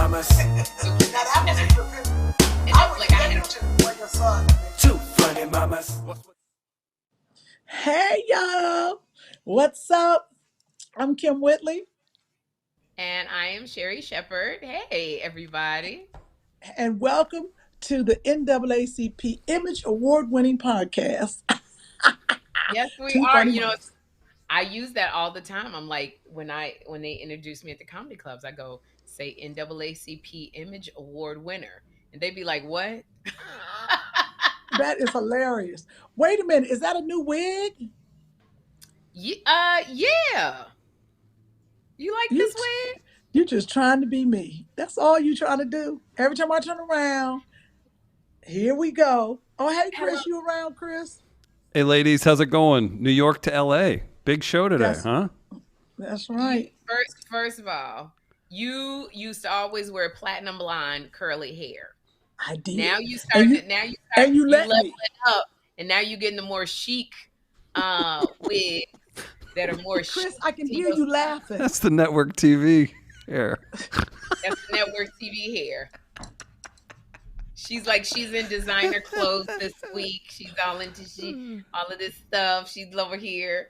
mamas. Now that was a good film. I would get into for your son. Two funny mamas. Hey y'all, what's up? I'm Kym Whitley, And I am Sherri Shepherd. Hey, everybody. and welcome to the NAACP Image Award-winning podcast. Yes, we Two are. funny You know, mamas. I use that all the time. I'm like, when they introduce me at the comedy clubs, I go say NAACP Image Award winner, and they be like, "What?" That is hilarious. Wait a minute, is that a new wig? Yeah. You like You, this wig? you just trying to be me. That's all you trying to do. Every time I turn around, here we go. Oh, hey Hello. Chris, you around, Chris? Hey, ladies, how's it going? New York to LA. Big show today, huh? That's right. First of all, you used to always wear platinum blonde curly hair. I did. Now you And started. you, Now you and you let level me. it up, and now you're getting the more chic wigs that are more chic. Chris, I can to hear your you style. laughing. That's the network TV hair. That's the network TV hair. She's in designer clothes this week. She's all into all of this stuff. She's over here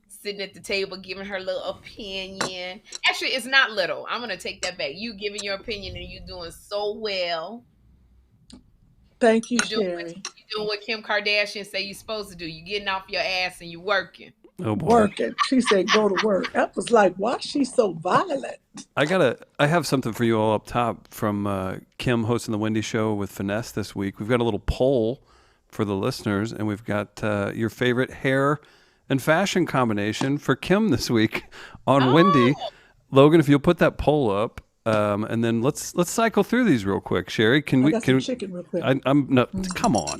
sitting at the table giving her little opinion. Actually, it's not little. I'm gonna take that back. You giving your opinion and you doing so well. Thank you, You Sherri. doing what Kim Kardashian say you're supposed to do. You getting off your ass and you working. Oh boy. Working. She said go to work. That was like, why is she so violent? I have something for you all up top from Kym hosting the Wendy Show with Finesse this week. We've got a little poll for the listeners, and we've got your favorite hair and fashion combination for Kym this week on Wendy. Logan, if you'll put that poll up, and then let's cycle through these real quick. Sherri, can we? Got some chicken real quick. I'm no. Come on,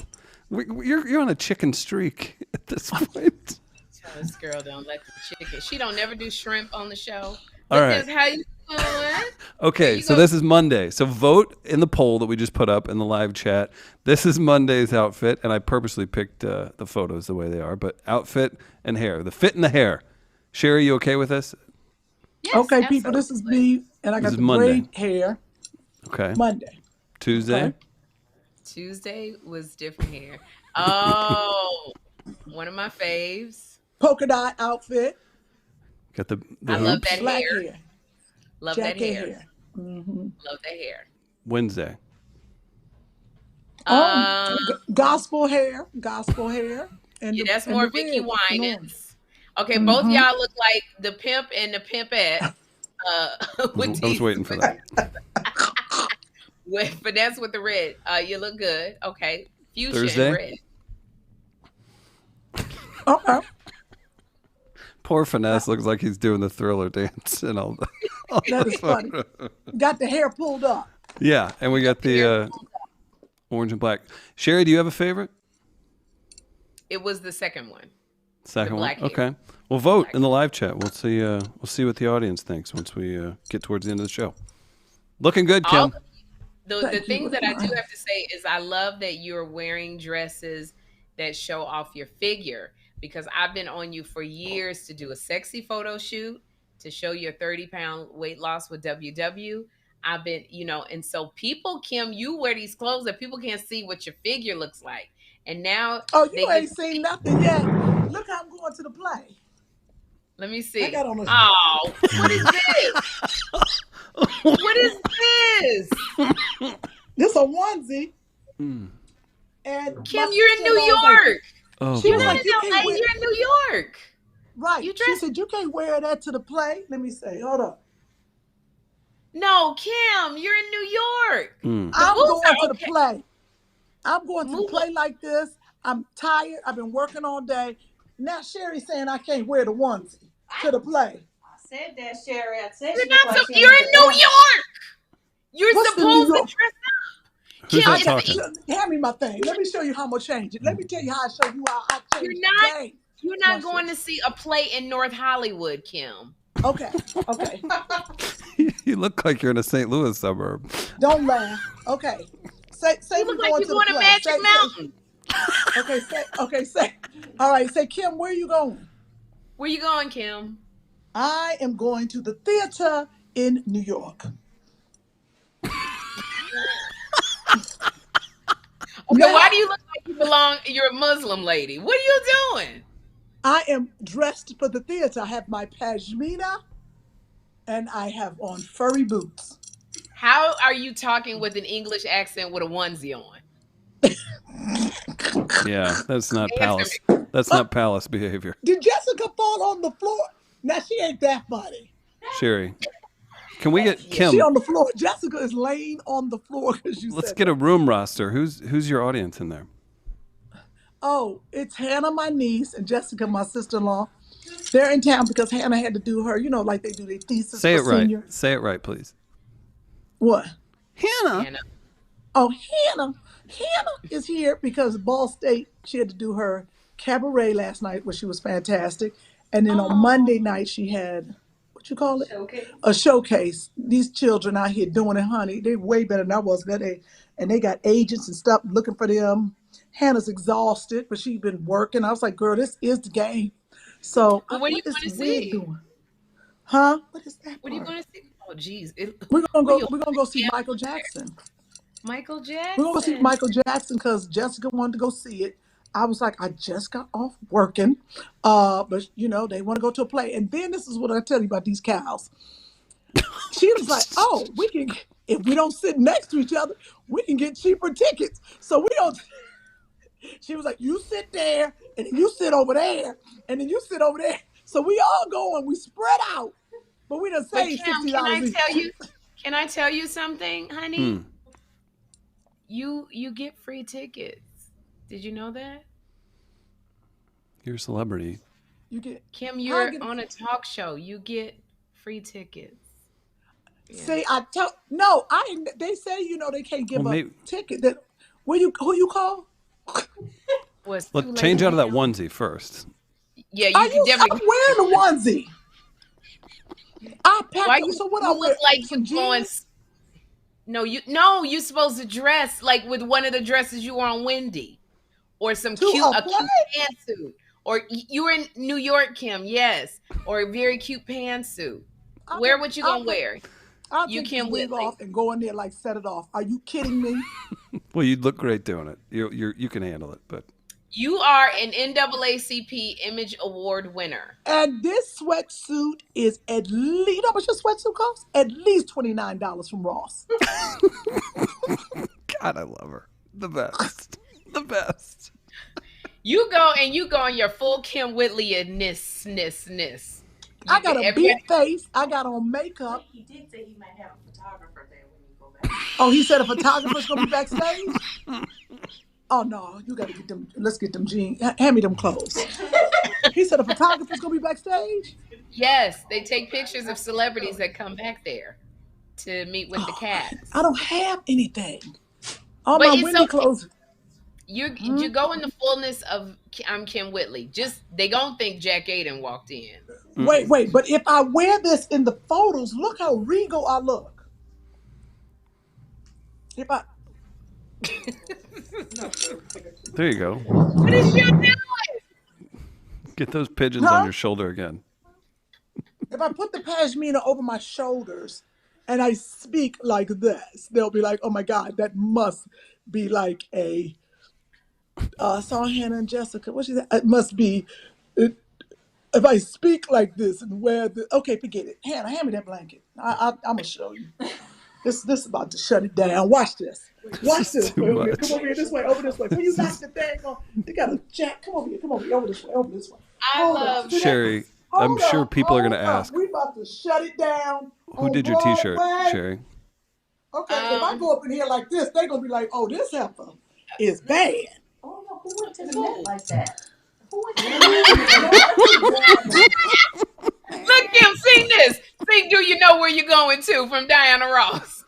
you're on a chicken streak at this point. Tell this girl don't let the chicken. She don't never do shrimp on the show. All right. How you doing? Okay, so this is Monday. So vote in the poll that we just put up in the live chat. This is Monday's outfit, and I purposely picked the photos the way they are, but outfit and hair. The fit and the hair. Sherri, you okay with this? Yes, Okay, absolutely. people, this is me, and I got This is the Monday. braid hair. Okay. Monday. Tuesday? Okay. Tuesday was different hair. Oh, one of my faves. Polka dot outfit. Got the I love hoops. that Black hair. hair. Love that Jacket hair. Love that hair. Wednesday. Gospel hair. Gospel hair. And Yeah, the, that's and more the Vicky red with the orange. Winans. Okay, both y'all look like the pimp and the pimpette. I was waiting for that. With Finesse with the red. You look good. Okay. Fuchsia Thursday? and red. Okay. Poor Finesse looks like he's doing the Thriller dance and all that. That is funny. Got the hair pulled up. Yeah, and we got the orange and black. Sherri, do you have a favorite? It was the second one. Second one. black hair. Okay. Well, vote in the live chat. We'll see. We'll see what the audience thinks once we get towards the end of the show. Looking good, Kym. The things that I do have to say is I love that you're wearing dresses that show off your figure, because I've been on you for years to do a sexy photo shoot to show your 30-pound weight loss with WW. I've been, and so people, Kym, you wear these clothes that people can't see what your figure looks like. And now You ain't seen nothing yet. Look how I'm going to the play. Let me see. I got on a... Oh, what is this? What is this? This a onesie. And Kym, you're in New York. Oh, She boy. was like, you LA, can't wear... you're in New York. Right. You She dress- said, you can't wear that to the play. Let me say, hold up. No, Kym, you're in New York. I'm boots going are to the play. I'm going to the Move play like this. I'm tired. I've been working all day. Now Sherri's saying I can't wear the onesie to the play. I said that, Sherri. I said You're she looked not. like she You're had in the New air. York. You're What's in supposed New to York? dress up. Who's Kym, that it's talking? the- Hand me my thing. Let me show you how I'm gonna change it. Let me tell you how I show you how I change You're the not- game. You're not Watch going this. to see a play in North Hollywood, Kym. Okay. Okay. You look like you're in a St. Louis suburb. Don't laugh. Okay. Say You we look like going you're to going the to play. Magic Mountain. Say. All right. Say, Kym, where are you going? Where you going, Kym? I am going to the theater in New York. Okay, why do you look like you're a Muslim lady? What are you doing? I am dressed for the theater. I have my pashmina and I have on furry boots. How are you talking with an English accent with a onesie on? Yeah, that's not Answer palace. me. That's not palace behavior. Did Jessica fall on the floor? Now she ain't that funny. Sherri, can we get Yeah. She Kym? on the floor. Jessica is laying on the floor because you Let's said get that. a room roster. Who's your audience in there? Oh, it's Hannah, my niece, and Jessica, my sister-in-law. They're in town because Hannah had to do her, like they do their thesis Say for it right. seniors. Say it right, please. What? Hannah. Anna. Oh, Hannah. Hannah is here because Ball State, she had to do her cabaret last night, where she was fantastic. And then on Monday night, she had, what you call it? Showcase. A showcase. These children out here doing it, honey. They're way better than I was that day. And they got agents and stuff looking for them. Hannah's exhausted, but she's been working. I was like, girl, this is the game. So Well, what are you what is going to the wig see? doing? Huh? What is that What are you part? going to see? Oh, geez. We're gonna Will go. you We're gonna go see Michael Jackson. Michael We're gonna go see Jackson? Michael Jackson because Jessica wanted to go see it. I was like, I just got off working, but they want to go to a play. And then this is what I tell you about these cows. She was like, oh, we can, if we don't sit next to each other, we can get cheaper tickets. So we don't. She was like, you sit there, and then you sit over there, and then you sit over there. So we all go and we spread out, but we done But saved Kym, $60 each. can I tell you something, honey? Hmm. You get free tickets. Did you know that? You're a celebrity. You get. Kym, How I you're get? on a talk show. You get free tickets. Yeah. See, I tell no. They say they can't give Well, up maybe ticket. That who you call? Well, it's too let's late change out of that now. onesie first. Yeah, Are you can you? definitely. I'm wearing a onesie. I packed. Why So what I you wear? look like Some you going? jeans. No, you're supposed to dress like with one of the dresses you wore on Wendy, or some To cute a a cute play? pantsuit, or you were in New York, Kym, yes, or a very cute pantsuit. I'll Wear take. what you I'll gonna take. wear. I'll You take this Kym wig Whitley. off and go in there like set it off. Are you kidding me? Well, you'd look great doing it. You can handle it, but You are an NAACP Image Award winner. And this sweatsuit is at least, how much your sweatsuit costs? At least $29 from Ross. God, I love her. The best. The best. You go in your full Kym Whitley-ness. I got a Everybody- big face. I got on makeup. He did say he might have a photographer there when you go back. Oh, he said a photographer's gonna be backstage? Oh no, you gotta get them. Let's get them jeans. Hand me them clothes. He said a photographer's gonna be backstage? Yes, they take pictures of celebrities that come back there to meet with the cast. I don't have anything. All But my it's Wendy okay. clothes. You go in the fullness of I'm Kym Whitley. Just they gonna think Jack Aiden walked in. Wait. But if I wear this in the photos, look how regal I look. If I There you go. What is you doing? Get those pigeons Huh? on your shoulder again. if I put the pashmina over my shoulders and I speak like this, they'll be like, "Oh my God, that must be like a." Saw Hannah and Jessica. What she said? It must be. If I speak like this and wear the okay, forget it. Hannah, hand me that blanket. I'm gonna show you. This is about to shut it down. Watch this. Watch this. too Wait, over here. much. Come over here this way. Over this way. When you knock the thing on, they got a jack. Come over here. Come over here. Over this way. Over this way. I Hold love up. See that? Sherri, I'm Hold sure up, people are going to hold up. ask, We about to shut it down. who on did your t-shirt, Broadway. Sherri? Okay, if I go up in here like this, they're gonna be like, "Oh, this heifer is bad." Oh no, who went to the net like that? Who went to the net? Look, Kym, sing this. Sing Do You Know Where You're Going To from Diana Ross.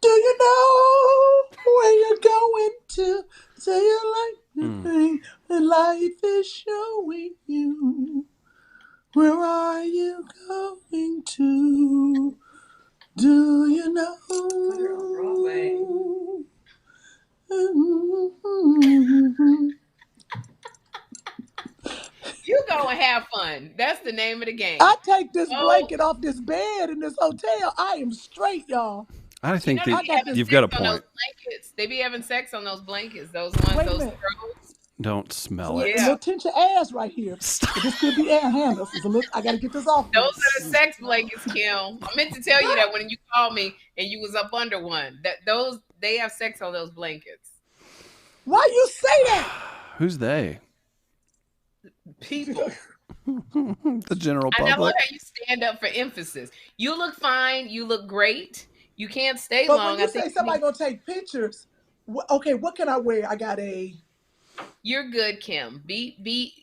Do you know where you're going to? Say you like the thing that life is showing you. Where are you going to? Do you know? Put her on Broadway. You go and have fun. That's the name of the game. I take this Oh. blanket off this bed in this hotel. I am straight, y'all. I think They I be got having this. you've got a sex on those point. blankets. They be having sex on those blankets. Those ones, Wait a those minute. throws. Don't smell A it. Yeah. little tinge of ass right here. But this could be air handles. It's a little, I got to get this off Those me. are the sex blankets, Kym. I meant to tell you that when you called me and you was up under one. They have sex on those blankets. Why you say that? Who's they? People. The general I never public. how you stand up for emphasis. You look fine. You look great. You can't stay But long. when you I think say somebody gonna take pictures, okay, what can I wear? I got you're good, Kym. Be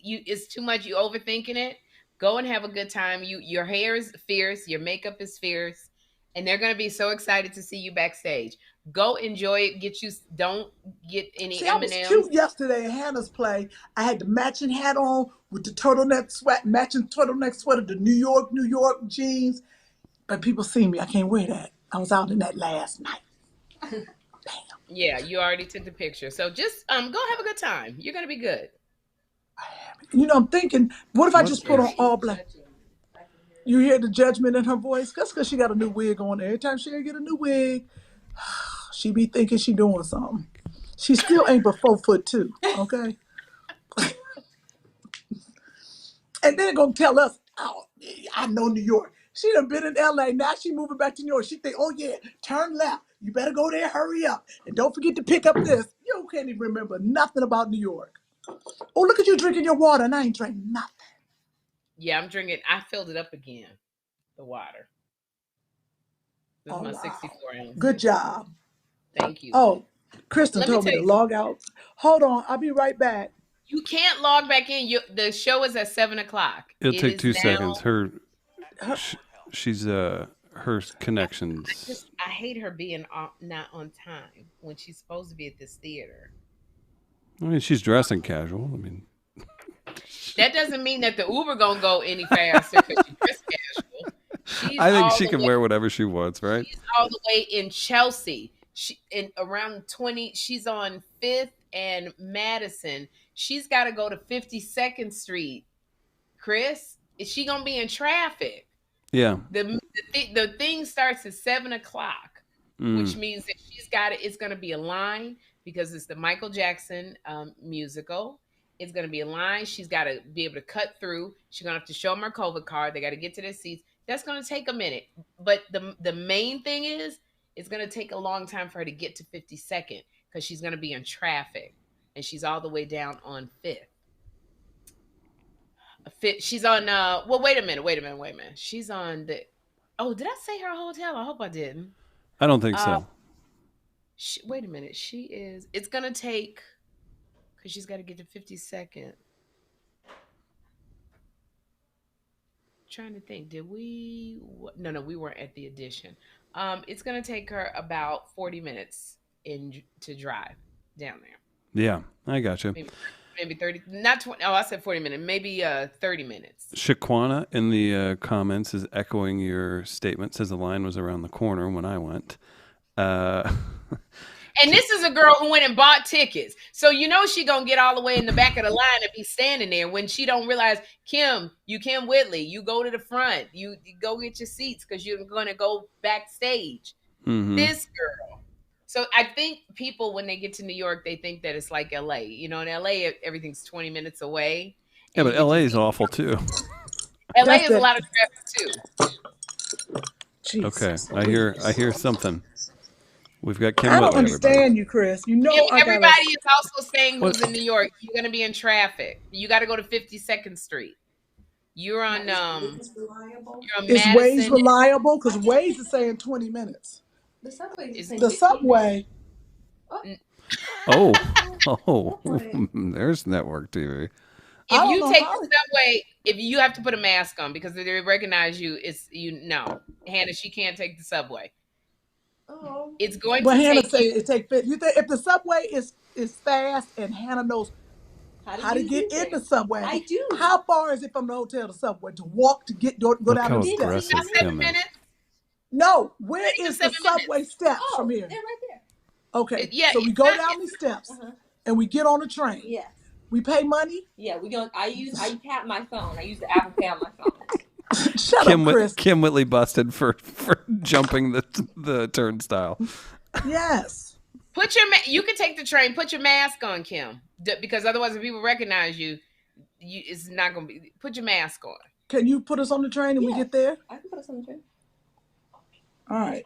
you. It's too much. You overthinking it. Go and have a good time. Your hair is fierce. Your makeup is fierce, and they're gonna be so excited to see you backstage. Go enjoy it. Don't get any See, I was M&Ms. cute yesterday at Hannah's play. I had the matching hat on with the matching turtleneck sweater, the New York jeans. But people see me. I can't wear that. I was out in that last night. Yeah, you already took the picture. So just go have a good time. You're gonna be good. You know, I'm thinking, what if I just put on all black? You hear the judgment in her voice? That's because she got a new wig on. Every time she get a new wig, she be thinking she doing something. She still ain't but 4'2", okay? And they're gonna tell us, oh, I know New York. She done been in LA. Now she moving back to New York. She think, oh yeah, turn left. You better go there, hurry up. And don't forget to pick up this. You can't even remember nothing about New York. Oh, look at you drinking your water, and I ain't drinking nothing. Yeah, I'm drinking. I filled it up again. The water. This is my 64 ounce. Good job. Thank you. Oh, Kristen Let me told me tell to you. log out. Hold on, I'll be right back. You can't log back in. The show is at 7:00. It'll take 2 seconds. She's her connections. I hate her being not on time when she's supposed to be at this theater. I mean, she's dressing casual. I mean, that doesn't mean that the Uber gonna go any faster because she's dressed casual. I think she can wear whatever she wants, right? She's all the way in Chelsea. She in around 20. She's on 5th and Madison. She's got to go to 52nd Street. Chris, is she gonna be in traffic? Yeah. The thing starts at 7:00, which means that she's got it. It's gonna be a line because it's the Michael Jackson musical. It's gonna be a line. She's got to be able to cut through. She's gonna have to show them her COVID card. They got to get to their seats. That's gonna take a minute. But the main thing is, it's gonna take a long time for her to get to 52nd because she's gonna be in traffic, and she's all the way down on 5th. She's on well, wait a minute. She's on the did I say her hotel? I hope I didn't. I don't think so. Wait a minute. It's gonna take because she's got to get to 52nd. Trying to think, did we no, we weren't at the Edition. It's gonna take her about 40 minutes to drive down there. Yeah, I got you. Maybe 30, not 20. Oh, I said 40 minutes. Maybe 30 minutes. Shaquana in the comments is echoing your statement. Says the line was around the corner when I went. And this is a girl who went and bought tickets. So you know she gonna get all the way in the back of the line and be standing there when she don't realize, Kym Whitley, you go to the front. You go get your seats because you're gonna go backstage. Mm-hmm. This girl. So I think people, when they get to New York, they think that it's like LA. You know, in LA, everything's 20 minutes away. Yeah, but LA is awful too. LA is a lot of traffic too. Jesus. Okay, I hear something. We've got Kym I don't Whitley, understand everybody. you, Chris. You know, everybody is also saying who's in New York. You're going to be in traffic. You got to go to 52nd Street. You're on. You're on is Madison. Waze reliable? Because Waze is saying 20 minutes. The subway. The subway. Oh, there's network TV. If you take the subway, if you have to put a mask on because they recognize you, Hannah, she can't take the subway. Oh. It's going but to Hannah take say it take. You think if the subway is fast and Hannah knows how to get in the subway? I do. How far is it from the hotel to subway to walk to go down the steps? 7 minutes. No, where is the subway steps from here? They're right there. Okay, Yeah, so we go down these steps and we get on the train. Yes. We pay money. Yeah, I tap my phone. I use the Apple Pay on my phone. Shut up, Chris. Kym Whitley busted for jumping the turnstile. Yes. You can take the train. Put your mask on, Kym, because otherwise, if people recognize you, it's not gonna be. Put your mask on. Can you put us on the train and we get there? I can put us on the train. All right.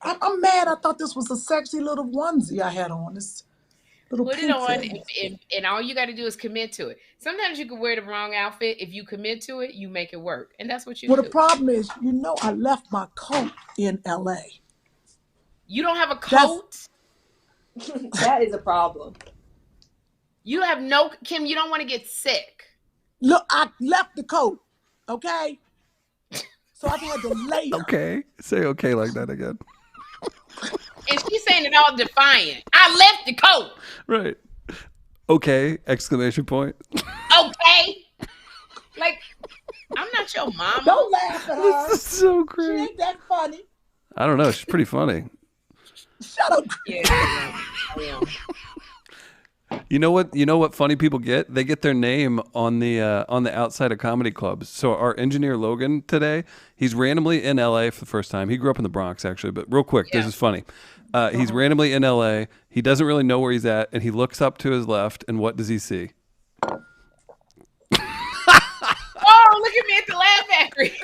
I'm mad. I thought this was a sexy little onesie I had on. This little Put it pink on, thing. and all you got to do is commit to it. Sometimes you can wear the wrong outfit. If you commit to it, you make it work, and that's what you do. Well, the problem is, I left my coat in L.A. You don't have a coat? That is a problem. You have Kym, you don't want to get sick. Look, I left the coat, okay? So I've had to layer. Okay. Say okay like that again. And she's saying it all defiant. I left the coat. Right. Okay, exclamation point. Okay. Like, I'm not your mama. Don't laugh at her. This is so She great. ain't that funny. I don't know. She's pretty funny. Shut up. Yeah. You know what funny people get? They get their name on the outside of comedy clubs. So our engineer Logan today, he's randomly in LA for the first time. He grew up in the Bronx actually, but real quick, This is funny. He's randomly in LA. He doesn't really know where he's at, and he looks up to his left, and what does he see? Oh, look at me at the Laugh Factory.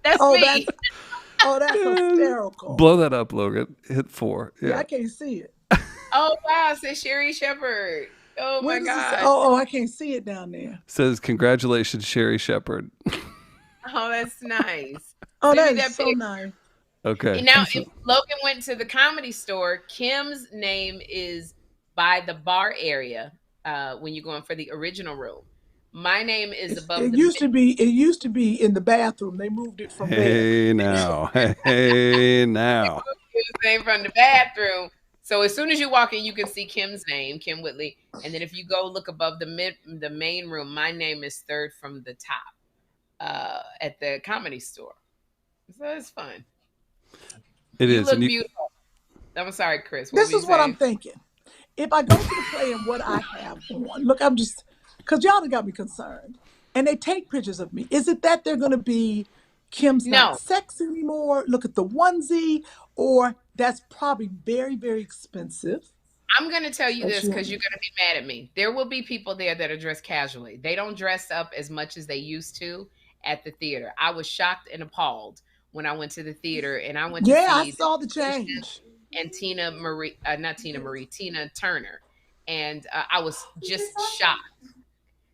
That's me. That's hysterical. Blow that up, Logan. Hit 4. Yeah, I can't see it. Oh wow, it says Sherri Shepherd. Oh my God. I can't see it down there. Says congratulations, Sherri Shepherd. Oh, that's nice. Oh, Send me that is so nice. Okay. And now, if Logan went to the Comedy Store, Kym's name is by the bar area when you're going for the original room. My name is above. It used to be in the bathroom. They moved it from there. Hey now. Hey now. His name from the bathroom. So as soon as you walk in, you can see Kym's name, Kym Whitley. And then if you go look above the main room, my name is third from the top at the Comedy Store. So it's fun. It You is. look beautiful. I'm sorry, Chris. This is what I'm thinking. If I go to the play and what I have on, look, I'm just, because y'all done got me concerned. And they take pictures of me. Is it that they're going to be Kym's not sexy anymore? Look at the onesie. Or that's probably very, very expensive. I'm going to tell you this because you're going to be mad at me. There will be people there that are dressed casually. They don't dress up as much as they used to at the theater. I was shocked and appalled when I went to the theater and I went to see I saw the change. And Tina Turner. And I was just shocked.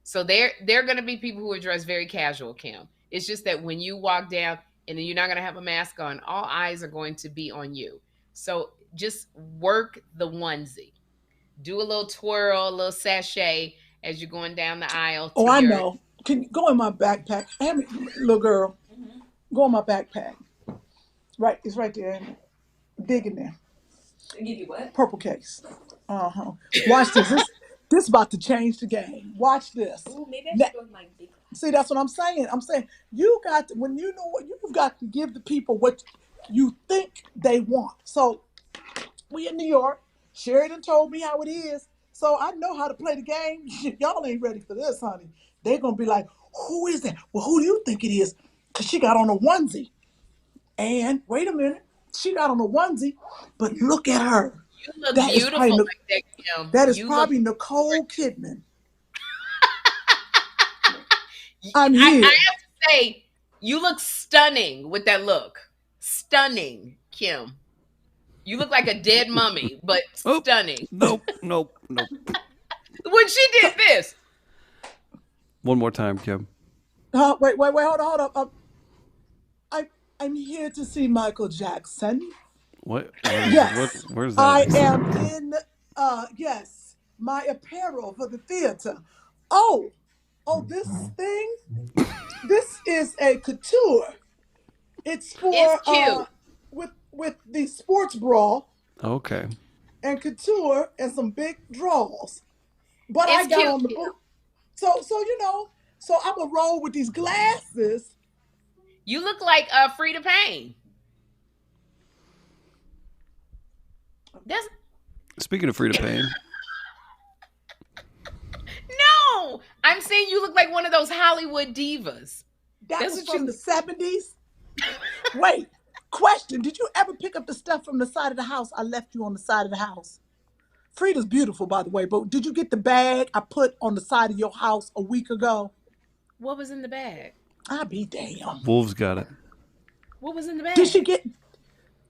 So there are going to be people who are dressed very casual, Kym. It's just that when you walk down and then you're not going to have a mask on, all eyes are going to be on you. So just work the onesie. Do a little twirl, a little sachet as you're going down the aisle. I know. Can you go in my backpack? Little girl, go in my backpack. Right, it's right there. Dig in there. Give you what? Purple case. Watch this. This is about to change the game. Watch this. Ooh, maybe I should go with my big. See, that's what I'm saying. I'm saying you've got to give the people what you think they want. So we in New York. Sheridan told me how it is. So I know how to play the game. Y'all ain't ready for this, honey. They're going to be like, who is that? Well, who do you think it is? Because she got on a onesie. And wait a minute. She got on a onesie, but look at her. You look beautiful like that, Kym. That is probably Nicole Kidman. I'm here. I have to say, you look stunning with that look. Stunning, Kym. You look like a dead mummy, but stunning. Nope. When she did this. One more time, Kym. Wait, hold up. I'm here to see Michael Jackson. What? Yes. Where's that? I am in, my apparel for the theater. Oh, this thing? This is a couture. It's for, with the sports bra. Okay. And couture and some big draws. But It's I got cute. on the boot. So I'm going to roll with these glasses. You look like Freda Payne. Speaking of Freda Payne. No, I'm saying you look like one of those Hollywood divas. That That's was what from you. the 70s. Wait, question. Did you ever pick up the stuff from the side of the house? I left you on the side of the house. Freda's beautiful, by the way, but did you get the bag I put on the side of your house a week ago? What was in the bag? I be damn. Wolves got it. What was in the Did she bag? get?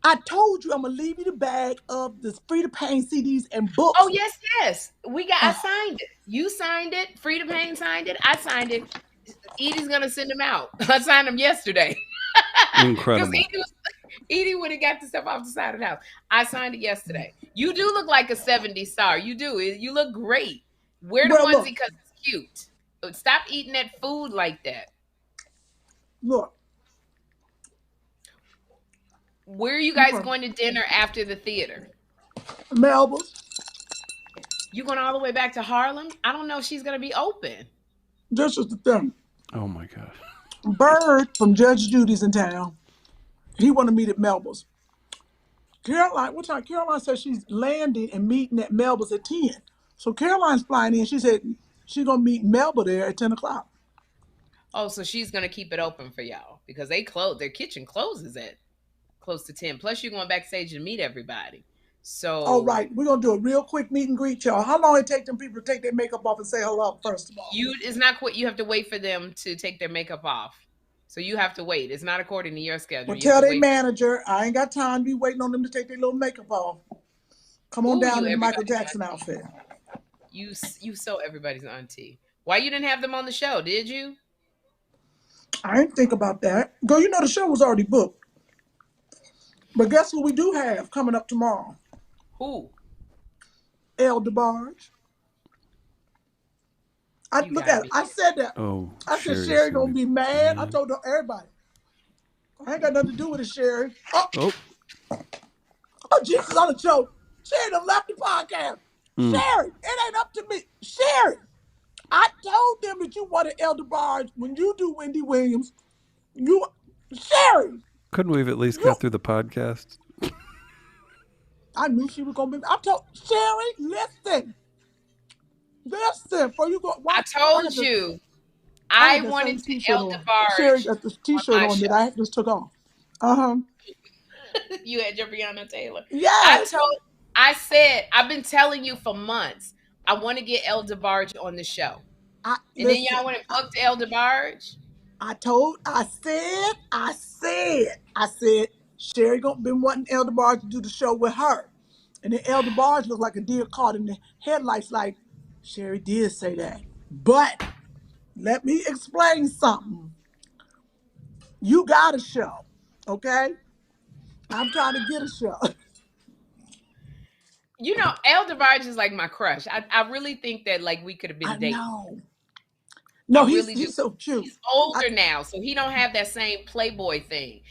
I told you I'm gonna leave you the bag of the Freda Payne CDs and Oh books. yes. I Uh, signed it. You signed it. Freda Payne signed it. I signed it. Edie's gonna send them out. I signed them yesterday. Because Incredible. Edie would have got the stuff off the side of the house. I signed it yesterday. You do look like a 70s star. You do. You look great. Wear the well, onesie look, because it's cute. Stop eating that food like that. look. Where are you guys going to dinner after the theater? Melba's. You going all the way back to Harlem? I don't know if she's going to be open. This is the thing. Oh my gosh. Bird from Judge Judy's in town. He want to meet at Melba's. Caroline, what time? Caroline said she's landing and meeting at Melba's at 10. So Caroline's flying in. She said she's going to meet Melba there at 10 o'clock. Oh, so she's going to keep it open for y'all because they close. Their kitchen closes at close to 10. Plus, you're going backstage to meet everybody. So, Oh, right. We're going to do a real quick meet and greet, y'all. How long it take them people to take their makeup off and say hello, first of all? it's not quick. You have to wait for them to take their makeup off. So you have to wait. It's not according to your schedule. Well, You tell have to their wait manager, I ain't got time to be waiting on them to take their little makeup off. Come on Ooh, down you in the Michael everybody's Jackson outfit. You so everybody's auntie. Why you didn't have them on the show? Did you? I didn't think about that. Girl, you know the show was already booked. But guess who we do have coming up tomorrow? Who? El DeBarge. You Look gotta at it. be I said that. Oh, I said Sherry's Sherri gonna gonna be mad. I mad. told everybody. I ain't got nothing to do with it, Sherri. Oh, Oh, Jesus on the show. Sherri done left the podcast. Sherri, it ain't up to me. Sherri, I told them that you wanted El DeBarge when you do Wendy Williams. Sherri, couldn't we have at least got through the podcast? I knew she was gonna be. I told Sherri, listen. Before you go. I told you. I wanted to El Sherri DeBarge got this on T-shirt my on show. that I just took off. You had your Breonna Taylor. Yes. I said, I've been telling you for months, I want to get El DeBarge on the show. And then y'all went and booked El DeBarge. I said, Sherri been wanting El DeBarge to do the show with her. And then El DeBarge looked like a deer caught in the headlights like, Sherri did say that. But let me explain something. You got a show, okay? I'm trying to get a show. You know, El DeBarge is like my crush. I really think that like we could have been I dating. know. No, really he's so cute. He's older now, so he don't have that same playboy thing.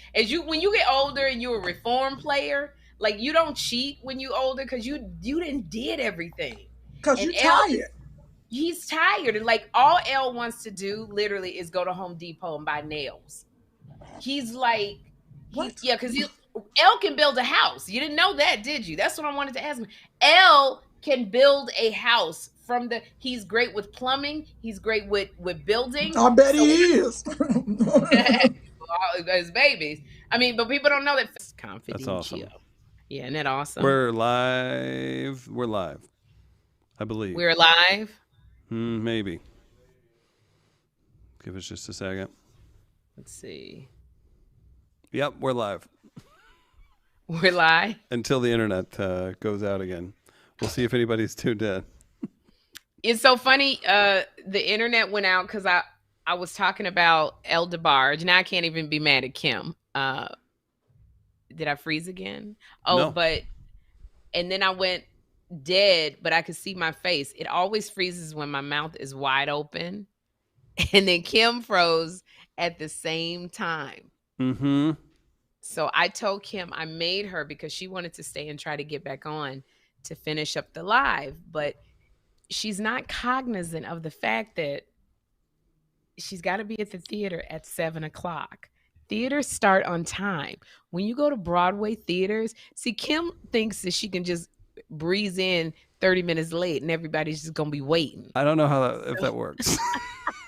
When you get older and you're a reform player, like you don't cheat when you older because you did everything. Because you're tired. He's tired, and like all El wants to do literally is go to Home Depot and buy nails. He's like, because El can build a house. You didn't know that, did you? That's what I wanted to ask him. El can build a house he's great with plumbing. He's great with building. I bet he is. His babies. I mean, but people don't know that. That's awesome. Yeah, isn't that awesome? We're live. I believe. We're live? Maybe. Give us just a second. Let's see. Yep, we're live. We're live? Until the internet goes out again. We'll see if anybody's tuned in. It's so funny. The internet went out because I was talking about El DeBarge. Now I can't even be mad at Kym. Did I freeze again? Oh, no. And then I went dead, but I could see my face. It always freezes when my mouth is wide open. And then Kym froze at the same time. Mm-hmm. So I told Kym I made her because she wanted to stay and try to get back on to finish up the live. But she's not cognizant of the fact that she's got to be at the theater at 7:00. Theaters start on time. When you go to Broadway theaters, see, Kym thinks that she can just breeze in 30 minutes late and everybody's just going to be waiting. I don't know if that works.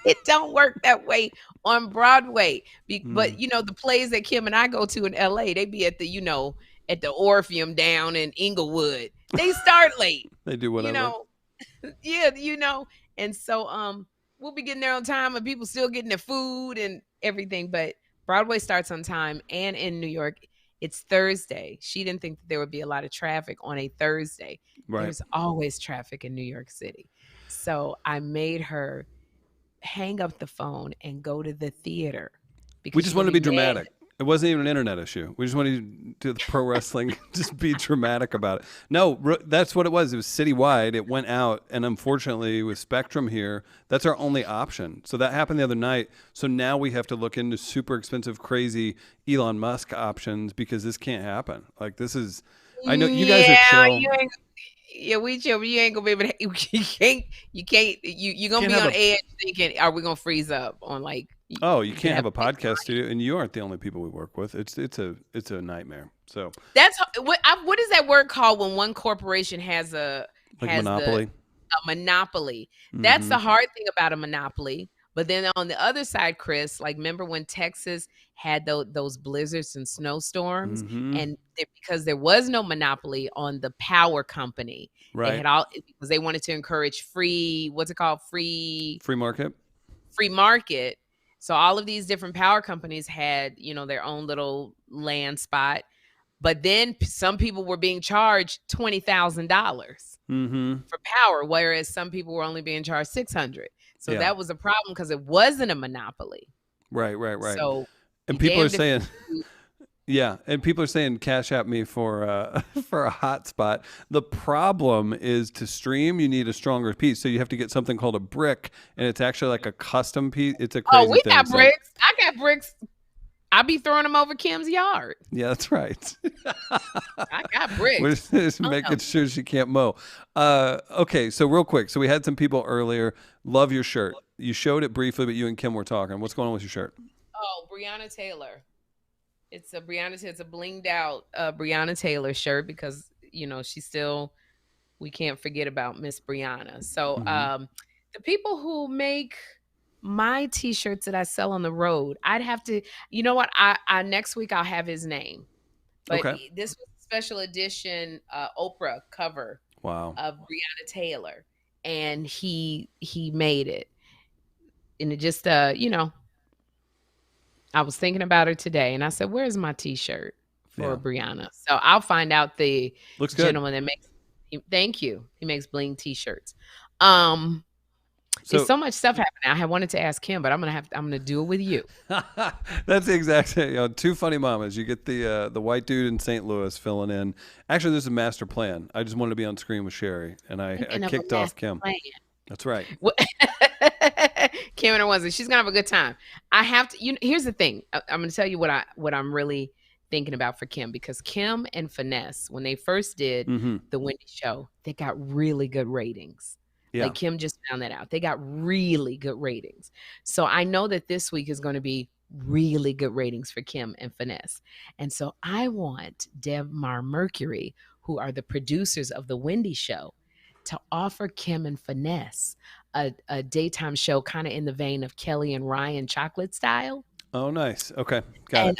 It don't work that way on Broadway. But Mm. the plays that Kym and I go to in LA, they be at the at the Orpheum down in Inglewood. They start late. They do whatever. Yeah, and so we'll be getting there on time and people still getting their food and everything. But Broadway starts on time, and in New York, it's Thursday. She didn't think that there would be a lot of traffic on a Thursday. Right. There's always traffic in New York City. So I made her hang up the phone and go to the theater. We just wanted to be dramatic. It wasn't even an internet issue. We just wanted to do the pro wrestling, just be dramatic about it. No, that's what it was. It was citywide. It went out. And unfortunately, with Spectrum here, that's our only option. So that happened the other night. So now we have to look into super expensive, crazy Elon Musk options because this can't happen. Like, this is, I know you guys are chill. We chill, but you ain't gonna be able to. You're gonna be on edge thinking, "Are we gonna freeze up on like?" Oh, you can't have a podcast studio, and you aren't the only people we work with. It's a nightmare. So that's what is that word called when one corporation has a monopoly? A monopoly. That's the hard thing about a monopoly. But then on the other side, Chris, like remember when Texas had those blizzards and snowstorms, and because there was no monopoly on the power company, right? They had because they wanted to encourage free market. So all of these different power companies had their own little land spot, but then some people were being charged $20,000 for power, whereas some people were only being charged $600. So that was a problem because it wasn't a monopoly. Right. So and people are saying, and people are saying, cash at me for a hotspot. The problem is to stream, you need a stronger piece. So you have to get something called a brick, and it's actually like a custom piece. It's a crazy thing. Got bricks. I got bricks. I'll be throwing them over Kym's yard. Yeah, that's right. I got bricks. We're just making sure she can't mow. Okay, so real quick. So we had some people earlier. Love your shirt. You showed it briefly, but you and Kym were talking. What's going on with your shirt? Oh, Breonna Taylor. It's a blinged out Breonna Taylor shirt because, she's still, we can't forget about Miss Breonna. So the people who make my t-shirts that I sell on the road, I'd have to, I next week I'll have his name. But this was a special edition Oprah cover of Breonna Taylor. And he made it. And it just, I was thinking about her today and I said, where's my t-shirt for Breonna? So I'll find out the gentleman that makes, thank you. He makes bling t-shirts. There's so much stuff happening. I wanted to ask Kym, but I'm gonna do it with you. That's the exact same. Two funny mamas. You get the white dude in St. Louis filling in. Actually, this is a master plan. I just wanted to be on screen with Sherri, and I kicked off Kym. Plan. That's right. Kym and her onesie. She's gonna have a good time. I have to. Here's the thing. I'm gonna tell you what I'm really thinking about for Kym, because Kym and Finesse, when they first did the Wendy Show, they got really good ratings. Yeah. Like Kym just found that out. They got really good ratings. So I know that this week is going to be really good ratings for Kym and Finesse. And so I want Debmar Mercury, who are the producers of the Wendy Show, to offer Kym and Finesse a daytime show kind of in the vein of Kelly and Ryan Chocolate Style. Oh, nice. Okay. Got it.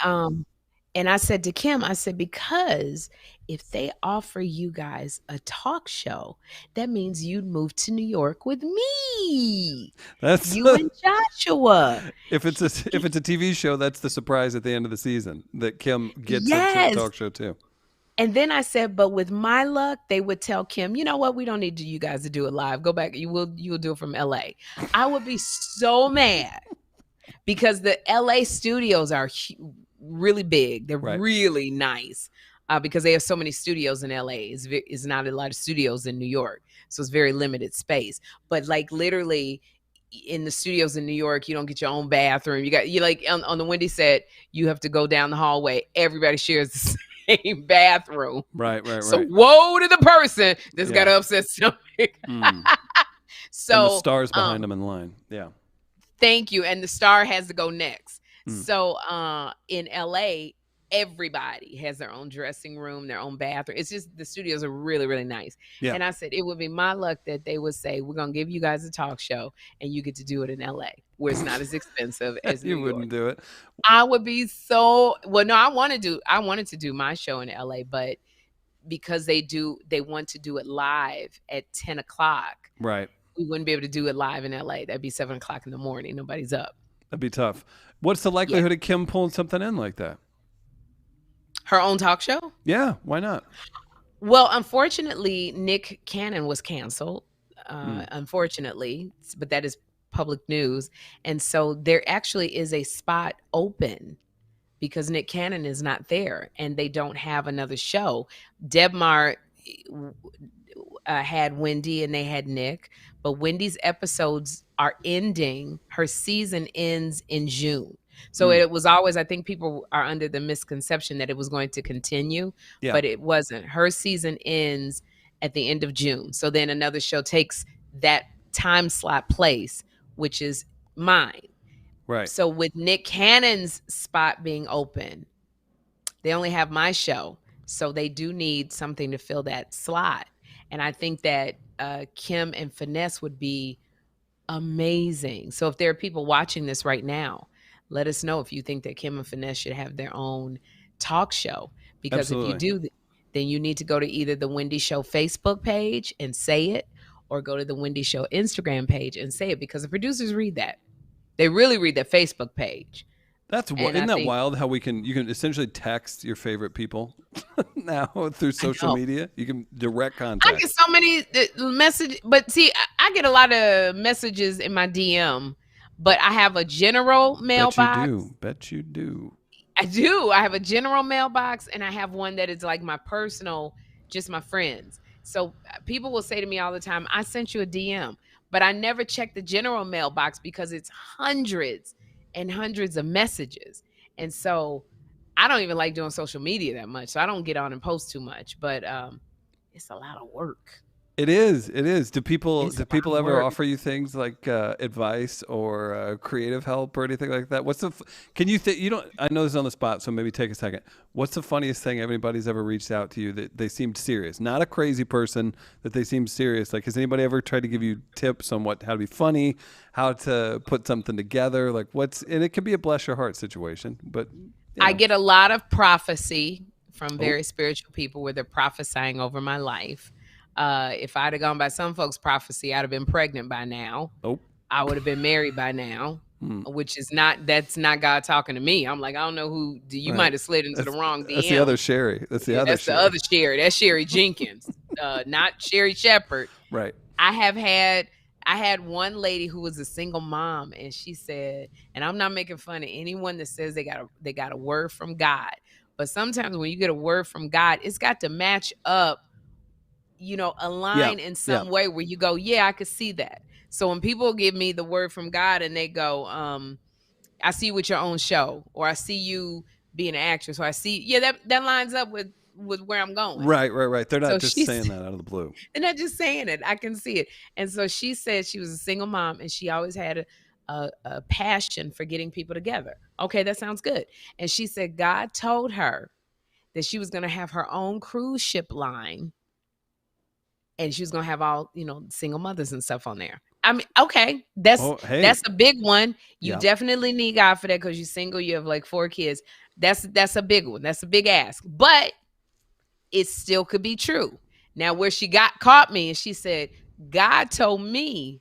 And I said to Kym, because if they offer you guys a talk show, that means you'd move to New York with me. That's you and Joshua. If it's a TV show, that's the surprise at the end of the season that Kym gets a talk show too. And then I said, but with my luck, they would tell Kym, you know what? We don't need you guys to do it live. Go back. You'll do it from LA. I would be so mad because the LA studios are really big. They're really nice because they have so many studios in LA. It's not a lot of studios in New York. So it's very limited space. But like literally in the studios in New York, you don't get your own bathroom. You like on the Wendy set, you have to go down the hallway. Everybody shares the same bathroom. Right. So woe to the person that's got to upset something. So and the star's behind them in line. Yeah. Thank you. And the star has to go next. So in LA, everybody has their own dressing room, their own bathroom. It's just the studios are really, really nice. Yeah. And I said, it would be my luck that they would say, we're going to give you guys a talk show and you get to do it in LA. where it's not as expensive as You New wouldn't York. do it. I would be so well. No, I wanted to do my show in LA, but because they want to do it live at 10 o'clock. Right. We wouldn't be able to do it live in LA. That'd be 7 o'clock in the morning. Nobody's up. That'd be tough. What's the likelihood of Kym pulling something in like that? Her own talk show? Yeah, why not? Well, unfortunately, Nick Cannon was canceled. Unfortunately, but that is public news. And so there actually is a spot open because Nick Cannon is not there and they don't have another show. Debmar had Wendy and they had Nick, but Wendy's episodes are ending. Her season ends in June. So it was always, I think people are under the misconception that it was going to continue, but it wasn't. Her season ends at the end of June. So then another show takes that time slot place, which is mine. Right. So with Nick Cannon's spot being open, they only have my show. So they do need something to fill that slot. And I think that Kym and Finesse would be amazing. So if there are people watching this right now, let us know if you think that Kym and Finesse should have their own talk show. Because if you do, then you need to go to either the Wendy Show Facebook page and say it, or go to the Wendy Show Instagram page and say it, because the producers read that. They really read the Facebook page. Isn't that wild how you can essentially text your favorite people now through social media? You can direct contact. I get so many messages, but see, I get a lot of messages in my DM, but I have a general mailbox. Bet you do. I do. I have a general mailbox and I have one that is like my personal, just my friends. So people will say to me all the time, I sent you a DM, but I never check the general mailbox because it's hundreds and hundreds of messages. And so I don't even like doing social media that much. So I don't get on and post too much, but it's a lot of work. It is. Do people ever offer you things like advice or creative help or anything like that? I know this is on the spot, so maybe take a second. What's the funniest thing anybody's ever reached out to you that they seemed serious? Not a crazy person, that they seemed serious. Like, has anybody ever tried to give you tips on how to be funny, how to put something together? Like and it could be a bless your heart situation, but I get a lot of prophecy from very spiritual people where they're prophesying over my life. If I'd have gone by some folks' prophecy, I'd have been pregnant by now. I would have been married by now, that's not God talking to me. I'm like, I don't know who, you might have slid into the wrong DM. That's the other Sherri. The other Sherri. That's Sherri Jenkins, not Sherri Shepherd. Right. I had one lady who was a single mom, and she said, and I'm not making fun of anyone that says they got a word from God, but sometimes when you get a word from God, it's got to match up, align in some way where you go, I could see that. So when people give me the word from God and they go, I see you with your own show, or I see you being an actress, or I see, that lines up with where I'm going. Right. They're not just saying that out of the blue. They're not just saying it. I can see it. And so she said she was a single mom and she always had a passion for getting people together. Okay, that sounds good. And she said God told her that she was going to have her own cruise ship line. And she was going to have all, single mothers and stuff on there. I mean, okay, that's a big one. You definitely need God for that because you're single. You have like 4 kids. That's a big one. That's a big ask. But it still could be true. Now, where she caught me and she said, God told me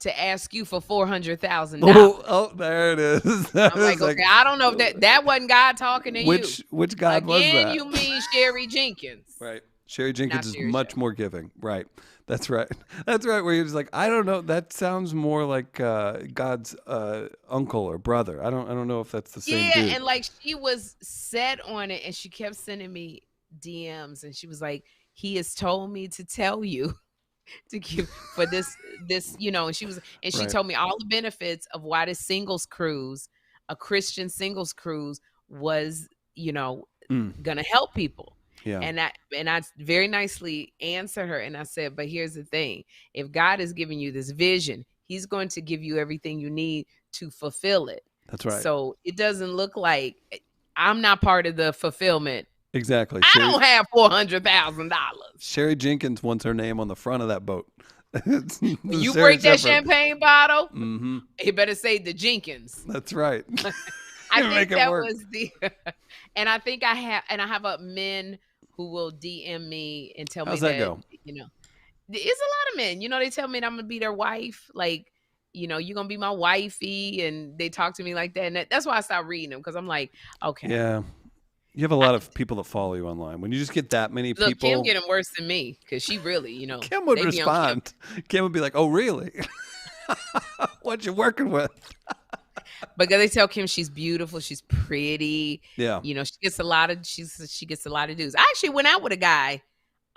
to ask you for $400,000. Oh, there it is. I'm like, okay, I don't know if that wasn't God talking to you. Which God was that? Again, you mean Sherri Jenkins. Right. Sherri Jenkins is much more giving. Right. That's right. That's right. Where you're just like, I don't know. That sounds more like God's uncle or brother. I don't know if that's the same dude. And like she was set on it and she kept sending me DMs and she was like, he has told me to tell you to give for this, and she told me all the benefits of why this singles cruise, a Christian singles cruise was, gonna help people. Yeah. And I very nicely answered her and I said, but here's the thing. If God is giving you this vision, he's going to give you everything you need to fulfill it. That's right. So it doesn't look like I'm not part of the fulfillment. Exactly. I don't have $400,000. Sherri Jenkins wants her name on the front of that boat. When you Sherri break that Shepherd. champagne bottle, Mm-hmm. you better say the Jenkins. That's right. I Make think it that work. was the, and I think I have a men who will DM me and tell How's me that go? it's a lot of men, they tell me that I'm gonna be their wife, like, you're gonna be my wifey, and they talk to me like that, and that's why I stopped reading them, because I'm like, okay, Yeah. You have a lot of people that follow you online. When you just get that many look, people. Kym get them worse than me, because she really, Kym would they be on Kym. respond. Kym would be like, "Oh, really? What you working with?" Because they tell Kym she's beautiful, she's pretty. Yeah. She gets a lot of she gets a lot of dudes. I actually went out with a guy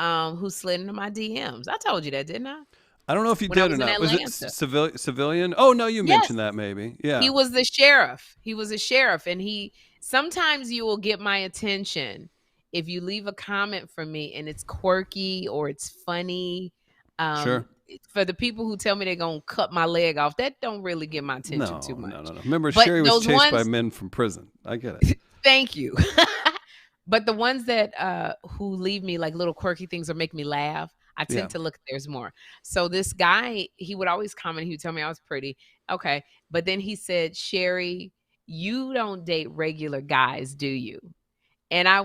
who slid into my DMs. I told you that, didn't I? I don't know if you When I did or was in not. Was it Atlanta. civilian? Oh no, you Yes. mentioned that maybe. Yeah. He was the sheriff. And sometimes you will get my attention if you leave a comment for me and it's quirky or it's funny. Sure. For the people who tell me they're gonna cut my leg off, that don't really get my attention too much. No. Remember, But Sherri was those chased by ones- men from prison. I get it. Thank you. But the ones that who leave me like little quirky things or make me laugh, I tend to look at theirs more. So this guy, he would always comment, he would tell me I was pretty. Okay. But then he said, Sherri, you don't date regular guys, do you? And I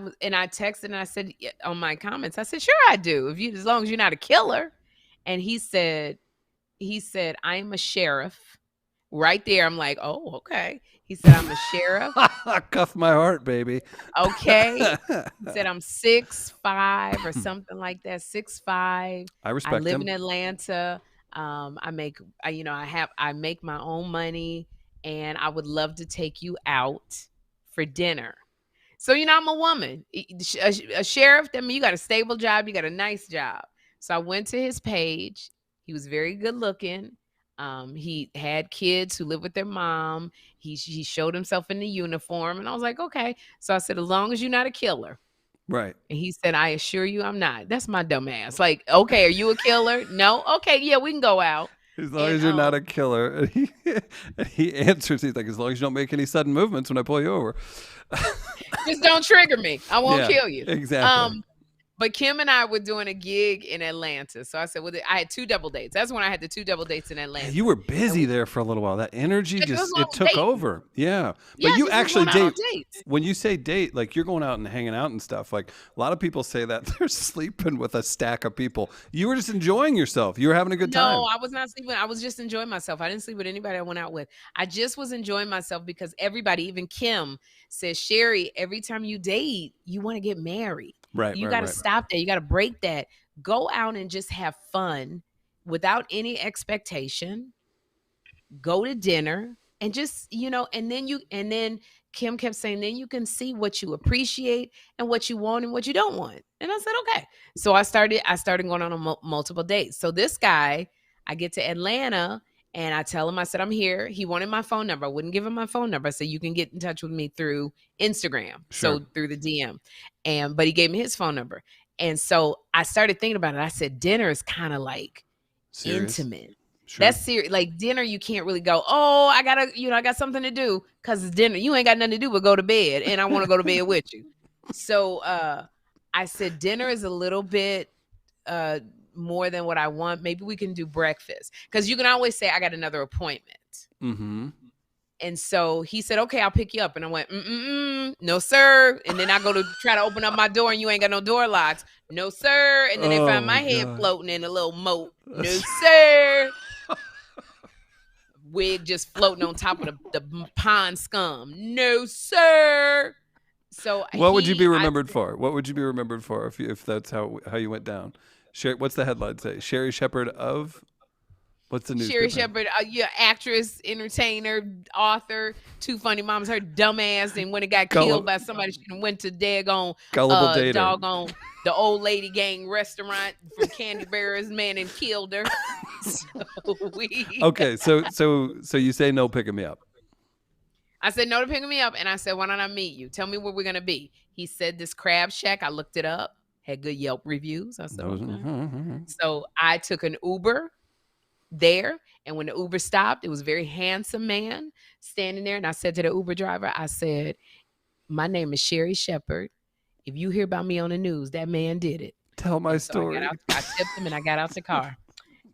texted and I said on my comments, I said, sure I do. As long as you're not a killer. And he said, I'm a sheriff. Right there, I'm like, oh, okay. He said, I'm a sheriff. Cuff my heart, baby. Okay. He said, I'm 6'5" or something like that. 6'5". I respect I live him. in Atlanta. I make my own money, and I would love to take you out for dinner. So, I'm a woman. A sheriff, that means you got a stable job, you got a nice job. So I went to his page. He was very good looking. He had kids who live with their mom. He showed himself in the uniform, and I was like, okay. So I said, as long as you're not a killer. Right. And he said, I assure you I'm not. That's my dumb ass. Like, okay, are you a killer? No? Okay, yeah, we can go out. As long as you're not a killer. And he answers, he's like, as long as you don't make any sudden movements when I pull you over. Just don't trigger me. I won't kill you. Exactly. But Kym and I were doing a gig in Atlanta. So I said, well, I had 2 double dates. That's when I had the 2 double dates in Atlanta. You were busy there for a little while. That energy it took over. Yeah. But you actually date. When you say date, like you're going out and hanging out and stuff. Like a lot of people say that they're sleeping with a stack of people. You were just enjoying yourself. You were having a good time. No, I was not sleeping. I was just enjoying myself. I didn't sleep with anybody I went out with. I just was enjoying myself because everybody, even Kym, says, Sherri, every time you date, you want to get married. Right. You got to stop that. You got to break that. Go out and just have fun without any expectation. Go to dinner and just, and then Kym kept saying, then you can see what you appreciate and what you want and what you don't want. And I said, okay. So I started going on multiple dates. So this guy, I get to Atlanta and I tell him, I said, I'm here. He wanted my phone number. I wouldn't give him my phone number. I said, you can get in touch with me through Instagram. Sure. So through the DM. But he gave me his phone number. And so I started thinking about it. I said, dinner is kind of like intimate. Sure. That's serious. Like dinner, you can't really go, oh, I got something to do, because it's dinner. You ain't got nothing to do but go to bed, and I want to go to bed with you. So I said, dinner is a little bit more than what I want. Maybe we can do breakfast, because you can always say, I got another appointment. Mm-hmm. And so he said, okay, I'll pick you up. And I went, no, sir. And then I go to try to open up my door and you ain't got no door locks. No, sir. And then they find my head floating in a little moat. No, sir. Wig just floating on top of the pond scum. No, sir. So what would you be remembered for? What would you be remembered for if that's how you went down? What's the headline say? Sherri Shepherd of... What's the news? Sherri Shepherd, actress, entertainer, author, 2 funny moms. Her dumb ass, and when it got killed by somebody, she went to daggone doggone the old lady gang restaurant from Candy Bearers, man, and killed her. Okay, so you say no picking me up. I said no to picking me up, and I said, why don't I meet you? Tell me where we're gonna be. He said this crab shack. I looked it up, had good Yelp reviews. I said, okay. So I took an Uber there, and when the Uber stopped, it was a very handsome man standing there, and I said to the Uber driver, I said, my name is Sherri Shepherd. If you hear about me on the news, that man did it. Tell my story. I tipped him and I got out the car.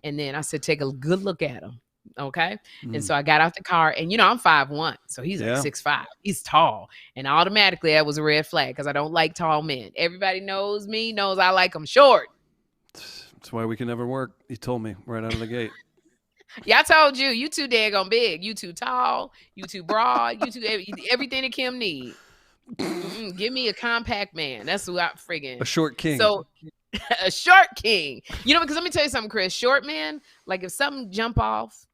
And then I said, take a good look at him. Okay. And so I got out the car, and I'm 5'1", so he's like 6'5". He's tall. And automatically that was a red flag because I don't like tall men. Everybody knows me, knows I like them short. That's why we can never work. You told me right out of the gate. Yeah, I told you, you too daggone big. You too tall, you too broad, you too everything that Kym need. Give me a compact man. That's who I friggin' A short king. So a short king. Because let me tell you something, Chris. Short men, like if something jump off,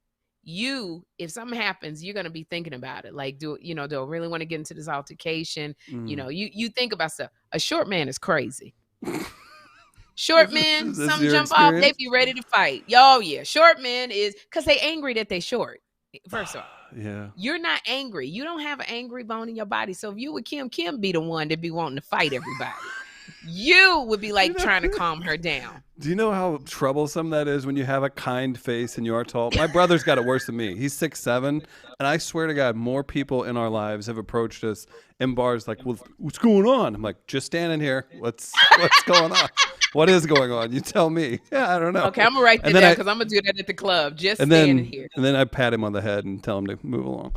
if something happens, you're gonna be thinking about it. Like, do I really want to get into this altercation? You think about stuff. A short man is crazy. Short men, something jump off, they be ready to fight. Oh yeah, short men is because they angry that they short. First off, yeah, you're not angry. You don't have an angry bone in your body. So if you with Kym be the one that be wanting to fight everybody. You would be like trying to calm her down. Do you know how troublesome that is when you have a kind face and you are tall? My brother's got it worse than me. He's 6'7", and I swear to God, more people in our lives have approached us in bars like, well, what's going on? I'm like, just standing here. What's going on? What is going on? You tell me. Yeah, I don't know. Okay, I'm going to write that down because I'm going to do that at the club. Just standing here. And then I pat him on the head and tell him to move along.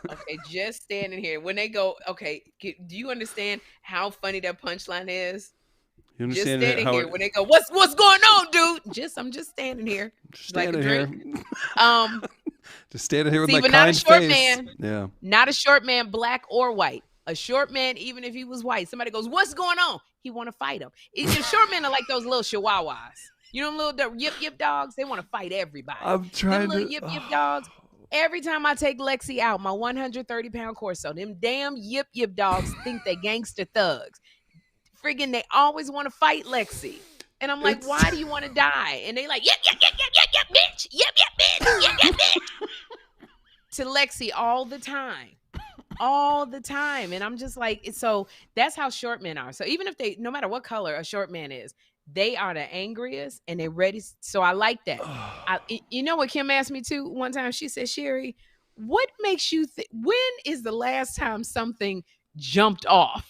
Okay, just standing here. When they go, okay, do you understand how funny that punchline is? You just understand standing here. When they go, what's going on, dude? I'm just standing here. Just standing here. Just standing here with see, my but kind not a short face. Man. Yeah. Not a short man, black or white. A short man, even if he was white, somebody goes, what's going on? He want to fight him. Short men are like those little chihuahuas. You know, little yip yip dogs. They want to fight everybody. I'm trying to yip yip dogs. Every time I take Lexi out, my 130-pound Corso, them damn yip yip dogs think they gangster thugs. Friggin', they always want to fight Lexi. And I'm like, why do you want to die? And they like, yip, yip, yip, yip, yip, yip, bitch. Yip, yip, bitch. Yip, yip, bitch. To Lexi all the time. All the time. And I'm just like, so that's how short men are. So even if no matter what color a short man is, they are the angriest and they're ready. So I like that. You know what Kym asked me too one time? She said, Sherri, what makes you when is the last time something jumped off?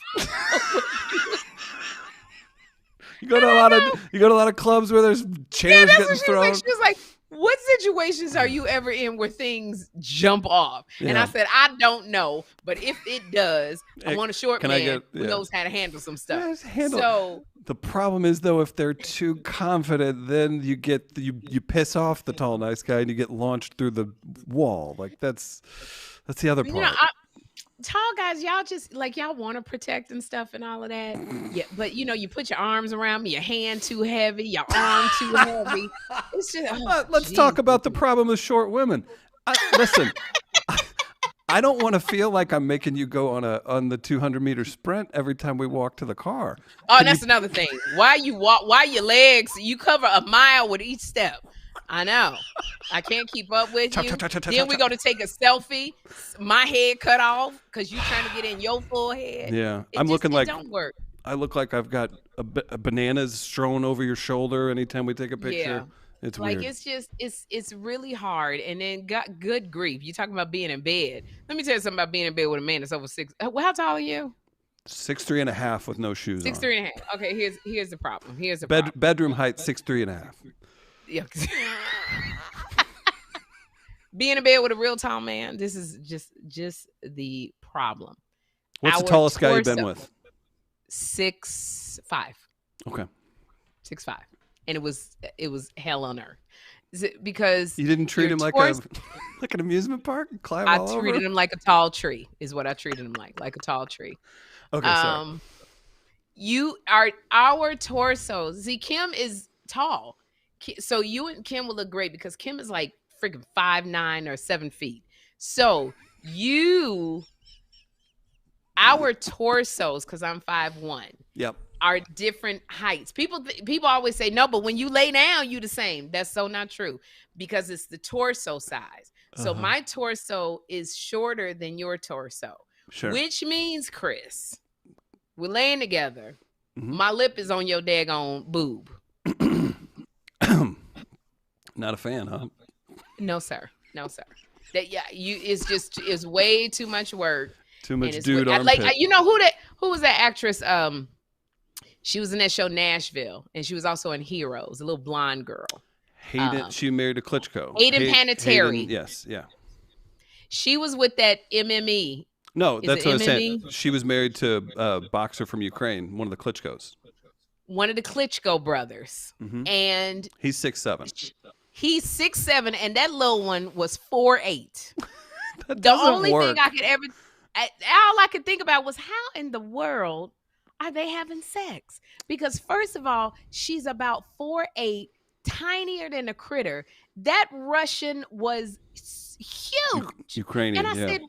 You go to a lot of clubs where there's chairs getting thrown. She was like, what situations are you ever in where things jump off? Yeah. And I said, I don't know, but if it does, I want a short man who knows how to handle some stuff. So the problem is though, if they're too confident, then you piss off the tall, nice guy and you get launched through the wall. Like that's the other part. Tall guys, y'all just like y'all want to protect and stuff and all of that. Yeah, but you put your arms around me, your hand too heavy, your arm too heavy. It's just let's talk about the problem with short women. Listen, I don't want to feel like I'm making you go on the 200-meter sprint every time we walk to the car. Oh, and that's another thing. Why your legs? You cover a mile with each step. I know. I can't keep up with you. Then we're going to take a selfie. My head cut off because you're trying to get in your full head. Yeah. It don't work. I look like I've got bananas strewn over your shoulder anytime we take a picture. Yeah. It's like, weird. It's just, it's really hard. And then got good grief. You talking about being in bed. Let me tell you something about being in bed with a man that's over 6. How tall are you? 6'3.5" with no shoes 6'3.5". Okay, here's the problem. Bedroom height 6'3.5". Yeah. Being in bed with a real tall man, this is just the problem. What's the tallest guy you've been with? 6'5". Okay. 6'5". And it was hell on earth. Because you didn't treat him like an amusement park? I treated him like a tall tree, is what I treated him like a tall tree. Okay, sorry. You are our torsos. See, Kym is tall. So you and Kym will look great because Kym is like freaking 5'9" or 7 feet. So our torsos, because I'm 5'1". Yep. Are different heights. People always say no, but when you lay down, you the same. That's so not true because it's the torso size. So my torso is shorter than your torso, which means, Chris, we're laying together. Mm-hmm. My lip is on your daggone boob. Not a fan, huh? No, sir. It's way too much work. Too much dude on who was that actress? She was in that show Nashville, and she was also in Heroes, a little blonde girl. Hayden, she married to Klitschko. Hayden Panettiere. Hayden, yes, yeah. She was with that MME. No, Is that's it what I said. MME? She was married to a boxer from Ukraine, one of the Klitschkos. One of the Klitschko brothers. And he's 6'7". He's 6'7", and that little one was 4'8". That The only work. thing I could ever, all I could think about was how in the world are they having sex? Because first of all, she's about 4'8", tinier than a critter. That Russian was huge. Ukrainian, and I yeah. said,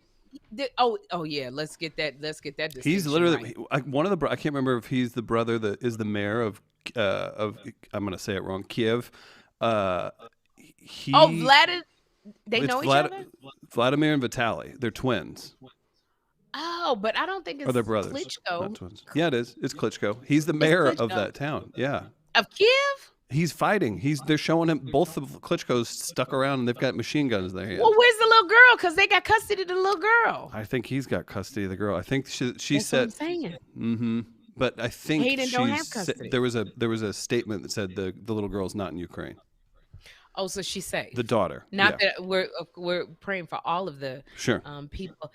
oh yeah, let's get that. He's literally right. one of the. I can't remember if he's the brother that is the mayor of. I'm going to say it wrong. Kiev. They know each other. Vladimir and Vitaly. They're twins. Oh, but I don't think it's Or they're brothers. Klitschko. Not twins. Yeah, it is. It's Klitschko. He's the mayor of that town. Yeah. Of Kiev? He's fighting. They're showing him both of Klitschko's stuck around and they've got machine guns in their hands. Well, where's the little girl? Because they got custody of the little girl. I think he's got custody of the girl. I think she That's said. what I'm saying. Mm-hmm. But I think Hayden don't have custody. there was a statement that said the little girl's not in Ukraine. Oh, so she's safe. The daughter. Not yeah. that we're praying for all of the people.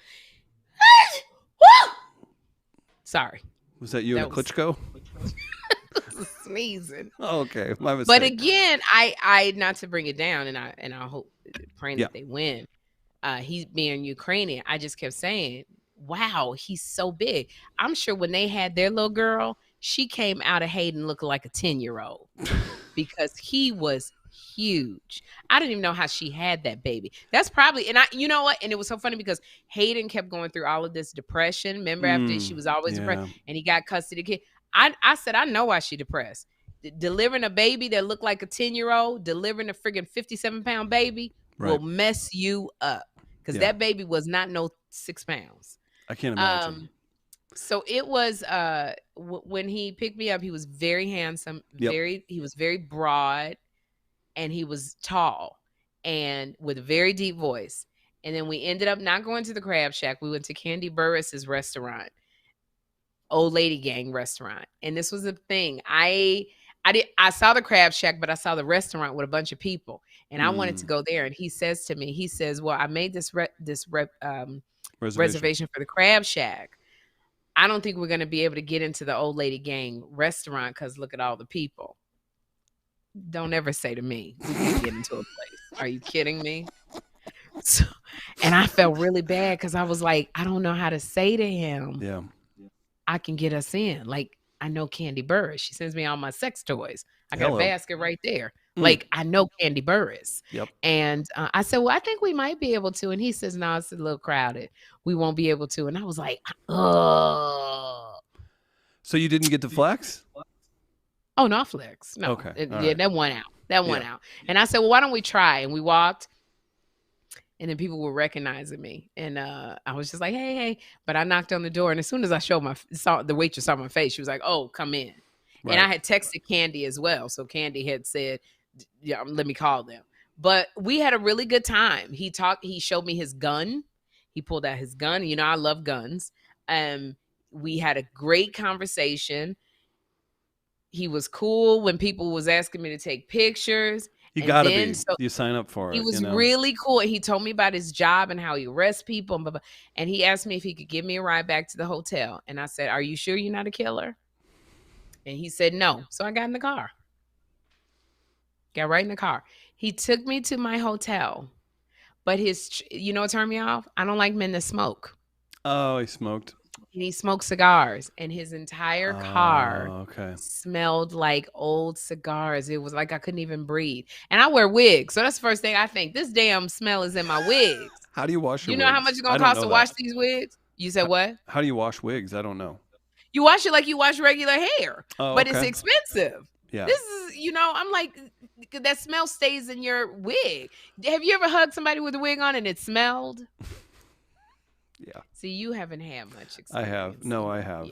Sorry. Was that you and Klitschko? Sneezing. Oh, okay, my mistake. But again, I not to bring it down, and I hope praying that they win. He's being Ukrainian. I just kept saying, wow, he's so big. I'm sure when they had their little girl, she came out of Hayden looking like a 10-year-old because he was huge. I didn't even know how she had that baby. That's probably, and you know what? And it was so funny because Hayden kept going through all of this depression. Remember after she was always depressed and he got custody of the kid. I said, I know why she depressed. Delivering a baby that looked like a 10-year-old, delivering a friggin' 57-pound baby will mess you up. Because that baby was not no 6 pounds. I can't imagine. So it was when he picked me up, he was very handsome, he was very broad, and he was tall and with a very deep voice. And then we ended up not going to the Crab Shack. We went to Candy Burris's restaurant, old lady gang restaurant. And this was the thing. I saw the Crab Shack, but I saw the restaurant with a bunch of people, and I wanted to go there. And he says to me, well, I made this reservation for the Crab Shack. I don't think we're going to be able to get into the old lady gang restaurant because look at all the people. Don't ever say to me, we can get into a place. Are you kidding me? So, and I felt really bad because I was like, I don't know how to say to him. Yeah. I can get us in. Like, I know Candy Burris. She sends me all my sex toys. I got a basket right there. Like, I know Candy Burris. Yep. And I said, well, I think we might be able to. And he says, no, it's a little crowded. We won't be able to. And I was like, oh. So you didn't get to flex? Oh, no, flex. No. Okay. That went out. That went out. And I said, well, why don't we try? And we walked. And then people were recognizing me. And I was just like, hey. But I knocked on the door. And as soon as I saw the waitress saw my face, she was like, oh, come in. Right. And I had texted Candy as well. So Candy had said, yeah, let me call them. But we had a really good time. He showed me his gun. He pulled out his gun. You know, I love guns. We had a great conversation. He was cool when people was asking me to take pictures. You got to be. So you sign up for it. He was really cool. He told me about his job and how he arrests people. And, blah, blah. And he asked me if he could give me a ride back to the hotel. And I said, are you sure you're not a killer? And he said, no. So I got in the car. Got right in the car. He took me to my hotel. But you know what turned me off? I don't like men that smoke. Oh, he smoked. And he smoked cigars. And his entire car smelled like old cigars. It was like I couldn't even breathe. And I wear wigs. So that's the first thing I think. This damn smell is in my wigs. How do you wash your wigs? You know how much it's going to cost to wash these wigs? You said what? How do you wash wigs? I don't know. You wash it like you wash regular hair. But it's expensive. Yeah. This is, I'm like, that smell stays in your wig. Have you ever hugged somebody with a wig on and it smelled? Yeah. See, you haven't had much experience. I have. No, I have.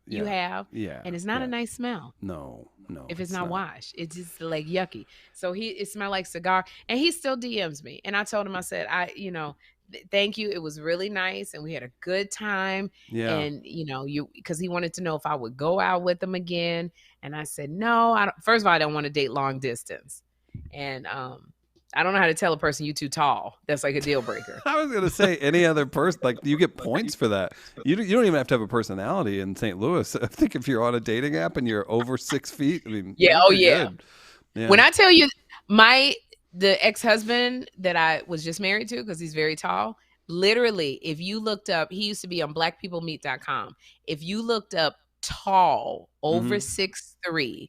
You have? Yeah. And it's not a nice smell. No. If it's not washed, it's just like yucky. So it smelled like cigar, and he still DMs me. And I told him, I said, thank you. It was really nice, and we had a good time. Yeah. And because he wanted to know if I would go out with him again, and I said no. First of all, I don't want to date long distance, And I don't know how to tell a person you too tall. That's like a deal breaker. I was gonna say any other person, like you get points for that. You don't even have to have a personality in St. Louis. I think if you're on a dating app and you're over 6 feet, I mean, Yeah. Oh yeah. good. Yeah. When I tell you the ex-husband that I was just married to, because he's very tall, literally, if you looked up, he used to be on blackpeoplemeet.com. If you looked up tall, over 6'3",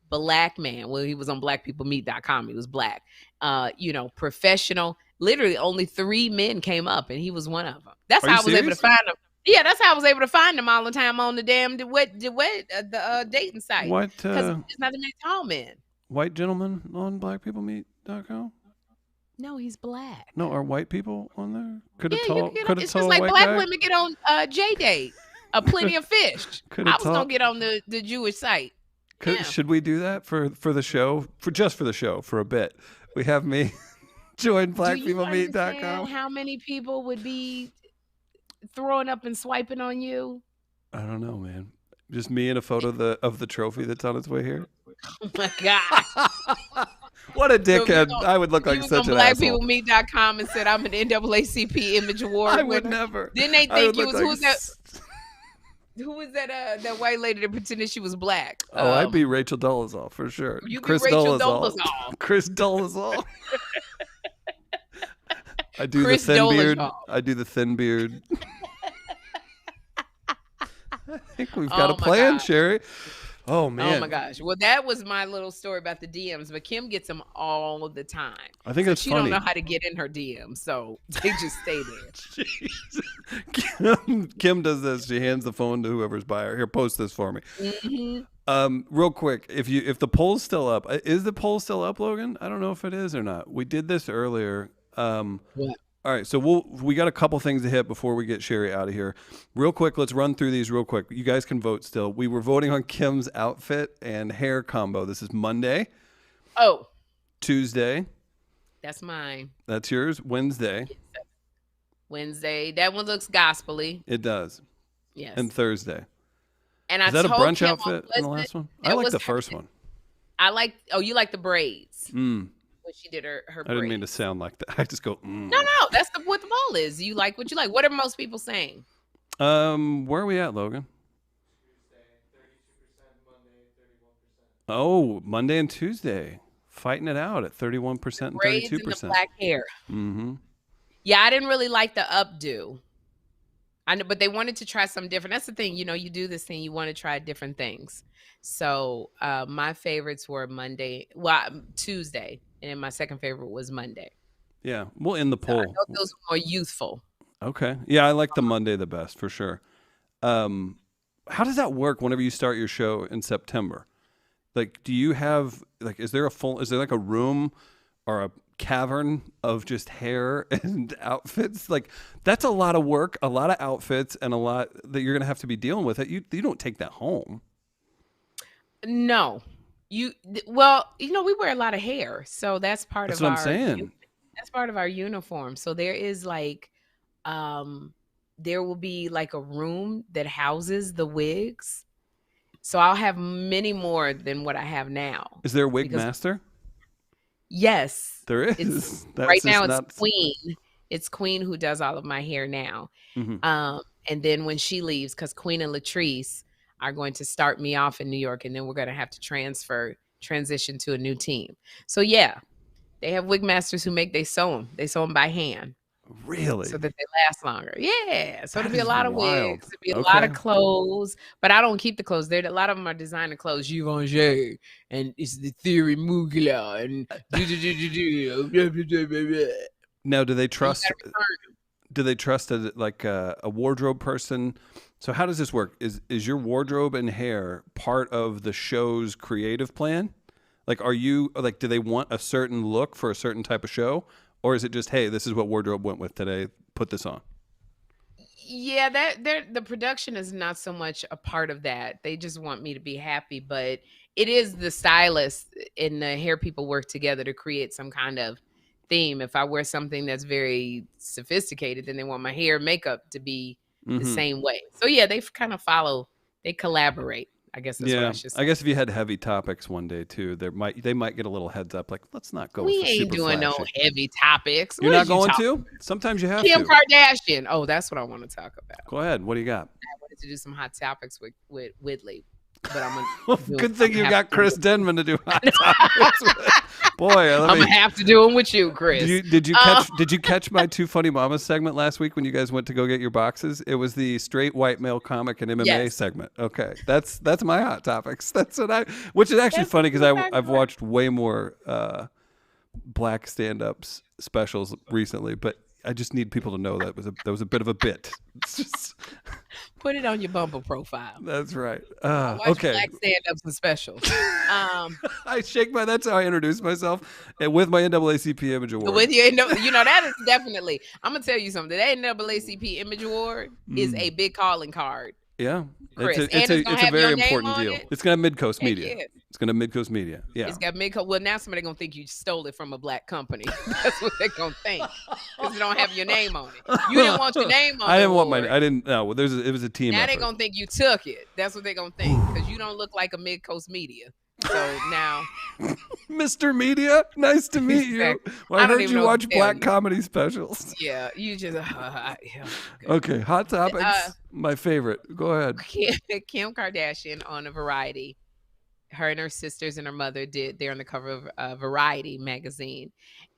black man, well, he was on blackpeoplemeet.com. He was black, professional. Literally, only 3 men came up, and he was one of them. That's Are how you I was able serious? to find him. Yeah, that's how I was able to find him all the time on the damn the dating site. What? Because there's not that many tall men. White gentlemen on blackpeoplemeet.com? No, he's black. No, are white people on there? Could a Yeah, tall, you can get could on, a it's tall just like white black guy? women get on J-Date. Plenty of fish. Could I a was tall- gonna get on the Jewish site. Yeah. Should we do that for the show? For the show for a bit. We have me join Do you understand blackpeoplemeet.com. how many people would be throwing up and swiping on you? I don't know, man. Just me and a photo of the trophy that's on its way here. Oh my God. What a So if you dickhead. go- I would look You like was such on an asshole. blackpeoplemeet.com and said I'm an NAACP Image Award I would winner. never. Didn't they I would think you look was like who was that white lady that pretended she was black? Oh, I'd be Rachel Dolezal for sure. You be Chris Rachel Dolezal. Dolezal. Chris Dolezal. I do Chris the thin beard. Dolezal. I do the thin beard. I think we've got Oh a my plan, God. Sherri. Oh man. Oh my gosh. Well, that was my little story about the DMs, but Kym gets them all the time. I think So that's she funny. don't know how to get in her DMs, so they just stay there. Jeez. Kym does this. She hands the phone to whoever's by her. Here, post this for me. Real quick, if the poll's still up, is the poll still up, Logan? I don't know if it is or not. We did this earlier. What? All right, so we got a couple things to hit before we get Sherri out of here. Real quick, let's run through these real quick. You guys can vote still. We were voting on Kym's outfit and hair combo. This is Monday, Oh, Tuesday. that's mine. That's yours. Wednesday. Wednesday. That one looks gospel-y. It does. Yes. And Thursday. And Is I that a told brunch Kym outfit in the last one? I that like was the her- first one. you like the braids Mm. when she did her I braids. didn't mean to sound like that. I just go, No, that's what the poll is. You like what you like. What are most people saying? Where are we at, Logan? Oh, Monday and Tuesday. Fighting it out at 31% and Braids and the 32%. black hair. Mm-hmm. Yeah, I didn't really like the updo. I know, but they wanted to try something different. That's the thing, you do this thing, you want to try different things. So my favorites were Tuesday, and then my second favorite was Monday. Yeah, we'll end the So I poll. thought those were more youthful. Okay. Yeah, I like the Monday the best for sure. How does that work whenever you start your show in September? Like, do you have is there like a room or a cavern of just hair and outfits? Like, that's a lot of work, a lot of outfits, and a lot that you're gonna have to be dealing with. It. You don't take that home. No, we wear a lot of hair, so that's part That's of what I'm saying. That's part of our uniform. So there is there will be like a room that houses the wigs. So I'll have many more than what I have now. Is there a wig Because- master? Yes. There is. It's That's right just now not- it's Queen. It's Queen who does all of my hair now. Mhm. And then when she leaves, because Queen and Latrice are going to start me off in New York, and then we're going to have to transition to a new team. So yeah, they have wig masters who they sew them by hand. Really? So that they last longer. Yeah. So That it'll be a is lot of wild. wigs. It'll be a lot of Okay. clothes. But I don't keep the clothes. A lot of them are designer clothes. Givenchy. And it's the Theory Mugler. And Now, do they trust? gotta return Do they trust a wardrobe person? So how does this work? Is your wardrobe and hair part of the show's creative plan? Like, are you do they want a certain look for a certain type of show, or is it just, hey, this is what wardrobe went with today, put this on? Yeah, the production is not so much a part of that. They just want me to be happy, but it is the stylist and the hair people work together to create some kind of theme. If I wear something that's very sophisticated, then they want my hair and makeup to be the Mhm. same way. So yeah, they kind of they collaborate. I guess that's what I should say. I guess if you had heavy topics one day too, they might get a little heads up. Like, let's not go. We for ain't super doing flashy. no heavy topics. You're What not is you going talking- to? Sometimes you have Kym to. Kardashian. Oh, that's what I want to talk about. Go ahead. What do you got? I wanted to do some hot topics with Whitley, but I'm gonna. Good thing you got Chris Denman to do hot topics with. Boy, I'm gonna have to do them with you, Chris. Did you catch my Two Funny Mamas segment last week when you guys went to go get your boxes? It was the straight white male comic and MMA segment. Okay, that's my hot topics. That's what which is actually funny because I've watched way more black stand-ups specials recently, but I just need people to know that was a bit of a bit. It's just put it on your Bumble profile. That's right. Watch Okay. black stand-ups and specials. I shake my. That's how I introduce myself, and with my NAACP Image Award. With your, that is definitely. I'm gonna tell you something. That NAACP Image Award is a big calling card. Yeah, Chris. it's a very important deal. It's gonna have Midcoast Media. Yeah. It's gonna have Midcoast Media. Yeah, It's got Midcoast. Well, now somebody gonna think you stole it from a black company. That's what they're gonna think because it don't have your name on it. You didn't want your name on it. I didn't want my. I didn't. No, well, it was a team. Now effort. they're gonna think you took it. That's what they're gonna think because you don't look like a Midcoast Media. So now, Mr. Media, nice to meet you. Well, I heard you watch black comedy specials. Yeah, you just. Okay, hot topics. My favorite. Go ahead. Kym Kardashian on a Variety. Her and her sisters and her mother they're on the cover of Variety magazine,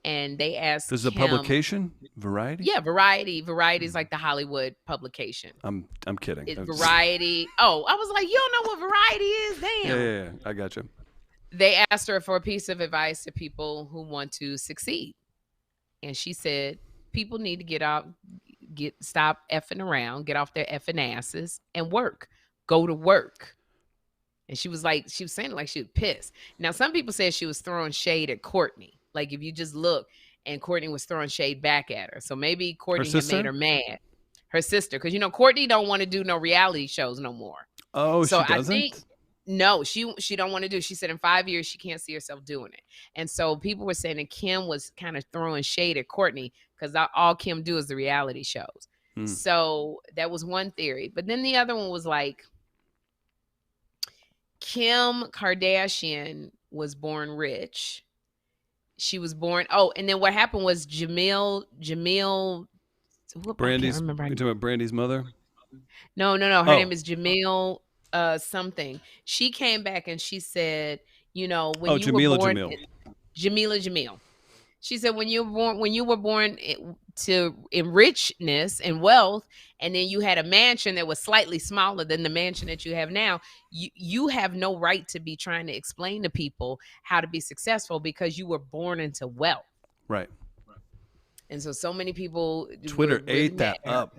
and they asked. This is a publication, Variety. Yeah, Variety. Variety is like the Hollywood publication. I'm kidding. It's Variety. Oh, I was like, you don't know what Variety is? Damn. Yeah. I got you. They asked her for a piece of advice to people who want to succeed, and she said, people need to stop effing around, get off their effing asses, and work. Go to work. And she was saying it like she was pissed. Now, some people said she was throwing shade at Kourtney. Like, if you just look, and Kourtney was throwing shade back at her. So maybe Kourtney had made her mad. Her sister. Because, Kourtney don't want to do no reality shows no more. Oh, so she doesn't? I think, no, she don't want to do. She said in 5 years, she can't see herself doing it. And so people were saying that Kym was kind of throwing shade at Kourtney because all Kym do is the reality shows. So that was one theory. But then the other one was like, Kym Kardashian was born rich. She was born. Oh, and then what happened was Jamil. Brandy's. You're talking about Brandy's mother? No. Her name is Jamil something. She came back and she said, when you were born, Jamil. She said when you were born in richness and wealth, and then you had a mansion that was slightly smaller than the mansion that you have now, you have no right to be trying to explain to people how to be successful because you were born into wealth. Right. And so many people Twitter ate that up.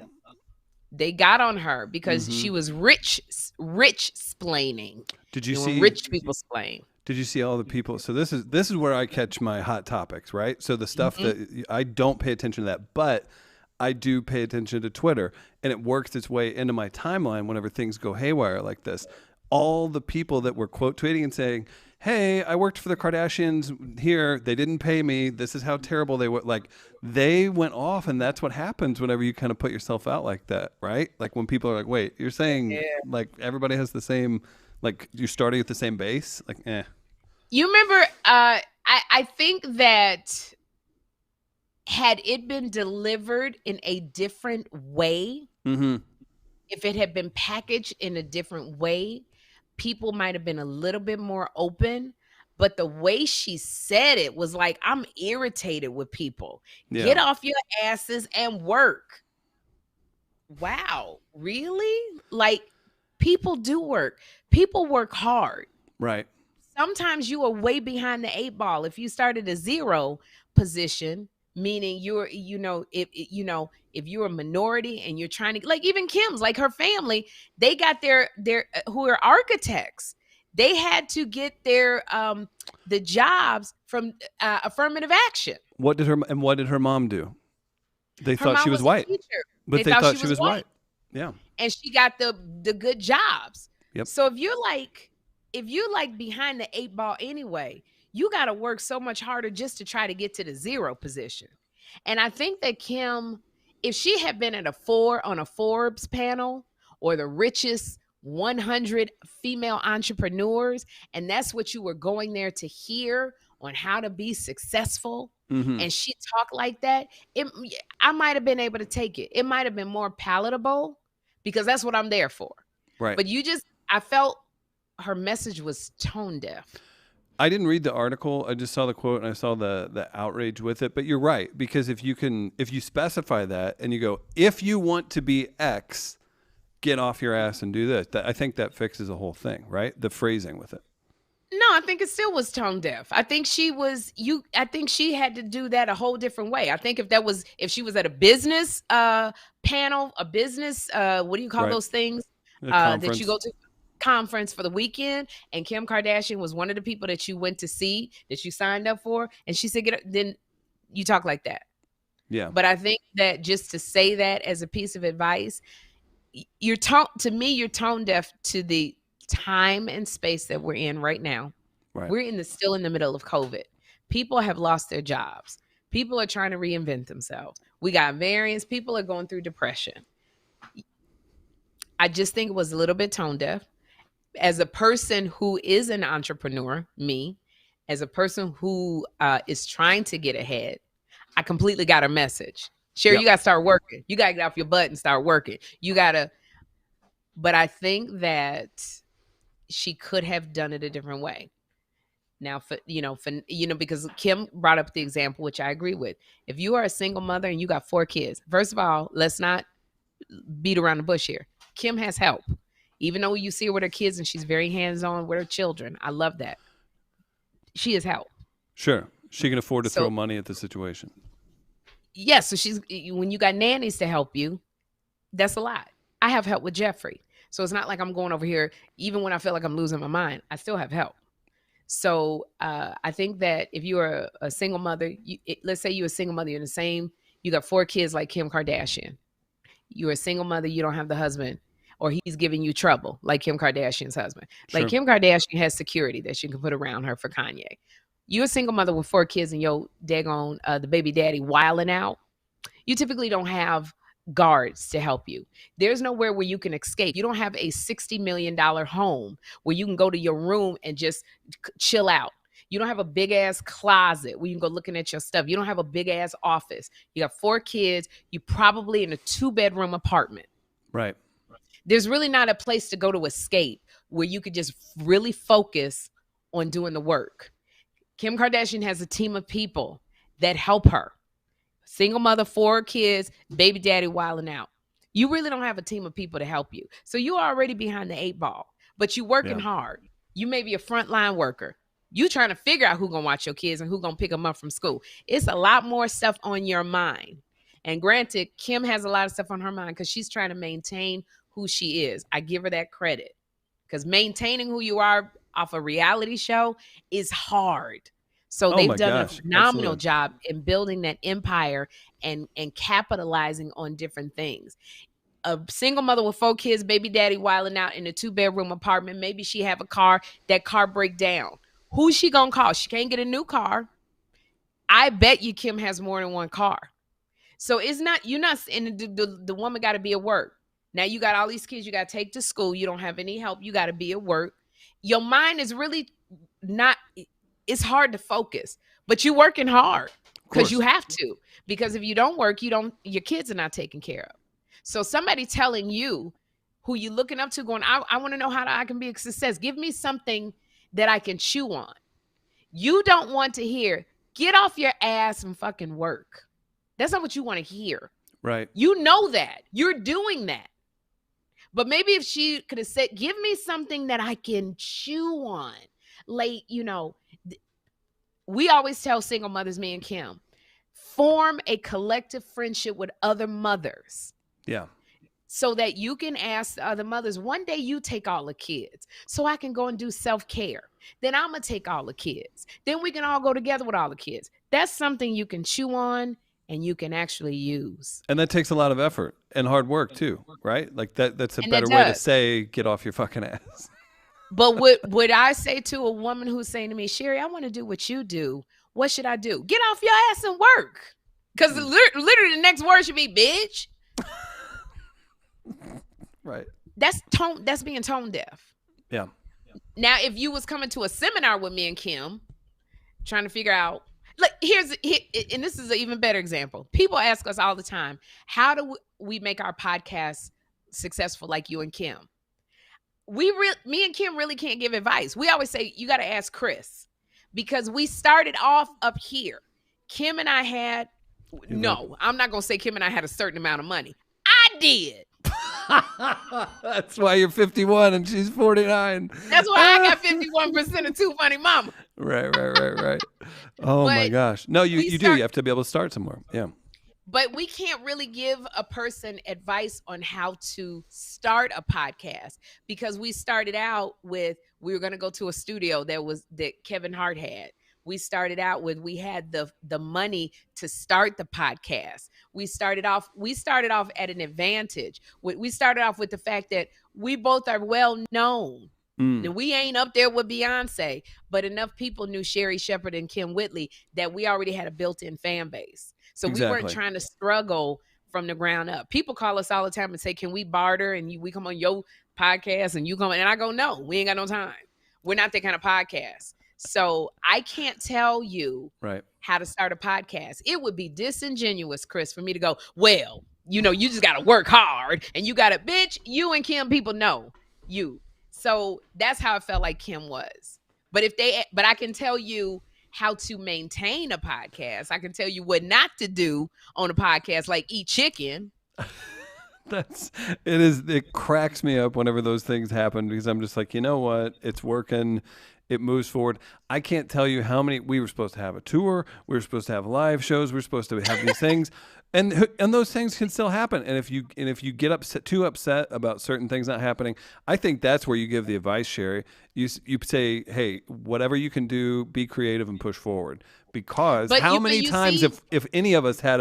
They got on her because she was rich splaining. Did you see rich people splain? Did you see all the people? So this is where I catch my hot topics, right? So the stuff that I don't pay attention to that, but I do pay attention to Twitter, and it works its way into my timeline whenever things go haywire like this. All the people that were quote tweeting and saying, hey, I worked for the Kardashians here. They didn't pay me. This is how terrible they were. Like, they went off, and that's what happens whenever you kind of put yourself out like that, right? Like when people are like, wait, you're saying like everybody has the same, like you're starting at the same base? Like, eh. You remember, I think that had it been delivered in a different way, if it had been packaged in a different way, people might have been a little bit more open. But the way she said it was like, I'm irritated with people. Yeah. Get off your asses and work. Wow, really? Like, people do work. People work hard. Right. Sometimes you are way behind the 8 ball. If you start at a 0 position, meaning you're, if you're a minority and you're trying to, like even Kym's, like her family, they got their who are architects. They had to get their the jobs from affirmative action. What did her mom do? They thought she was white, but they thought she was white. Yeah, and she got the good jobs. Yep. So if you're behind the 8 ball anyway, you got to work so much harder just to try to get to the 0 position. And I think that Kym, if she had been at a 4 on a Forbes panel or the richest 100 female entrepreneurs, and that's what you were going there to hear on how to be successful, and she talked like that, I might have been able to take it. It might have been more palatable because that's what I'm there for. Right. But I felt her message was tone deaf. I didn't read the article. I just saw the quote and I saw the outrage with it. But you're right, because if you specify that and you go, if you want to be X, get off your ass and do this. I think that fixes the whole thing, right? The phrasing with it. No, I think it still was tone deaf. I think she had to do that a whole different way. I think if she was at a business panel, a business, what do you call those things that you go to? Conference for the weekend, and Kim Kardashian was one of the people that you went to see, that you signed up for, and she said, then you talk like that. Yeah. But I think that just to say that as a piece of advice, you're tone deaf to the time and space that we're in right now. Right. We're still in the middle of COVID. People have lost their jobs. People are trying to reinvent themselves. We got variants. People are going through depression. I just think it was a little bit tone deaf. As a person who is an entrepreneur, as a person who is trying to get ahead, I completely got her message. Sherri, you got to start working. You got to get off your butt and start working. But I think that she could have done it a different way. Now, because Kim brought up the example, which I agree with. If you are a single mother and you got 4 kids, first of all, let's not beat around the bush here. Kym has help. Even though you see her with her kids and she's very hands-on with her children. I love that. She has help. Sure. She can afford to throw money at the situation. Yes. So when you got nannies to help you, that's a lot. I have help with Jeffrey. So it's not like I'm going over here, even when I feel like I'm losing my mind, I still have help. So I think that if you are a single mother, let's say you're a single mother, you got 4 kids like Kim Kardashian. You're a single mother, you don't have the husband, or he's giving you trouble like Kim Kardashian's husband. Sure. Like Kim Kardashian has security that she can put around her for Kanye. You're a single mother with 4 kids and your daggone the baby daddy wilding out. You typically don't have guards to help you. There's nowhere where you can escape. You don't have a $60 million home where you can go to your room and just chill out. You don't have a big ass closet where you can go looking at your stuff. You don't have a big ass office. You got 4 kids. You probably in a 2-bedroom apartment. Right. There's really not a place to go to escape where you could just really focus on doing the work. Kim Kardashian has a team of people that help her. Single mother, 4 kids, baby daddy wilding out. You really don't have a team of people to help you. So you're already behind the 8 ball, but you're working hard. You may be a frontline worker. You trying to figure out who's going to watch your kids and who's going to pick them up from school. It's a lot more stuff on your mind. And granted, Kim has a lot of stuff on her mind because she's trying to maintain who she is. I give her that credit because maintaining who you are off a reality show is hard. So they've done a phenomenal job in building that empire and capitalizing on different things. A single mother with 4 kids, baby daddy wilding out in a 2-bedroom apartment. Maybe she have a car, that car break down. Who's she gonna call? She can't get a new car. I bet you Kim has more than 1 car. So it's not, you're not, and the woman got to be at work. Now you got all these kids you got to take to school. You don't have any help. You got to be at work. Your mind is really not, it's hard to focus, but you're working hard because you have to, because if you don't work, your kids are not taken care of. So somebody telling you who you're looking up to going, I want to know how I can be a success. Give me something that I can chew on. You don't want to hear, get off your ass and fucking work. That's not what you want to hear. Right. You know that. You're doing that. But maybe if she could have said, give me something that I can chew on. Like, we always tell single mothers, me and Kym, form a collective friendship with other mothers. Yeah. So that you can ask the other mothers, one day you take all the kids so I can go and do self-care. Then I'm going to take all the kids. Then we can all go together with all the kids. That's something you can chew on and you can actually use. And that takes a lot of effort and hard work too, right? Like that's a better way to say, get off your fucking ass. But would I say to a woman who's saying to me, Sherri, I want to do what you do. What should I do? Get off your ass and work. Because literally the next word should be, bitch. Right. That's being tone deaf. Yeah. Now, if you was coming to a seminar with me and Kym, trying to figure out, like, and this is an even better example. People ask us all the time, how do we make our podcast successful like you and Kym? Me and Kym really can't give advice. We always say, you got to ask Chris, because we started off up here. Kym and I had, I'm not going to say Kym and I had a certain amount of money. I did. That's why you're 51 and she's 49. That's why I got 51% of Too Funny Mama. Right. Oh my gosh. No, you do. You have to be able to start somewhere. Yeah. But we can't really give a person advice on how to start a podcast, because we started out with, we were going to go to a studio that Kevin Hart had. We started out with, we had the money to start the podcast. We started off at an advantage. We started off with the fact that we both are well known. We ain't up there with Beyonce, but enough people knew Sherri Shepherd and Kym Whitley that we already had a built-in fan base. So we weren't trying to struggle from the ground up. People call us all the time and say, can we barter and we come on your podcast and you come? And I go, no, we ain't got no time. We're not that kind of podcast. So I can't tell you how to start a podcast. It would be disingenuous, Chris, for me to go, well, you just got to work hard and you got to, bitch, you and Kym, people know you. So that's how I felt like Kym was. But I can tell you how to maintain a podcast. I can tell you what not to do on a podcast, like eat chicken. It cracks me up whenever those things happen, because I'm just like, you know what? It's working. It moves forward. I can't tell you how many. We were supposed to have a tour. We were supposed to have live shows. We were supposed to have these things, and those things can still happen. And if you get too upset about certain things not happening, I think that's where you give the advice, Sherri. You say, hey, whatever you can do, be creative and push forward. Because how many times, if any of us had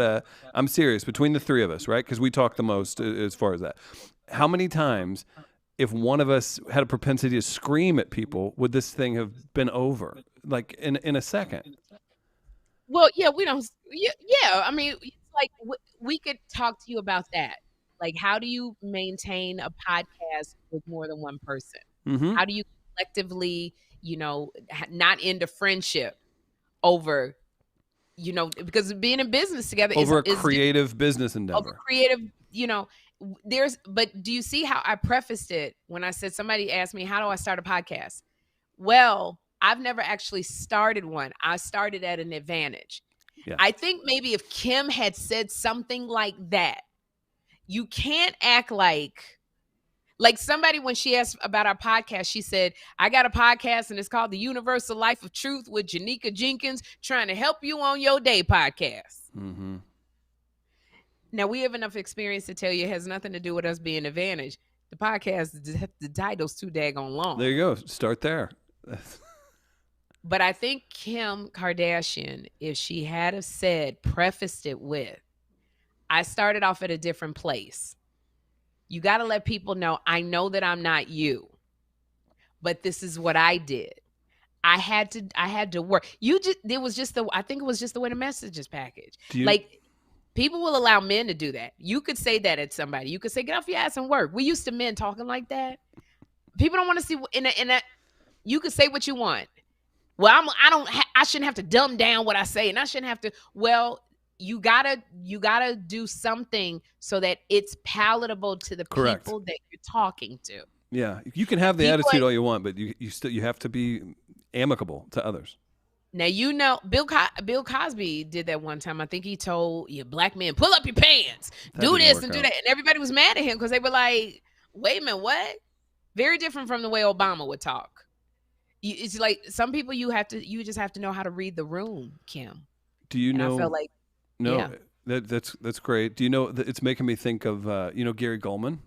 I'm serious, between the three of us, right? Because we talk the most as far as that. How many times, if one of us had a propensity to scream at people, would this thing have been over, like in a second? Well, yeah, we don't. Yeah, I mean, it's like we could talk to you about that. Like, how do you maintain a podcast with more than one person? Mm-hmm. How do you collectively, not end a friendship over, because being in business together over a creative business endeavor. Over creative, but do you see how I prefaced it when I said, somebody asked me, how do I start a podcast? Well, I've never actually started one. I started at an advantage. Yeah. I think maybe if Kym had said something like that, you can't act like somebody, when she asked about our podcast, she said, I got a podcast and it's called The Universal Life of Truth with Janika Jenkins, trying to help you on your day podcast. Mm-hmm. Now, we have enough experience to tell you it has nothing to do with us being advantage. The podcast, the title's too daggone long. There you go. Start there. But I think Kim Kardashian, if she had have prefaced it with, I started off at a different place. You got to let people know, I know that I'm not you, but this is what I did. I had to work. I think it was just the way the message is packaged. People will allow men to do that. You could say that at somebody. You could say, get off your ass and work. We used to men talking like that. People don't want to see in that. You could say what you want. Well, I shouldn't have to dumb down what I say, and I shouldn't have to. Well, you gotta do something so that it's palatable to the people that you're talking to. Yeah, you can have the attitude all you want, but you have to be amicable to others. Now, Bill Cosby did that one time. I think he told black men, pull up your pants, do this and do that. And everybody was mad at him because they were like, wait a minute, what? Very different from the way Obama would talk. It's like some people you just have to know how to read the room, Kym. Do you know? I felt like, no, yeah. That's great. Do you know, it's making me think of, Gary Goldman?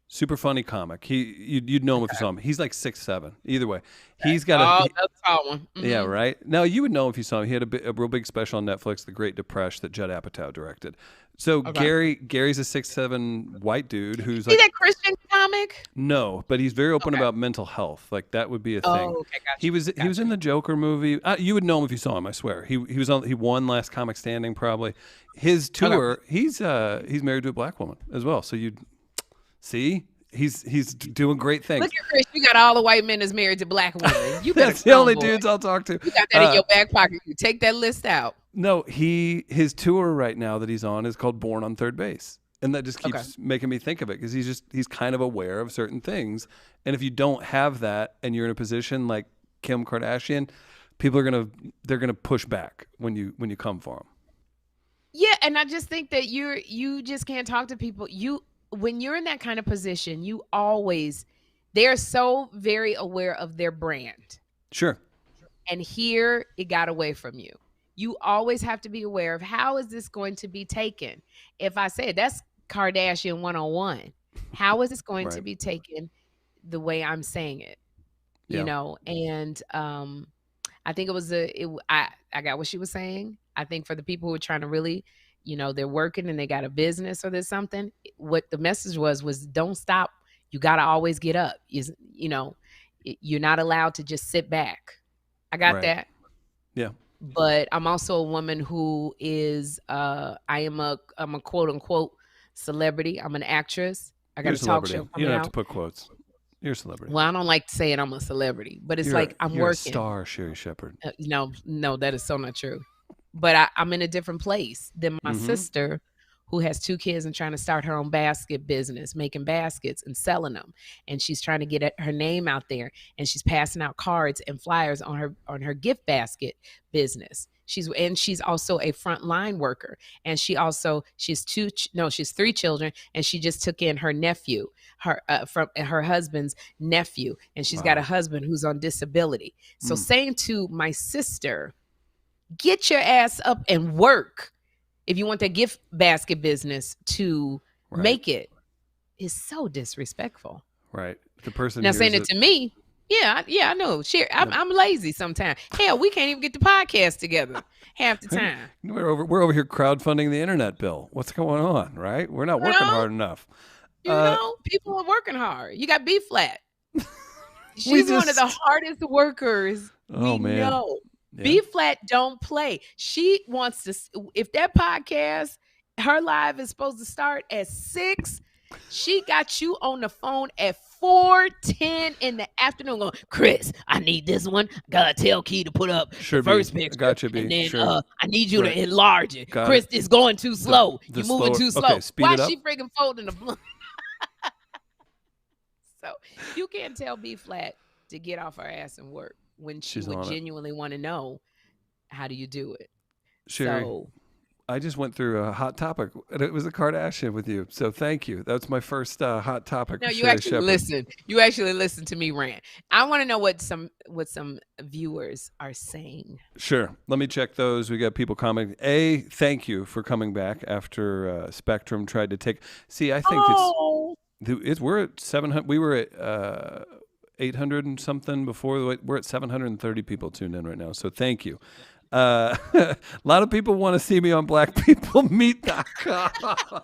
Super funny comic. You'd know him if you saw him. He's like 6'7". Either way, he's got that's a tall one. Mm-hmm. Yeah, right. Now you would know him if you saw him. He had a real big special on Netflix, The Great Depression, that Judd Apatow directed. So Gary's a 6'7" white dude who's like. Is he that Christian comic? No, but he's very open about mental health. Like that would be a thing. Oh, okay, gotcha. He was in the Joker movie. You would know him if you saw him. I swear. He won Last Comic Standing probably. His tour. Okay. He's married to a black woman as well. So See, he's doing great things. Look at Chris. You got all the white men that's married to black women. You That's the only dudes I'll talk to. You got that in your back pocket. You take that list out. No, his tour right now that he's on is called Born on Third Base. And that just keeps making me think of it because he's kind of aware of certain things. And if you don't have that and you're in a position like Kim Kardashian, people are they're gonna push back when you come for them. Yeah, and I just think that you just can't talk to people. When you're in that kind of position, they're so very aware of their brand. Sure. And here it got away from you. You always have to be aware of how is this going to be taken. If I say that's Kardashian 101, how is this going to be taken the way I'm saying it? You know, and I think I got what she was saying. I think for the people who are trying to really, they're working and they got a business or there's something, what the message was don't stop. You got to always get up. You're not allowed to just sit back. I got that. Yeah. But I'm also a woman who is, I'm a quote unquote celebrity. I'm an actress. I got a talk show. You don't have to put quotes. You're a celebrity. Well, I don't like saying I'm a celebrity, but it's I'm you're working. A star, Sherri Shepherd. No, that is so not true. But I'm in a different place than my sister, who has 2 kids and trying to start her own basket business, making baskets and selling them. And she's trying to get her name out there, and she's passing out cards and flyers on her gift basket business. She's also a frontline worker. And she has 3 children, and she just took in her nephew, from her husband's nephew. And she's got a husband who's on disability. So saying to my sister, get your ass up and work if you want that gift basket business to make it, is so disrespectful. Right. The person now saying it to me, I know. I'm lazy sometimes. Hell, we can't even get the podcast together half the time. We're over here crowdfunding the internet bill. What's going on? Right? We're not working hard enough. People are working hard. You got B Flat. She's one of the hardest workers we know. Yeah. B Flat don't play. She wants to, if that podcast, her live is supposed to start at 6, she got you on the phone at 4:10 in the afternoon going, Chris, I need this one. Gotta tell Key to put up the first picture. Gotcha, B. And then sure. I need you to enlarge it. Chris, it's going too slow. You're moving too slow. Okay, speed Why it up. she freaking folding the blue? So you can't tell B Flat to get off her ass and work when she would genuinely want to know, how do you do it? Sherri, I just went through a hot topic, and it was a Kardashian with you. So thank you. That's my first hot topic. No, you actually listen. You actually listen to me rant. I want to know what some viewers are saying. Sure. Let me check those. We got people commenting. Thank you for coming back after Spectrum tried to take. See, I think we're at 700. We were at 800 and something before. We're at 730 people tuned in right now. So thank you. A lot of people want to see me on blackpeoplemeet.com.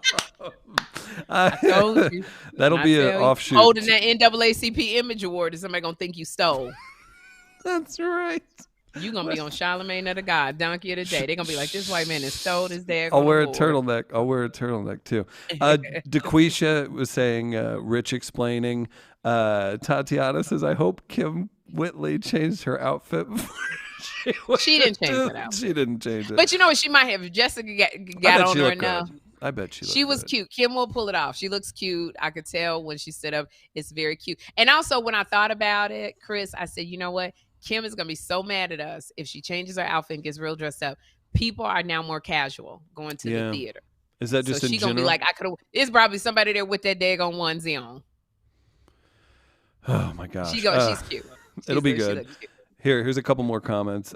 I told you. That'll be an offshoot. Holding that NAACP Image Award, is somebody going to think you stole. That's right. You're going to be on Charlamagne of the God, Donkey of the Day. They're going to be like, this white man is stole his dad. I'll wear a turtleneck too. DeQuisha was saying, Rich explaining. Tatiana says, I hope Kym Whitley changed her outfit before she didn't change it out. She didn't change it. But you know what? She might have. Jessica got on her enough. I bet she was cute. Kym will pull it off. She looks cute. I could tell when she stood up. It's very cute. And also, when I thought about it, Chris, I said, you know what? Kym is going to be so mad at us if she changes her outfit and gets real dressed up. People are now more casual going to the theater. Is that just in she's general? Gonna be like, I could have. It's probably somebody there with that daggone onesie on. Oh my gosh. She's cute. It'll be good. Here's a couple more comments.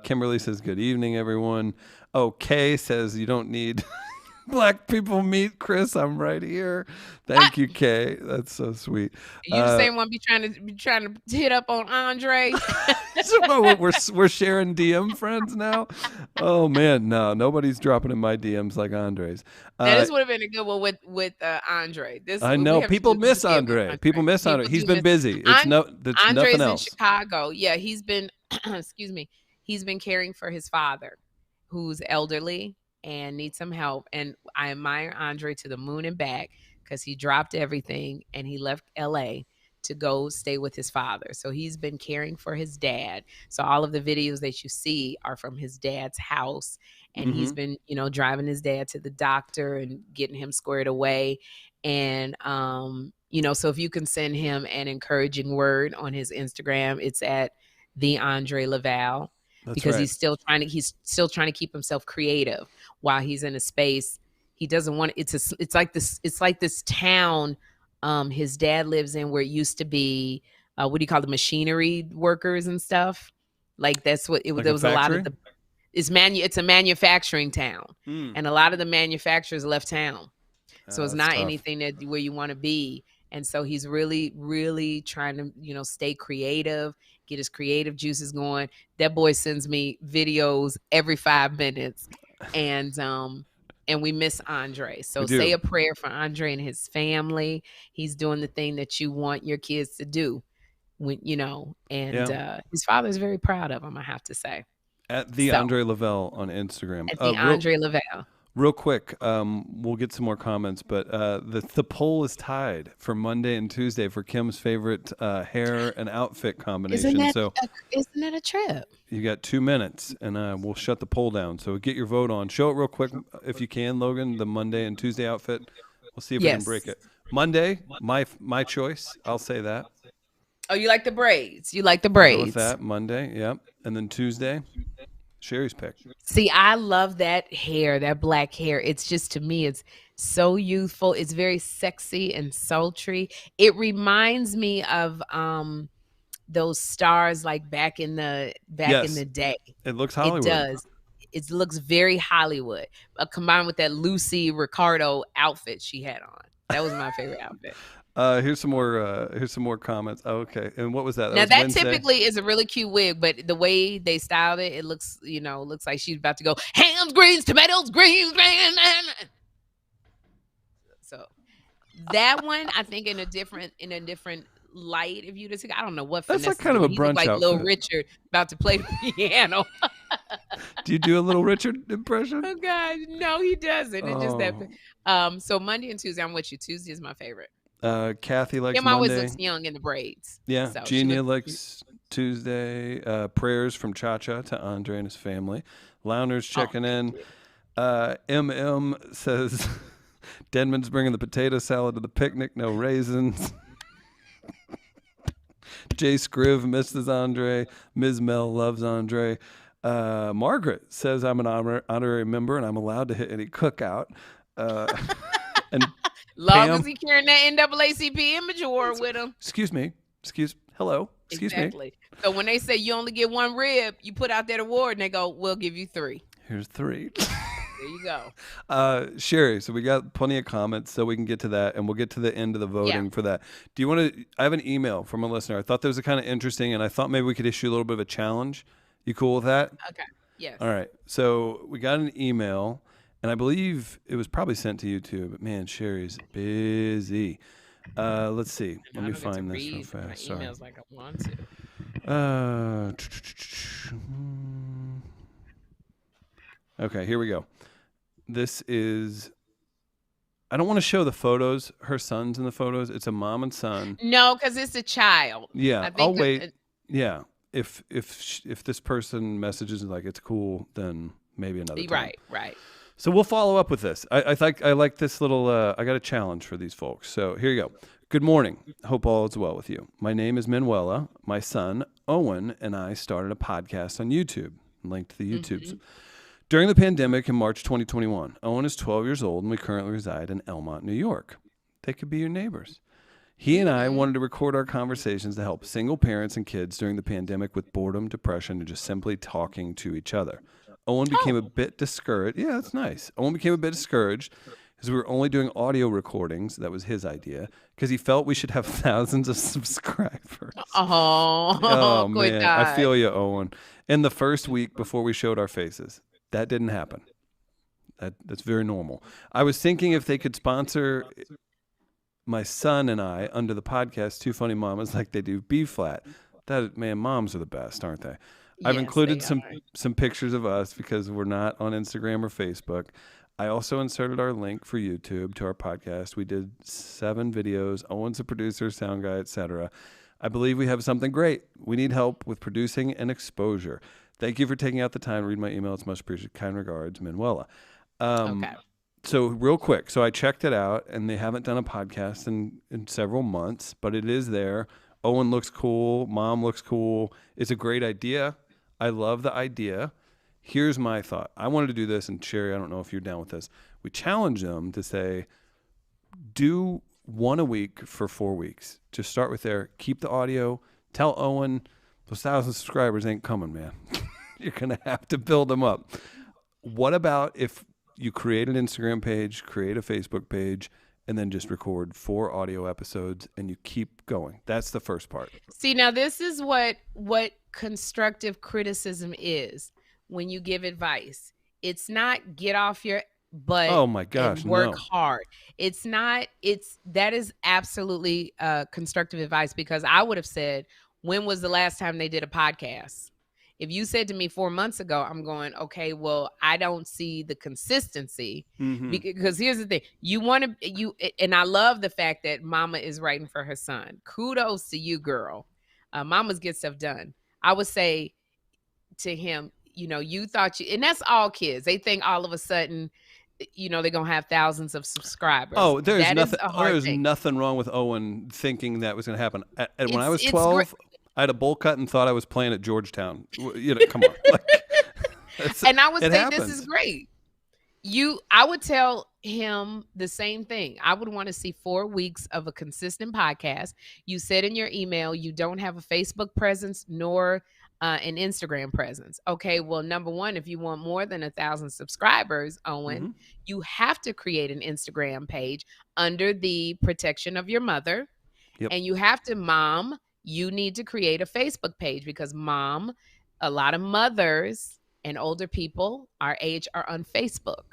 Kimberly says, good evening, everyone. Oh, Kay says, you don't need Black People Meet, Chris. I'm right here. Thank you, Kay. That's so sweet. You the same one be trying to hit up on Andre. we're sharing DM friends now. Oh man, no, nobody's dropping in my DMs like Andre's. This would have been a good one with Andre. I know people miss Andre. People miss Andre. He's been busy. It's Andre's nothing else. In Chicago. Yeah, he's been. Excuse me. He's been caring for his father, who's elderly and needs some help. And I admire Andre to the moon and back, because he dropped everything and he left LA to go stay with his father. So he's been caring for his dad. So all of the videos that you see are from his dad's house. And he's been, driving his dad to the doctor and getting him squared away. And, so if you can send him an encouraging word on his Instagram, it's at the Andre Laval. That's because right. he's still trying to keep himself creative while he's in a space he doesn't want. It's like this town his dad lives in, where it used to be what do you call the machinery workers and stuff, like that's what it was. Like There was a lot of it's a manufacturing town, and a lot of the manufacturers left town, so it's not tough. anything that where you want to be. And so he's really, really trying to, stay creative, get his creative juices going. That boy sends me videos every 5 minutes, and we miss Andre. So say a prayer for Andre and his family. He's doing the thing that you want your kids to do, his father is very proud of him, I have to say. At the Andre Lavelle on Instagram. At the Andre Lavelle. Real quick, we'll get some more comments, but the poll is tied for Monday and Tuesday for Kym's favorite hair and outfit combination. Isn't that a trip? You got 2 minutes, and we'll shut the poll down. So get your vote on. Show it real quick if you can, Logan, the Monday and Tuesday outfit. We'll see if we can break it. Monday, my choice. I'll say that. Oh, you like the braids? You like the braids? Go with that, Monday, yep. And then Tuesday, Sherri's pick. See, I love that hair, that black hair. It's just, to me, it's so youthful. It's very sexy and sultry. It reminds me of those stars like back in the day. It looks Hollywood. It does. It looks very Hollywood, combined with that Lucy Ricardo outfit she had on. That was my favorite outfit. Here's some more comments. Oh, okay. And what was that? Now that typically is a really cute wig, but the way they styled it, it looks like she's about to go hams, greens, tomatoes, greens, so that one, I think in a different light. If you just, I don't know what. That's like kind of a brunch like outfit. Little Richard about to play the piano. Do you do a Little Richard impression? Oh God, no, he doesn't. It's just that. So Monday and Tuesday, I'm with you. Tuesday is my favorite. Kathy likes Kym Monday. always looks young in the braids. Yeah, so Genia likes Tuesday. Prayers from Cha-Cha to Andre and his family. Louners checking in. MM says, Denman's bringing the potato salad to the picnic, no raisins. Jay Scriv misses Andre. Ms. Mel loves Andre. Margaret says, I'm an honorary member and I'm allowed to hit any cookout. And long as he carrying that NAACP image award with him. Hello. Exactly. So when they say you only get one rib, you put out that award and they go, we'll give you 3. Here's 3. There you go. Sherri, so we got plenty of comments, so we can get to that, and we'll get to the end of the voting for that. Do you want to? I have an email from a listener. I thought that was kind of interesting, and I thought maybe we could issue a little bit of a challenge. You cool with that? Okay. Yes. All right. So we got an email, and I believe it was probably sent to you too. But man, Sherri's busy. Let's see. Let me find this real fast. Sorry. Emails like I want to. Okay, here we go. This is, I don't want to show the photos. Her son's in the photos. It's a mom and son. No, because it's a child. Yeah, I'll wait. Yeah, if this person messages like it's cool, then maybe another time. Right. So we'll follow up with this. I like this little. I got a challenge for these folks. So here you go. Good morning. Hope all is well with you. My name is Manuela. My son Owen and I started a podcast on YouTube. Link to the YouTubes. During the pandemic in March 2021, Owen is 12 years old and we currently reside in Elmont, New York. They could be your neighbors. He and I wanted to record our conversations to help single parents and kids during the pandemic with boredom, depression, and just simply talking to each other. Owen became a bit discouraged. Yeah, that's nice. Owen became a bit discouraged because we were only doing audio recordings. That was his idea because he felt we should have thousands of subscribers. Oh man, I feel you, Owen. In the first week before we showed our faces. That didn't happen. That's very normal. I was thinking if they could sponsor my son and I under the podcast, Two Funny Mamas, like they do B-Flat. Moms are the best, aren't they? I've included some pictures of us because we're not on Instagram or Facebook. I also inserted our link for YouTube to our podcast. We did 7 videos. Owen's a producer, sound guy, etc. I believe we have something great. We need help with producing and exposure. Thank you for taking out the time to read my email. It's much appreciated. Kind regards, Manuela. Okay. So real quick. So I checked it out, and they haven't done a podcast in several months, but it is there. Owen looks cool. Mom looks cool. It's a great idea. I love the idea. Here's my thought. I wanted to do this, and Sherri, I don't know if you're down with this. We challenge them to say, do 1 a week for 4 weeks. Just start with there. Keep the audio. Tell Owen those 1,000 subscribers ain't coming, man. You're going to have to build them up. What about if you create an Instagram page, create a Facebook page, and then just record 4 audio episodes and you keep going? That's the first part. See, now this is what constructive criticism is. When you give advice, it's not get off your butt. Oh my gosh, and work no. hard. It's not. That is absolutely constructive advice, because I would have said, when was the last time they did a podcast? If you said to me 4 months ago, I'm going, okay, well, I don't see the consistency, because here's the thing. And I love the fact that Mama is writing for her son. Kudos to you, girl. Mamas get stuff done. I would say to him, you thought and that's all kids. They think all of a sudden, they're going to have thousands of subscribers. Oh, there's nothing wrong with Owen thinking that was going to happen. When I was 12, I had a bowl cut and thought I was playing at Georgetown. Come on. And I would say this is great. I would tell him the same thing. I would want to see 4 weeks of a consistent podcast. You said in your email you don't have a Facebook presence nor an Instagram presence. Okay, well, number one, if you want more than 1,000 subscribers, Owen, you have to create an Instagram page under the protection of your mother. Yep. And you have to, Mom, you need to create a Facebook page, because Mom, a lot of mothers and older people our age are on Facebook.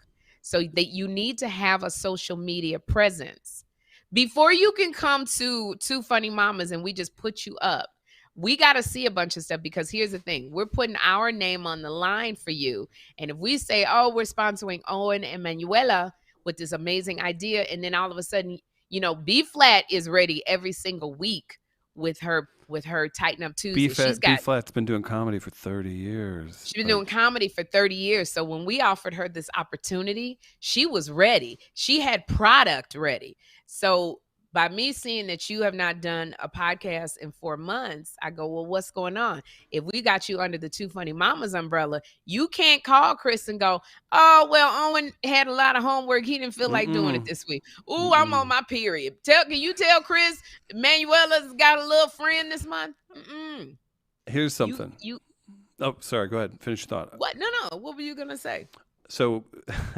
So that you need to have a social media presence before you can come to Two Funny Mamas and we just put you up. We got to see a bunch of stuff, because here's the thing. We're putting our name on the line for you. And if we say, oh, we're sponsoring Owen and Manuela with this amazing idea, and then all of a sudden, B Flat is ready every single week with her Tighten Up Tuesday. B Flat's been doing comedy for 30 years. She's been doing comedy for 30 years. So when we offered her this opportunity, she was ready. She had product ready. So by me seeing that you have not done a podcast in 4 months, I go, well, what's going on? If we got you under the Two Funny Mamas umbrella, you can't call Chris and go, oh, well, Owen had a lot of homework. He didn't feel like doing it this week. Ooh, I'm on my period. Can you tell Chris Manuela's got a little friend this month? Here's something. Oh, sorry. Go ahead. Finish your thought. What? No. What were you going to say? So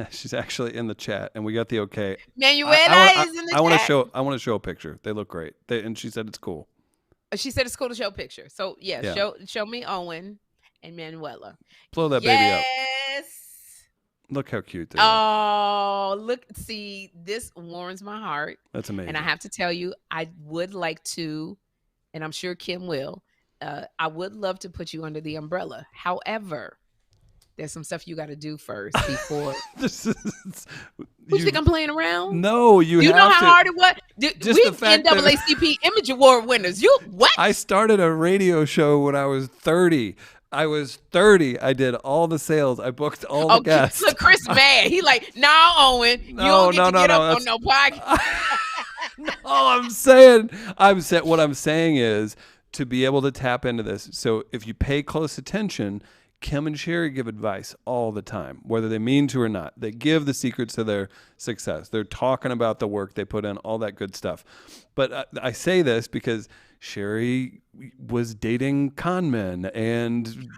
she's actually in the chat, and we got the okay. Manuela is in the chat. I want to show a picture. They look great. And she said it's cool. She said it's cool to show a picture. So yeah. Show me Owen and Manuela. Blow that baby up. Yes. Look how cute they are. Oh, look! See, this warms my heart. That's amazing. And I have to tell you, I would like to, and I'm sure Kym will. I would love to put you under the umbrella. However, there's some stuff you got to do first before. You think I'm playing around? No, you know how hard it was? Just the fact NAACP Image Award winners. You what? I started a radio show when I was 30. I did all the sales. I booked all the guests. Look, Chris mad. He like, no, Owen, you don't get to get up on no podcast. No, what I'm saying is to be able to tap into this. So if you pay close attention, Kym and Sherri give advice all the time, whether they mean to or not. They give the secrets to their success. They're talking about the work they put in, all that good stuff. But I say this because Sherri was dating con men and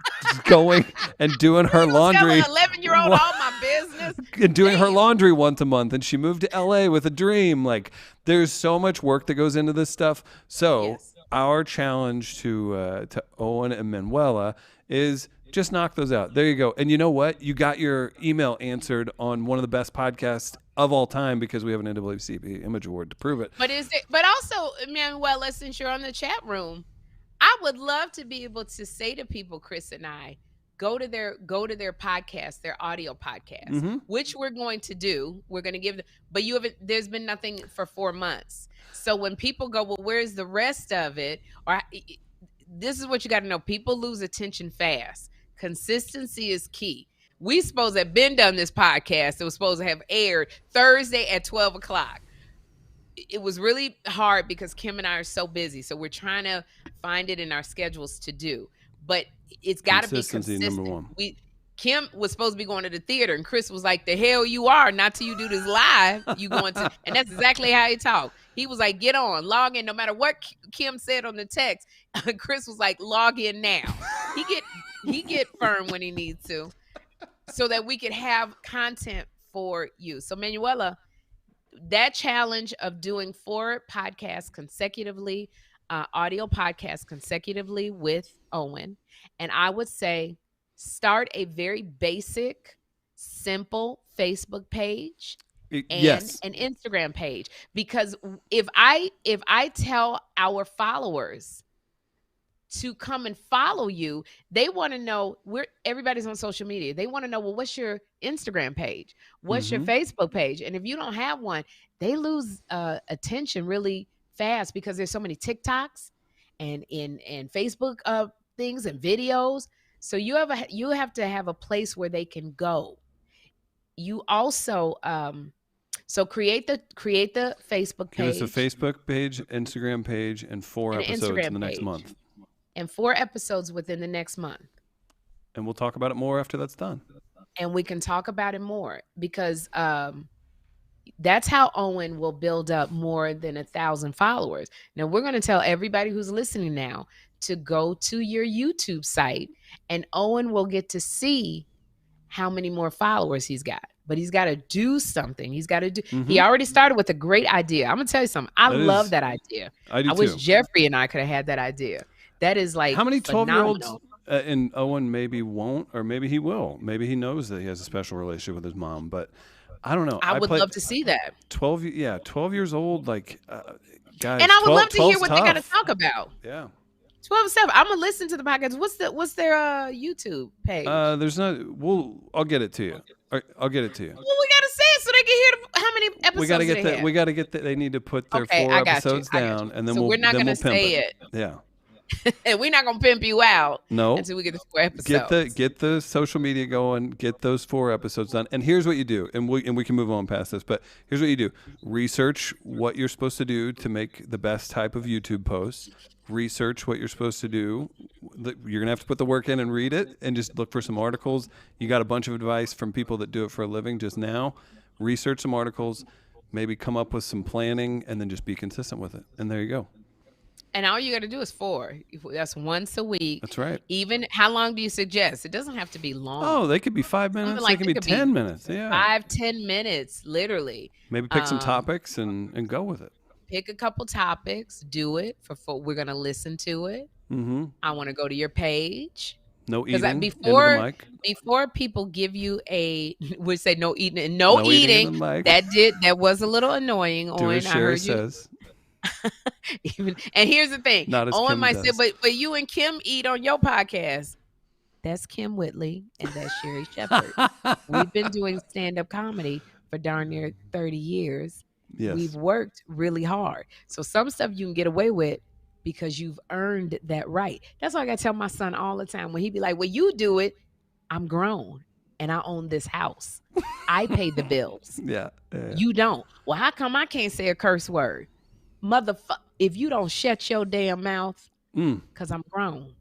going and doing her laundry. 11-year-old all my business. And doing her laundry once a month. And she moved to LA with a dream. Like, there's so much work that goes into this stuff. So our challenge to Owen and Manuela is just knock those out. There you go. And you know what? You got your email answered on one of the best podcasts of all time, because we have an NAACP Image Award to prove it. But also, Manuela, since you're on the chat room, I would love to be able to say to people, Chris and I, go to their podcast, their audio podcast, which we're going to do. We're going to give them, but there's been nothing for 4 months. So when people go, well, where's the rest of it? Or this is what you got to know. People lose attention fast. Consistency is key. We supposed to have been done this podcast. It was supposed to have aired Thursday at 12 o'clock. It was really hard because Kym and I are so busy. So we're trying to find it in our schedules to do. But it's got to be consistent. Number one. Kym was supposed to be going to the theater, and Chris was like, the hell you are. Not till you do this live, you going to. And that's exactly how he talked. He was like, get on, log in. No matter what Kym said on the text, Chris was like, log in now. He get firm when he needs to, so that we could have content for you. So Manuela, that challenge of doing 4 podcasts consecutively, audio podcasts consecutively with Owen, and I would say start a very basic, simple Facebook page and an Instagram page. Because if I tell our followers to come and follow you, they want to know everybody's on social media. They want to know, well, what's your Instagram page? What's your Facebook page? And if you don't have one, they lose attention really fast because there's so many TikToks and Facebook things and videos. So you have to have a place where they can go. You also so create the Facebook page. Give us a Facebook page, Instagram page, and 4 episodes in the next month. And 4 episodes within the next month. And we'll talk about it more after that's done. And we can talk about it more because that's how Owen will build up more than 1,000 followers. Now, we're going to tell everybody who's listening now to go to your YouTube site, and Owen will get to see how many more followers he's got. But he's got to do something. He's got to do. He already started with a great idea. I'm going to tell you something. I love that idea. I wish Jeffrey and I could have had that idea. That is like how many 12-year-olds and Owen maybe won't, or maybe he will. Maybe he knows that he has a special relationship with his mom, but I don't know. I would love to see that. 12 years old, like guys. And I would love to hear what they got to talk about. Yeah. 12 7. I'm gonna listen to the podcast. What's their YouTube page? There's not. I'll get it to you. I'll get it to you. Well, we gotta say it so they can hear how many episodes. We gotta get that. We gotta get that. They need to put their 4 episodes down, and then we're not gonna say it. Yeah. And we're not gonna pimp you out. No. Until we get the 4 episodes. Get the social media going. Get those 4 episodes done. And here's what you do. And we can move on past this. But here's what you do. Research what you're supposed to do to make the best type of YouTube posts. Research what you're supposed to do. You're gonna have to put the work in and read it, and just look for some articles. You got a bunch of advice from people that do it for a living just now. Research some articles. Maybe come up with some planning, and then just be consistent with it. And there you go. And all you got to do is 4. That's once a week. That's right. Even how long do you suggest? It doesn't have to be long. Oh, they could be 5 minutes. They could be 10 minutes. Yeah. 5-10 minutes, literally. Maybe pick some topics and go with it. Pick a couple topics. Do it for. We're gonna listen to it. I want to go to your page. No eating. Before people give you would say no eating and no eating. That was a little annoying. Do as Sherri says. And here's the thing. Not as Owen Kym might does. say, but you and Kym eat on your podcast. That's Kym Whitley and that's Sherri Shepherd. We've been doing stand-up comedy for darn near 30 years. Yes. We've worked really hard. So some stuff you can get away with because you've earned that right. That's why I got to tell my son all the time when he be like, well, you do it. I'm grown and I own this house. I pay the bills. Yeah. You don't. Well, how come I can't say a curse word? Motherfucker, if you don't shut your damn mouth, because I'm grown.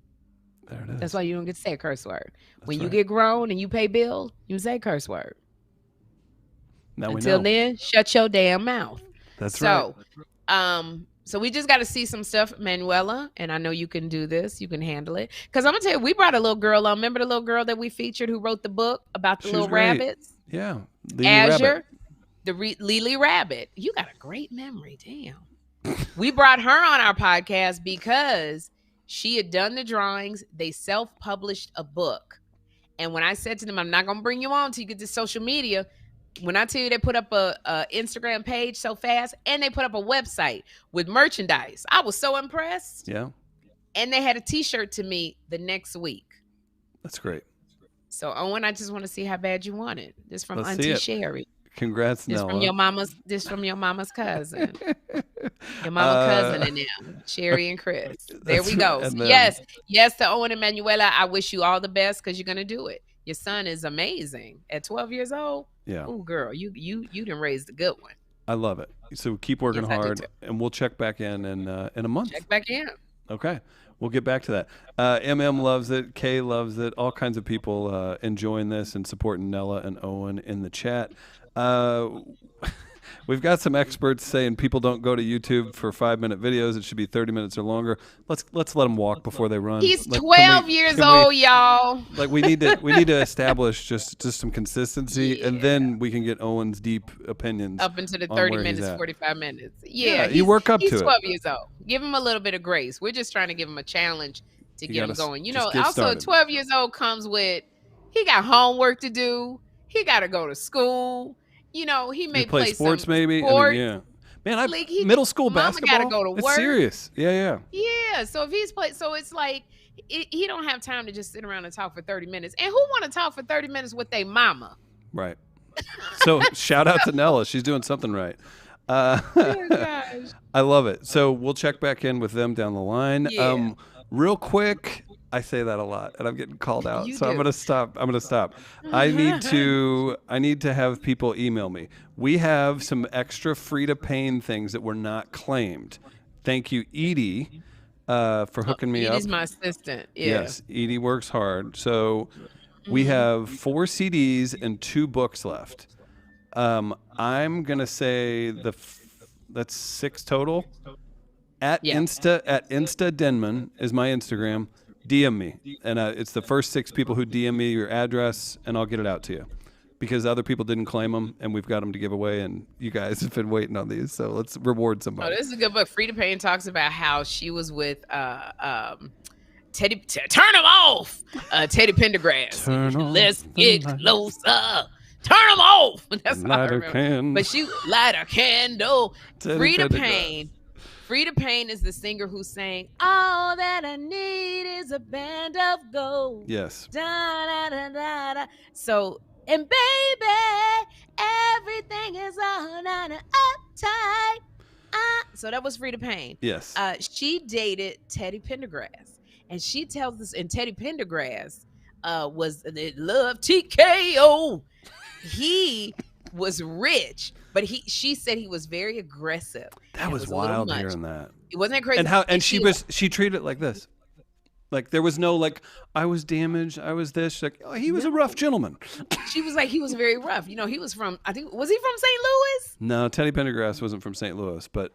There it is. That's why you don't get to say a curse word. When you right. get grown and you pay bills, you say a curse word. Now Until then, shut your damn mouth. That's right. So we just got to see some stuff, Manuela, and I know you can do this. You can handle it. Because I'm going to tell you, we brought a little girl on. Remember the little girl that we featured who wrote the book about the little rabbits? Yeah. Azure, Lily Rabbit. You got a great memory. Damn. We brought her on our podcast because she had done the drawings. They self-published a book. And when I said to them, I'm not going to bring you on until you get to social media. When I tell you they put up a Instagram page so fast and they put up a website with merchandise, I was so impressed. Yeah. And they had a t-shirt to me the next week. That's great. So Owen, I just want to see how bad you want it. This from Let's see Auntie it. Sherri. Congrats, This Nella. from your mama's. This from your mama's cousin. Your mama cousin and them, Sherri and Chris. There we go. And then, Yes to Owen and Manuela. I wish you all the best because you're gonna do it. Your son is amazing at 12 years old. Yeah. Oh, girl, you done raised a good one. I love it. So keep working Yes, I do hard, too. and we'll check back in a month. Check back in. Okay. We'll get back to that. MM loves it. Kay loves it. All kinds of people enjoying this and supporting Nella and Owen in the chat. We've got some experts saying people don't go to YouTube for 5-minute videos. It should be 30 minutes or longer. Let's let them walk before they run. He's 12 years old, y'all. Like we need to establish just some consistency, and then we can get Owen's deep opinions up into the on 30 where he's minutes, at. 45 minutes. Yeah, you work up to it. He's 12 years old. Give him a little bit of grace. We're just trying to give him a challenge to get him going. You know, get also started. 12 years old comes with, he got homework to do. He got to go to school. You know, he may play sports, some maybe. sports. I mean, yeah, man, Like, middle school mama basketball. gotta go to it's work. serious. Yeah. Yeah. So if he's played, so it's like he don't have time to just sit around and talk for 30 minutes. And who want to talk for 30 minutes with their mama? Right. So shout out to Nella. She's doing something right. Oh, gosh. I love it. So we'll check back in with them down the line. Yeah. Real quick, I say that a lot, and I'm getting called out. You So do. I'm gonna stop. I need to have people email me. We have some extra Freda Payne things that were not claimed. Thank you, Edie, for hooking me up. Edie's my assistant. Yeah. Yes, Edie works hard. So we have 4 CDs and 2 books left. I'm gonna say that's 6 total. At Insta Denman is my Instagram. DM me, and it's the first 6 people who DM me your address, and I'll get it out to you. Because other people didn't claim them, and we've got them to give away, and you guys have been waiting on these, so let's reward Oh, somebody. this is a good book. Freda Payne talks about how she was with Teddy. Turn him off, Teddy Pendergrass. Let's get closer. Turn him off. That's all I remember. But she light a candle. Freda Payne. Freda Payne is the singer who sang "All That I Need Is a Band of Gold." Yes. Da, da, da, da, da. So, and baby, everything is on and uptight. So that was Freda Payne. Yes. She dated Teddy Pendergrass, and she tells us, and Teddy Pendergrass was love TKO. He was rich, but she said he was very aggressive. That was wild hearing that. It wasn't crazy. And she treated it like this. Like there was no like I was damaged, I was this. She's like, oh, he was a rough gentleman. She was like, he was very rough. You know, he was from, I think, was he from St. Louis? No, Teddy Pendergrass wasn't from St. Louis, but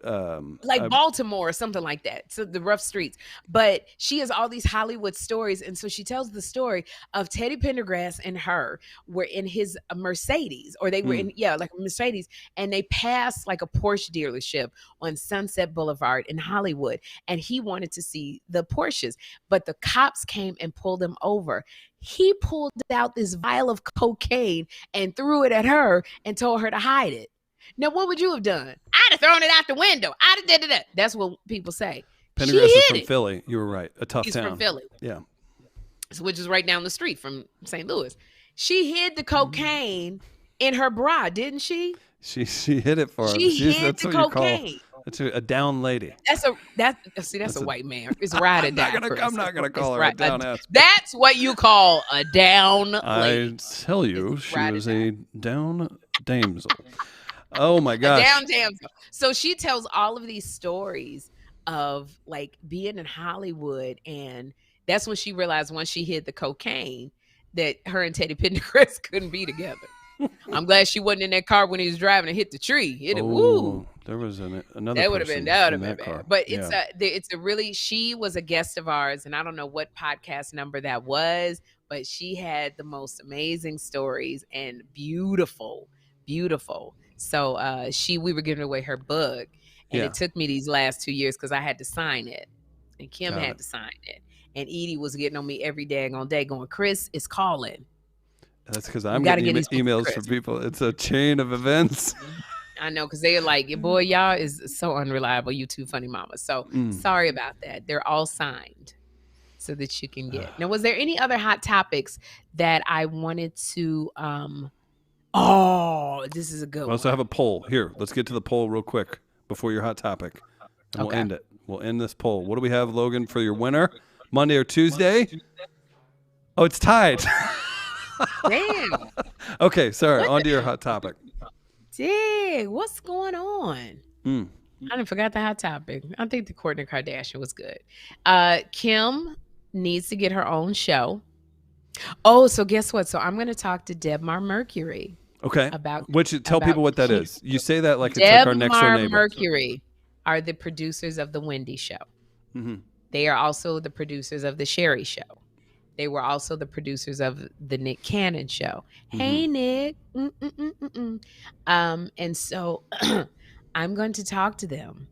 like Baltimore or something like that. So the rough streets. But she has all these Hollywood stories, and so she tells the story of Teddy Pendergrass and her were in his Mercedes, or they were in like a Mercedes, and they passed like a Porsche dealership on Sunset Boulevard in Hollywood, and he wanted to see the Porsches, but the cops came and pulled him over. He pulled out this vial of cocaine and threw it at her and told her to hide it. Now, what would you have done? I'd have thrown it out the window. I'd have did it. That's what people say. Pendergrass is from Philly. You were right. A tough town. He's from Philly. Yeah. Which is right down the street from St. Louis. She hid the cocaine in her bra, didn't she? She hid it for us. She hid the cocaine. That's a down lady. That's a white man. It's ride or die. I'm not gonna call her a down ass. That's what you call a down lady. I tell you, she was a down damsel. Oh my gosh. A down damsel. So she tells all of these stories of like being in Hollywood, and that's when she realized once she hid the cocaine that her and Teddy Pendergrass couldn't be together. I'm glad she wasn't in that car when he was driving and hit the tree. There was another. That would have been bad. Car. But it's a really. She was a guest of ours, and I don't know what podcast number that was, but she had the most amazing stories and beautiful. So we were giving away her book, and it took me these last 2 years because I had to sign it, and Kym had to sign it, and Edie was getting on me every daggone day, going, "Chris is calling." That's because I'm getting emails from people. It's a chain of events. I know, because they're like, boy, y'all is so unreliable. You two funny mamas. So sorry about that. They're all signed. so that you can get. Now, was there any other hot topics that I wanted to oh, this is a good We one. also have a poll. Here, let's get to the poll real quick before your hot topic. And we'll end it. We'll end this poll. What do we have, Logan, for your winner? Monday or Tuesday? Oh, it's tied. Damn. Okay, sorry. On to your hot topic. Dang, what's going on? I done forgot the hot topic. I think the Kourtney Kardashian was good. Kym needs to get her own show. Oh, so guess what? So I'm going to talk to Debmar Mercury. Okay. Tell about people what that Kym. is. You say that like it's like our next door neighbor. Debmar Mercury are the producers of the Wendy Show. Mm-hmm. They are also the producers of the Sherri Show. They were also the producers of the Nick Cannon Show. Mm-hmm. Hey, Nick. And so I'm going to talk to them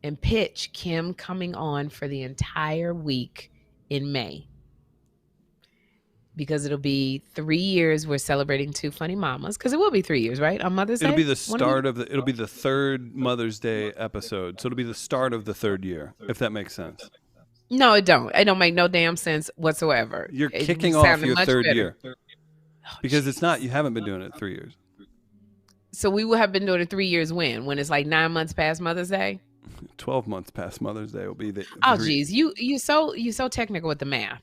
and pitch Kym coming on for the entire week in May. Because it'll be 3 years. We're celebrating Two Funny Mamas. Because it will be 3 years, right? On Mother's Day? It'll be the start of it'll be the third Mother's Day episode. So it'll be the start of the third year, if that makes sense. No, it don't. It don't make no damn sense whatsoever. You're It kicking off sounded your much third better. year. Because it's not, you haven't been doing it 3 years. So we will have been doing it 3 years when it's like 9 months past Mother's Day? 12 months past Mother's Day will be the Oh, geez. You so technical with the math.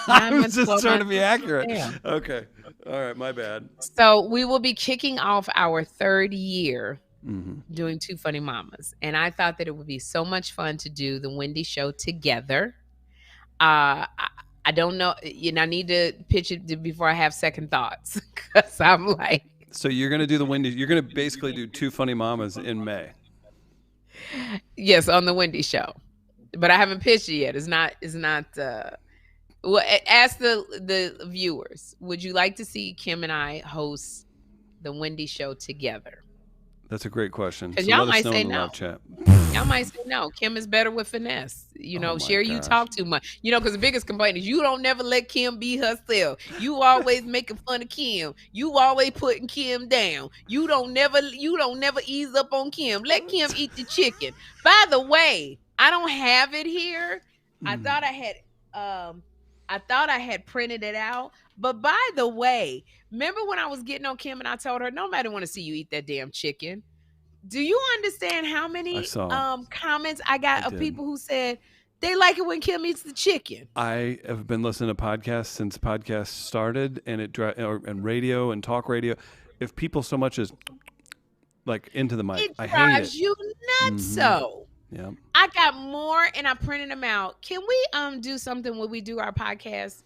I was just trying to be accurate. Damn. Okay. All right. My bad. So we will be kicking off our third year Mm-hmm. doing Two Funny Mamas. And I thought that it would be so much fun to do the Wendy Show together. I don't know. I need to pitch it before I have second thoughts. Because I'm like. So you're going to do the Wendy. You're going to basically do Two Funny Mamas in May. Yes, on the Wendy Show. But I haven't pitched it yet. It's not. Well, ask the viewers. Would you like to see Kym and I host the Wendy Show together? That's a great question. Because So y'all let us might know say in the no. live chat. Y'all might say no. Kym is better with finesse. Oh my Sherri, you gosh. talk too much. Because the biggest complaint is you don't never let Kym be herself. You always making fun of Kym. You always putting Kym down. You don't never ease up on Kym. Let Kym eat the chicken. By the way, I don't have it here. I thought I had printed it out. But by the way, remember when I was getting on Kym and I told her nobody want to see you eat that damn chicken? Do you understand how many comments I got of people who said they like it when Kym eats the chicken? I have been listening to podcasts since podcasts started, and and radio and talk radio. If people so much as like into the mic, I hate it. It drives you nuts. So yeah, I got more, and I printed them out. Can we do something when we do our podcast?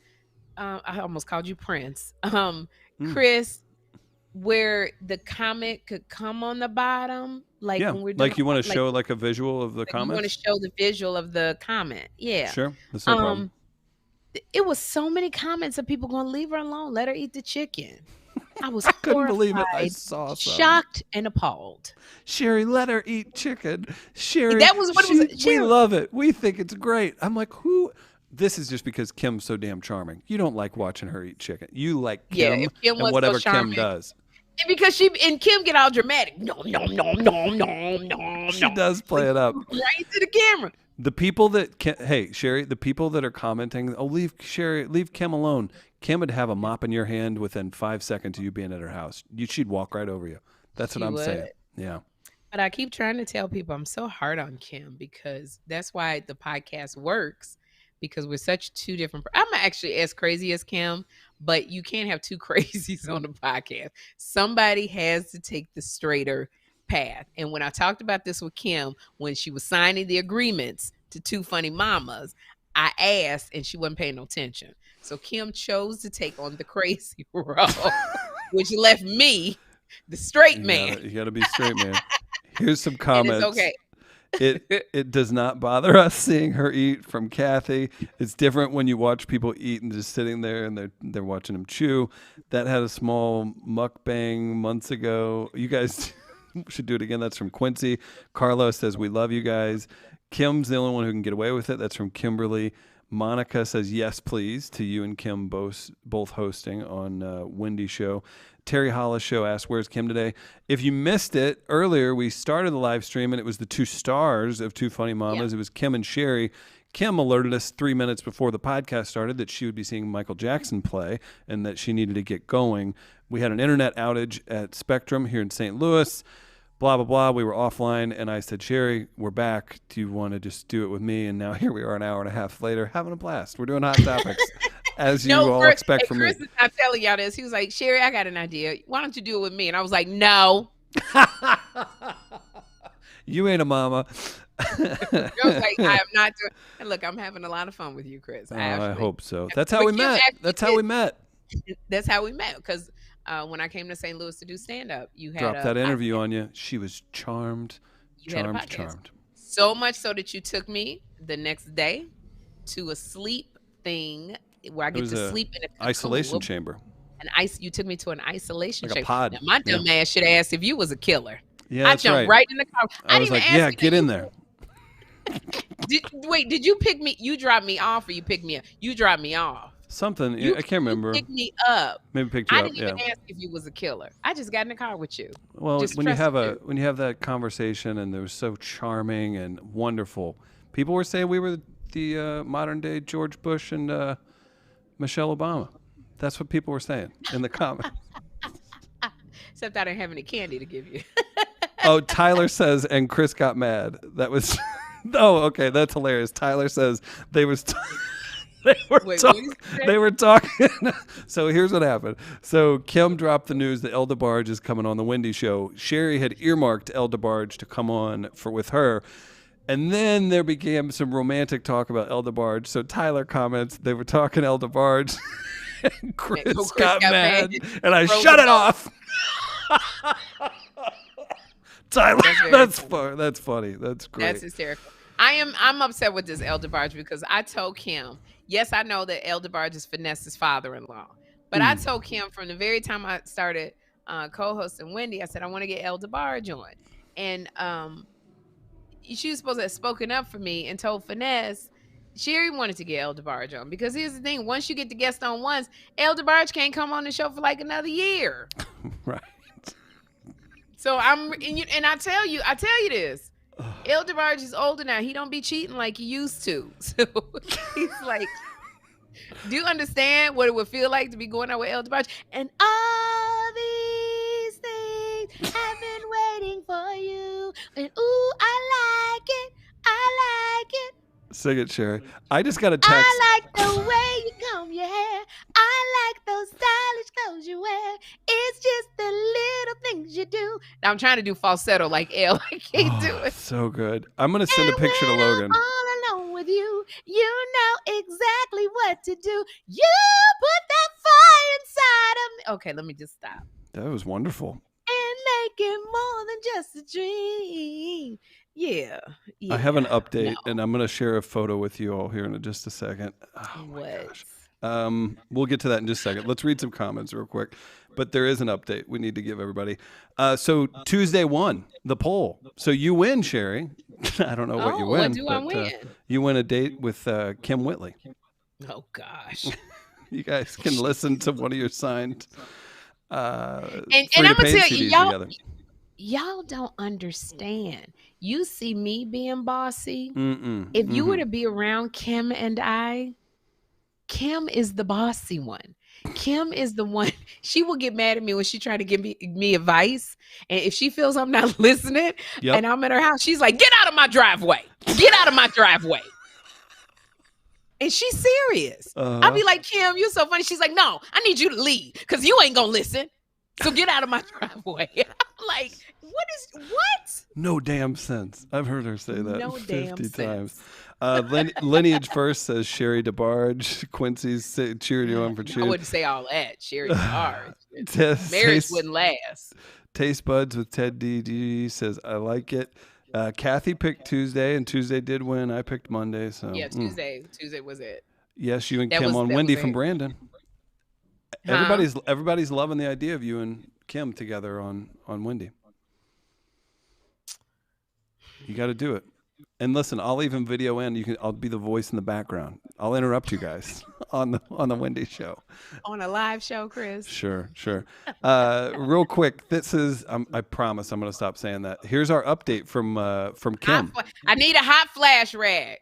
I almost called you Prince, Chris. Where the comment could come on the bottom, like when we're doing, like you want to show like a visual of the comment. You want to show the visual of the comment, yeah. Sure, that's no problem. It was so many comments of people going, leave her alone, let her eat the chicken. I was couldn't believe it. I saw some. Shocked and appalled. Sherri, let her eat chicken. Sherri, that was what it was. We love it. We think it's great. I'm like, who? This is just because Kym's so damn charming. You don't like watching her eat chicken. You like Kym, Kym and whatever so Kym does. And because Kym get all dramatic. No. She does play it up. Right to the camera. The people that Sherri, the people that are commenting, oh, leave Kym alone. Kym would have a mop in your hand within 5 seconds of you being at her house. She'd walk right over you. That's what I'm saying. Yeah. But I keep trying to tell people I'm so hard on Kym because that's why the podcast works. Because we're such two different. I'm actually as crazy as Kym, but you can't have two crazies on the podcast. Somebody has to take the straighter path. And when I talked about this with Kym, when she was signing the agreements to Two Funny Mamas, I asked and she wasn't paying no attention. So Kym chose to take on the crazy role, which left me, the straight man. You got to be straight, man. Here's some comments. And it's okay. It does not bother us seeing her eat from Kathy. It's different when you watch people eat and just sitting there and they're watching them chew. That had a small mukbang months ago. You guys should do it again. That's from Quincy. Carlos says, we love you guys. Kym's the only one who can get away with it. That's from Kimberly. Monica says, yes, please, to you and Kym both hosting on Wendy Show. Terry Hollis Show asked, where's Kym today? If you missed it earlier, we started the live stream and it was the two stars of Two Funny Mamas. Yeah. It was Kym and Sherri. Kym alerted us 3 minutes before the podcast started that she would be seeing Michael Jackson play and that she needed to get going. We had an internet outage at Spectrum here in St. Louis. Blah, blah, blah. We were offline, and I said, Sherri, we're back. Do you want to just do it with me? And now here we are an hour and a half later having a blast. We're doing Hot Topics, as you all expect from me. Chris is not telling y'all this. He was like, Sherri, I got an idea. Why don't you do it with me? And I was like, no. You ain't a mama. I was like, I am not doing. And look, I'm having a lot of fun with you, Chris. I hope so. That's how we met. That's how we met. That's how we met. Because when I came to St. Louis to do stand-up, you had dropped that interview on you. She was charmed. Charmed. So much so that you took me the next day to a sleep thing where I get to sleep in an isolation chamber. You took me to an isolation chamber. A pod. Now, my dumb ass should have asked if you was a killer. Yeah, I jumped right in the car. I was like, yeah, get in there. Did you pick me? You dropped me off or you picked me up? You dropped me off. Something. I can't remember. You picked me up. Maybe picked you up. I didn't even ask if you was a killer. I just got in the car with you. Well, when you have that conversation and it was so charming and wonderful, people were saying we were the modern day George Bush and Michelle Obama. That's what people were saying in the comments. Except I didn't have any candy to give you. Oh, Tyler says, and Chris got mad. That was, oh, okay, that's hilarious. Tyler says they were talking. So here's what happened. So Kym dropped the news that El DeBarge is coming on the Wendy Show. Sherri had earmarked El DeBarge to come on with her. And then there began some romantic talk about El DeBarge. So Tyler comments, they were talking El DeBarge. And Chris got mad. And I shut it off. Tyler, that's funny. That's great. That's hysterical. I'm upset with this El DeBarge because I told Kym, yes, I know that El DeBarge is Finesse's father-in-law, but I told Kym from the very time I started co-hosting Wendy, I said I want to get El DeBarge on, and she was supposed to have spoken up for me and told Finesse Sherri wanted to get El DeBarge on because here's the thing: once you get the guest on once, El DeBarge can't come on the show for like another year. Right. So and I tell you this. El DeBarge is older now. He don't be cheating like he used to. So he's like, do you understand what it would feel like to be going out with El DeBarge? And all these things I've been waiting for you. And ooh, I like it. Sing it, Sherri. I just got a text. I like the way you comb your hair. I like those stylish clothes you wear. It's just the little things you do. Now I'm trying to do falsetto like Elle. I can't do it. So good. I'm going to send a picture to Logan. I'm all alone with you. You know exactly what to do. You put that fire inside of me. Okay, let me just stop. That was wonderful. And make it more than just a dream. Yeah. I have an update, and I'm going to share a photo with you all here in just a second. Oh, my gosh. We'll get to that in just a second. Let's read some comments real quick. But there is an update we need to give everybody. So Tuesday won the poll. So you win, Sherri. I don't know what you win. What do I win? You win a date with Kym Whitley. Oh, gosh. You guys can listen to one of your signed and I'm going to tell you, y'all don't understand. You see me being bossy. If you were to be around Kym and I, Kym is the bossy one. Kym is the one. She will get mad at me when she try to give me advice. And if she feels I'm not listening and I'm at her house, she's like, get out of my driveway. Get out of my driveway. And she's serious. I'll be like, Kym, you're so funny. She's like, no, I need you to leave because you ain't going to listen. So get out of my driveway. I'm like, what? No damn sense. I've heard her say that 50 times. Sense. Lineage First says Sherri DeBarge. Quincy's cheering you on for cheering. I wouldn't say all that. Sherri DeBarge. Marriage wouldn't last. Taste Buds with Ted DG says, I like it. Kathy picked Tuesday, and Tuesday did win. I picked Monday. So yeah, Tuesday was it. Yes, you and Kym on Wendy from Brandon. Everybody's loving the idea of you and Kym together on Wendy. You got to do it. And listen, I'll even video in. I'll be the voice in the background. I'll interrupt you guys on the Wendy Show. On a live show, Chris. Sure. Real quick, this is. I promise I'm going to stop saying that. Here's our update from Kym. I need a hot flash rag.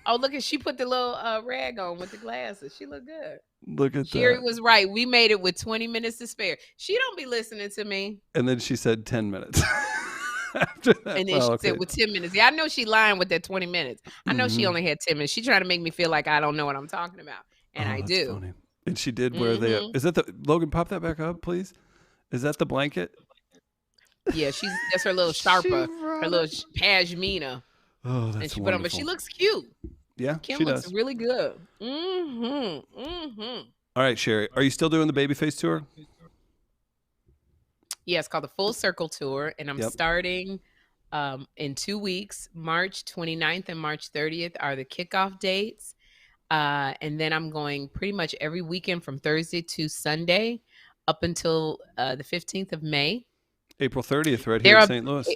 Oh, look at she put the little rag on with the glasses. She looked good. Look at Sherri that. was right. We made it with 20 minutes to spare. She don't be listening to me. And then she said 10 minutes. After that. And then Well, she okay. said with 10 minutes. Yeah, I know she lying with that 20 minutes. I know she only had 10 minutes. She trying to make me feel like I don't know what I'm talking about. And I That's do. funny. And she did wear the. Is that the Logan? Pop that back up, please. Is that the blanket? Yeah, that's her little sharpa, her little pashmina. Oh, And that's she put on, but she looks cute. Yeah, Kym she looks does. really good. All right, Sherri, are you still doing the Babyface tour? Yeah, it's called the Full Circle Tour, and I'm starting in 2 weeks. March 29th and March 30th are the kickoff dates. And then I'm going pretty much every weekend from Thursday to Sunday up until the 15th of May. April 30th, right here in St. Louis.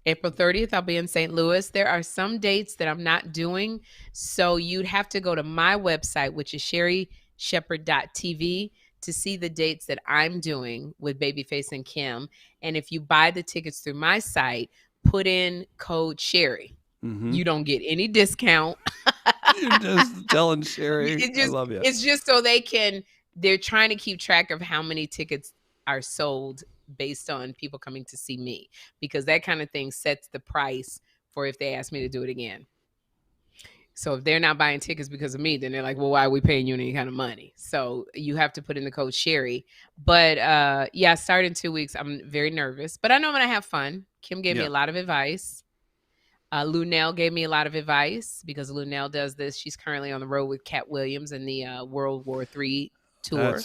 April 30th, I'll be in St. Louis. There are some dates that I'm not doing. So you'd have to go to my website, which is sherrishepherd.tv, to see the dates that I'm doing with Babyface and Kym. And if you buy the tickets through my site, put in code Sherri. You don't get any discount. You're just telling Sherri. I love you. It's just so they're trying to keep track of how many tickets are sold based on people coming to see me, because that kind of thing sets the price for if they ask me to do it again. So if they're not buying tickets because of me, then they're like, well, why are we paying you any kind of money? So you have to put in the code Sherri. But yeah, I start in 2 weeks. I'm very nervous, but I know I'm going to have fun. Kym gave me a lot of advice. Lunel gave me a lot of advice because Lunel does this. She's currently on the road with Cat Williams in the World War III tour.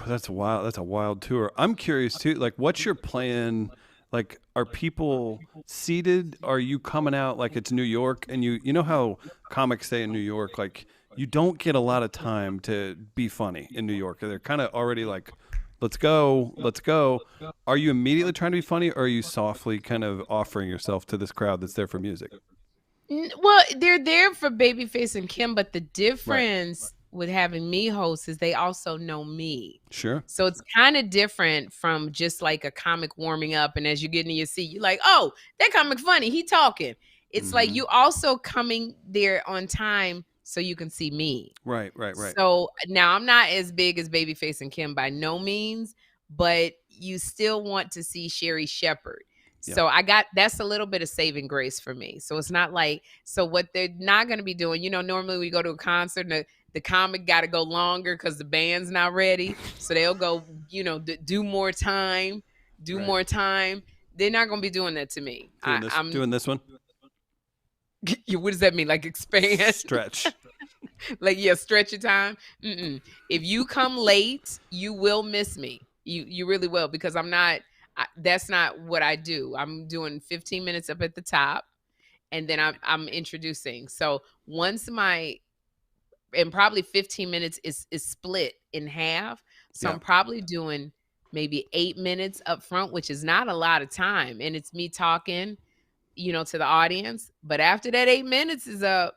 That's wild. That's a wild tour. I'm curious too. Like, what's your plan? Like, are people seated? Are you coming out like it's New York? And you know how comics say in New York, like, you don't get a lot of time to be funny in New York. They're kind of already like, let's go. Are you immediately trying to be funny, or are you softly kind of offering yourself to this crowd that's there for music? Well, they're there for Babyface and Kym, but the difference with having me host is they also know me. Sure. So it's kind of different from just like a comic warming up, and as you get in your seat, you're like, oh, that comic funny, he talking. It's like you also coming there on time so you can see me. Right. So now I'm not as big as Babyface and Kym by no means, but you still want to see Sherri Shepherd. So that's a little bit of saving grace for me. So it's not like, so what they're not going to be doing, normally we go to a concert and the comic got to go longer because the band's not ready. So they'll go, do more time. More time. They're not going to be doing that to me. I'm doing this one. What does that mean? Like expand? Stretch. Stretch your time. If you come late, you will miss me. You really will, because that's not what I do. I'm doing 15 minutes up at the top, and then I'm introducing. So and probably 15 minutes is split in half. So I'm probably doing maybe 8 minutes up front, which is not a lot of time. And it's me talking, to the audience. But after that 8 minutes is up,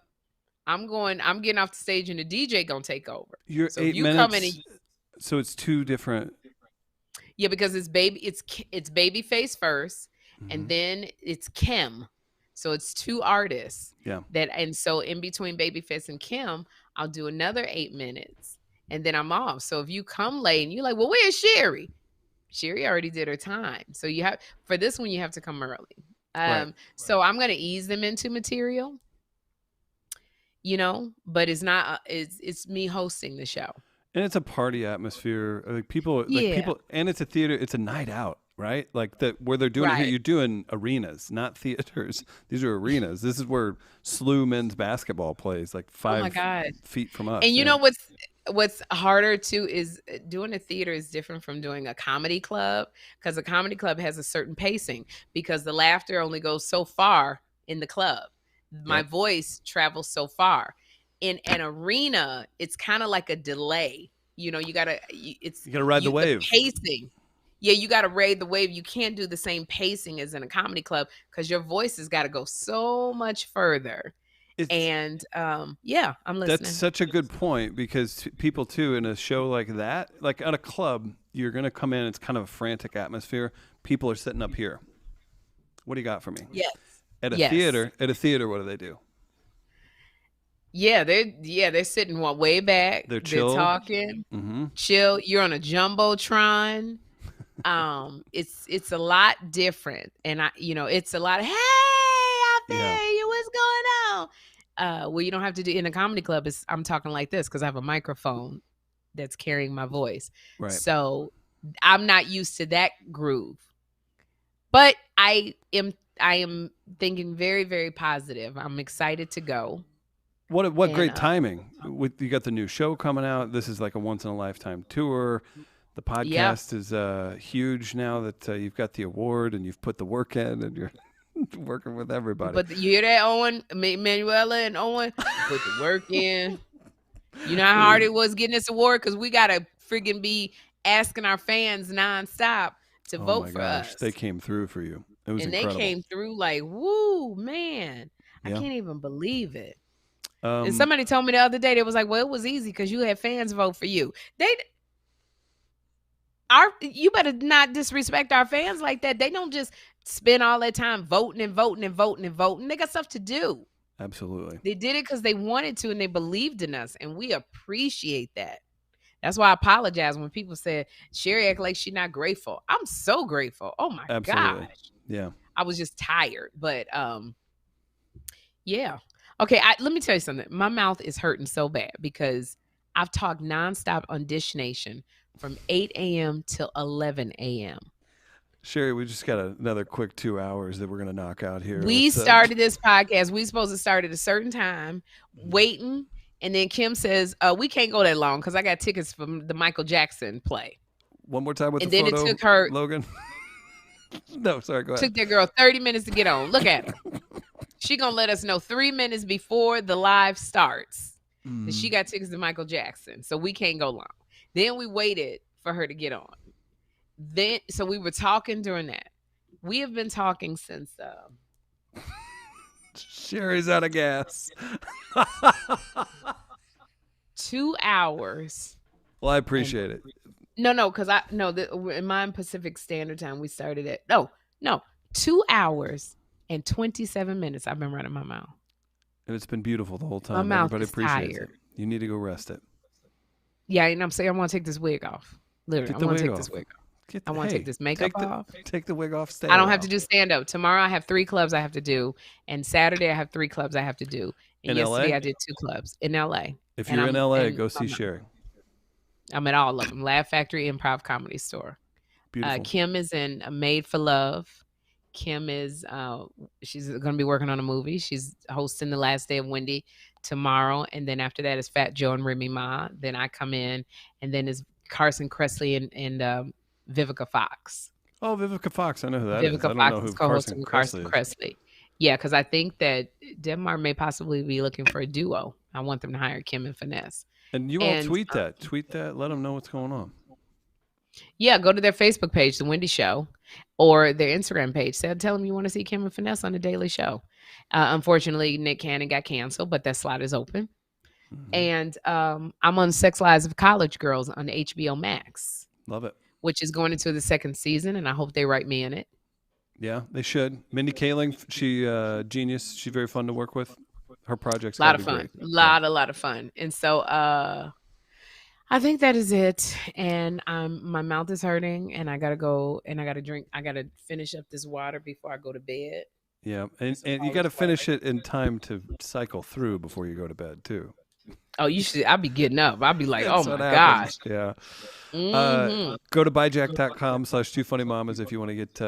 I'm getting off the stage and the DJ gonna take over. So 8 minutes. So it's two different. Yeah, because it's Babyface first, and then it's Kym. So it's two artists. Yeah. And so in between Babyface and Kym, I'll do another 8 minutes, and then I'm off. So if you come late and you're like, well, where's Sherri? Sherri already did her time. So for this one, you have to come early. So I'm gonna ease them into material, but it's not. It's me hosting the show. And it's a party atmosphere. Like people, and it's a theater. It's a night out, right? Like where they're doing it here. You're doing arenas, not theaters. These are arenas. This is where SLU men's basketball plays, like 5 feet from us. And you know what's harder too is doing a theater is different from doing a comedy club, because a comedy club has a certain pacing, because the laughter only goes so far in the club. My voice travels so far. In an arena, it's kind of like a delay. You gotta ride the wave. The pacing. Yeah, you gotta ride the wave. You can't do the same pacing as in a comedy club because your voice has got to go so much further. I'm listening. That's such a good point, because people too, in a show like that, like at a club, you're gonna come in. It's kind of a frantic atmosphere. People are sitting up here. What do you got for me? Yes. At a theater, what do they do? they're sitting way back. They're chill. Talking. Mm-hmm. Chill. You're on a jumbotron. It's a lot different, and it's a lot of, hey out there, what's going on? Well, you don't have to do in a comedy club. I'm talking like this because I have a microphone that's carrying my voice. Right. So I'm not used to that groove, but I am thinking very, very positive. I'm excited to go. What great timing! You got the new show coming out. This is like a once in a lifetime tour. The podcast is huge now that you've got the award and you've put the work in and you're working with everybody. But you hear that, Owen, Manuela, and Owen put the work in. You know how hard it was getting this award because we gotta friggin' be asking our fans nonstop to vote for us. They came through for you. It was incredible. They came through like, woo, man! I can't even believe it. And somebody told me the other day, they was like, well, it was easy because you had fans vote for you. You better not disrespect our fans like that. They don't just spend all that time voting and voting and voting and voting. They got stuff to do. Absolutely. They did it because they wanted to and they believed in us, and we appreciate that. That's why I apologize when people said Sherri act like she's not grateful. I'm so grateful. Oh my gosh. Yeah. I was just tired, but yeah. Okay, let me tell you something. My mouth is hurting so bad because I've talked nonstop on Dish Nation from 8 a.m. till 11 a.m. Sherri, we just got another quick 2 hours that we're going to knock out here. We started this podcast. We supposed to start at a certain time, waiting. And then Kym says, we can't go that long because I got tickets from the Michael Jackson play. One more time with and the then photo, it took her, Logan. No, sorry, go ahead. Took that girl 30 minutes to get on. Look at her. She going to let us know 3 minutes before the live starts that she got tickets to Michael Jackson. So we can't go long. Then we waited for her to get on. So we were talking during that. We have been talking since Sherri's out of gas. 2 hours. Well, I appreciate it. No, because in my Pacific Standard Time, we started at 2 hours and 27 minutes. I've been running my mouth. And it's been beautiful the whole time. My mouth Everybody is appreciates tired. it. You need to go rest it. Yeah, and I'm saying I want to take this wig off. Literally, I want to take this wig off. I want to take this makeup off. Take the wig off. I don't have to do stand up. Tomorrow I have 3 clubs I have to do, and Saturday I have 3 clubs I have to do. And yesterday LA? I did 2 clubs in LA. If you're in LA, go see Sherri. I'm at all of them. Laugh Factory, Improv Comedy Store. Beautiful. Kym is in Made for Love. Kym is she's going to be working on a movie. She's hosting The Last Day of Wendy tomorrow, and then after that is Fat Joe and Remy Ma. Then I come in, and then is Carson Kressley and Vivica Fox. Oh, Vivica Fox. I know who that is. I don't Fox know who is co-hosting Carson Kressley. Yeah, because I think that Denmark may possibly be looking for a duo. I want them to hire Kym and Finesse. And you all tweet that. Tweet that. Let them know what's going on. Yeah, go to their Facebook page, The Wendy Show, or their Instagram page. Tell them you want to see Kym and Finesse on The Daily Show. Unfortunately, Nick Cannon got canceled, but that slot is open. Mm-hmm. And I'm on Sex Lives of College Girls on HBO Max. Love it. Which is going into the 2nd season, and I hope they write me in it. Yeah, they should. Mindy Kaling, she genius. She's very fun to work with. Her project's a lot of fun. A lot of fun. And so I think that is it. And my mouth is hurting, and I gotta go and I gotta drink. I gotta finish up this water before I go to bed. Yeah, and you got to finish it in time to cycle through before you go to bed too. Oh, you should. I'll be getting up. I'll be like, oh my gosh. Yeah. Go to buyjack.com/2funnymamas if you want to get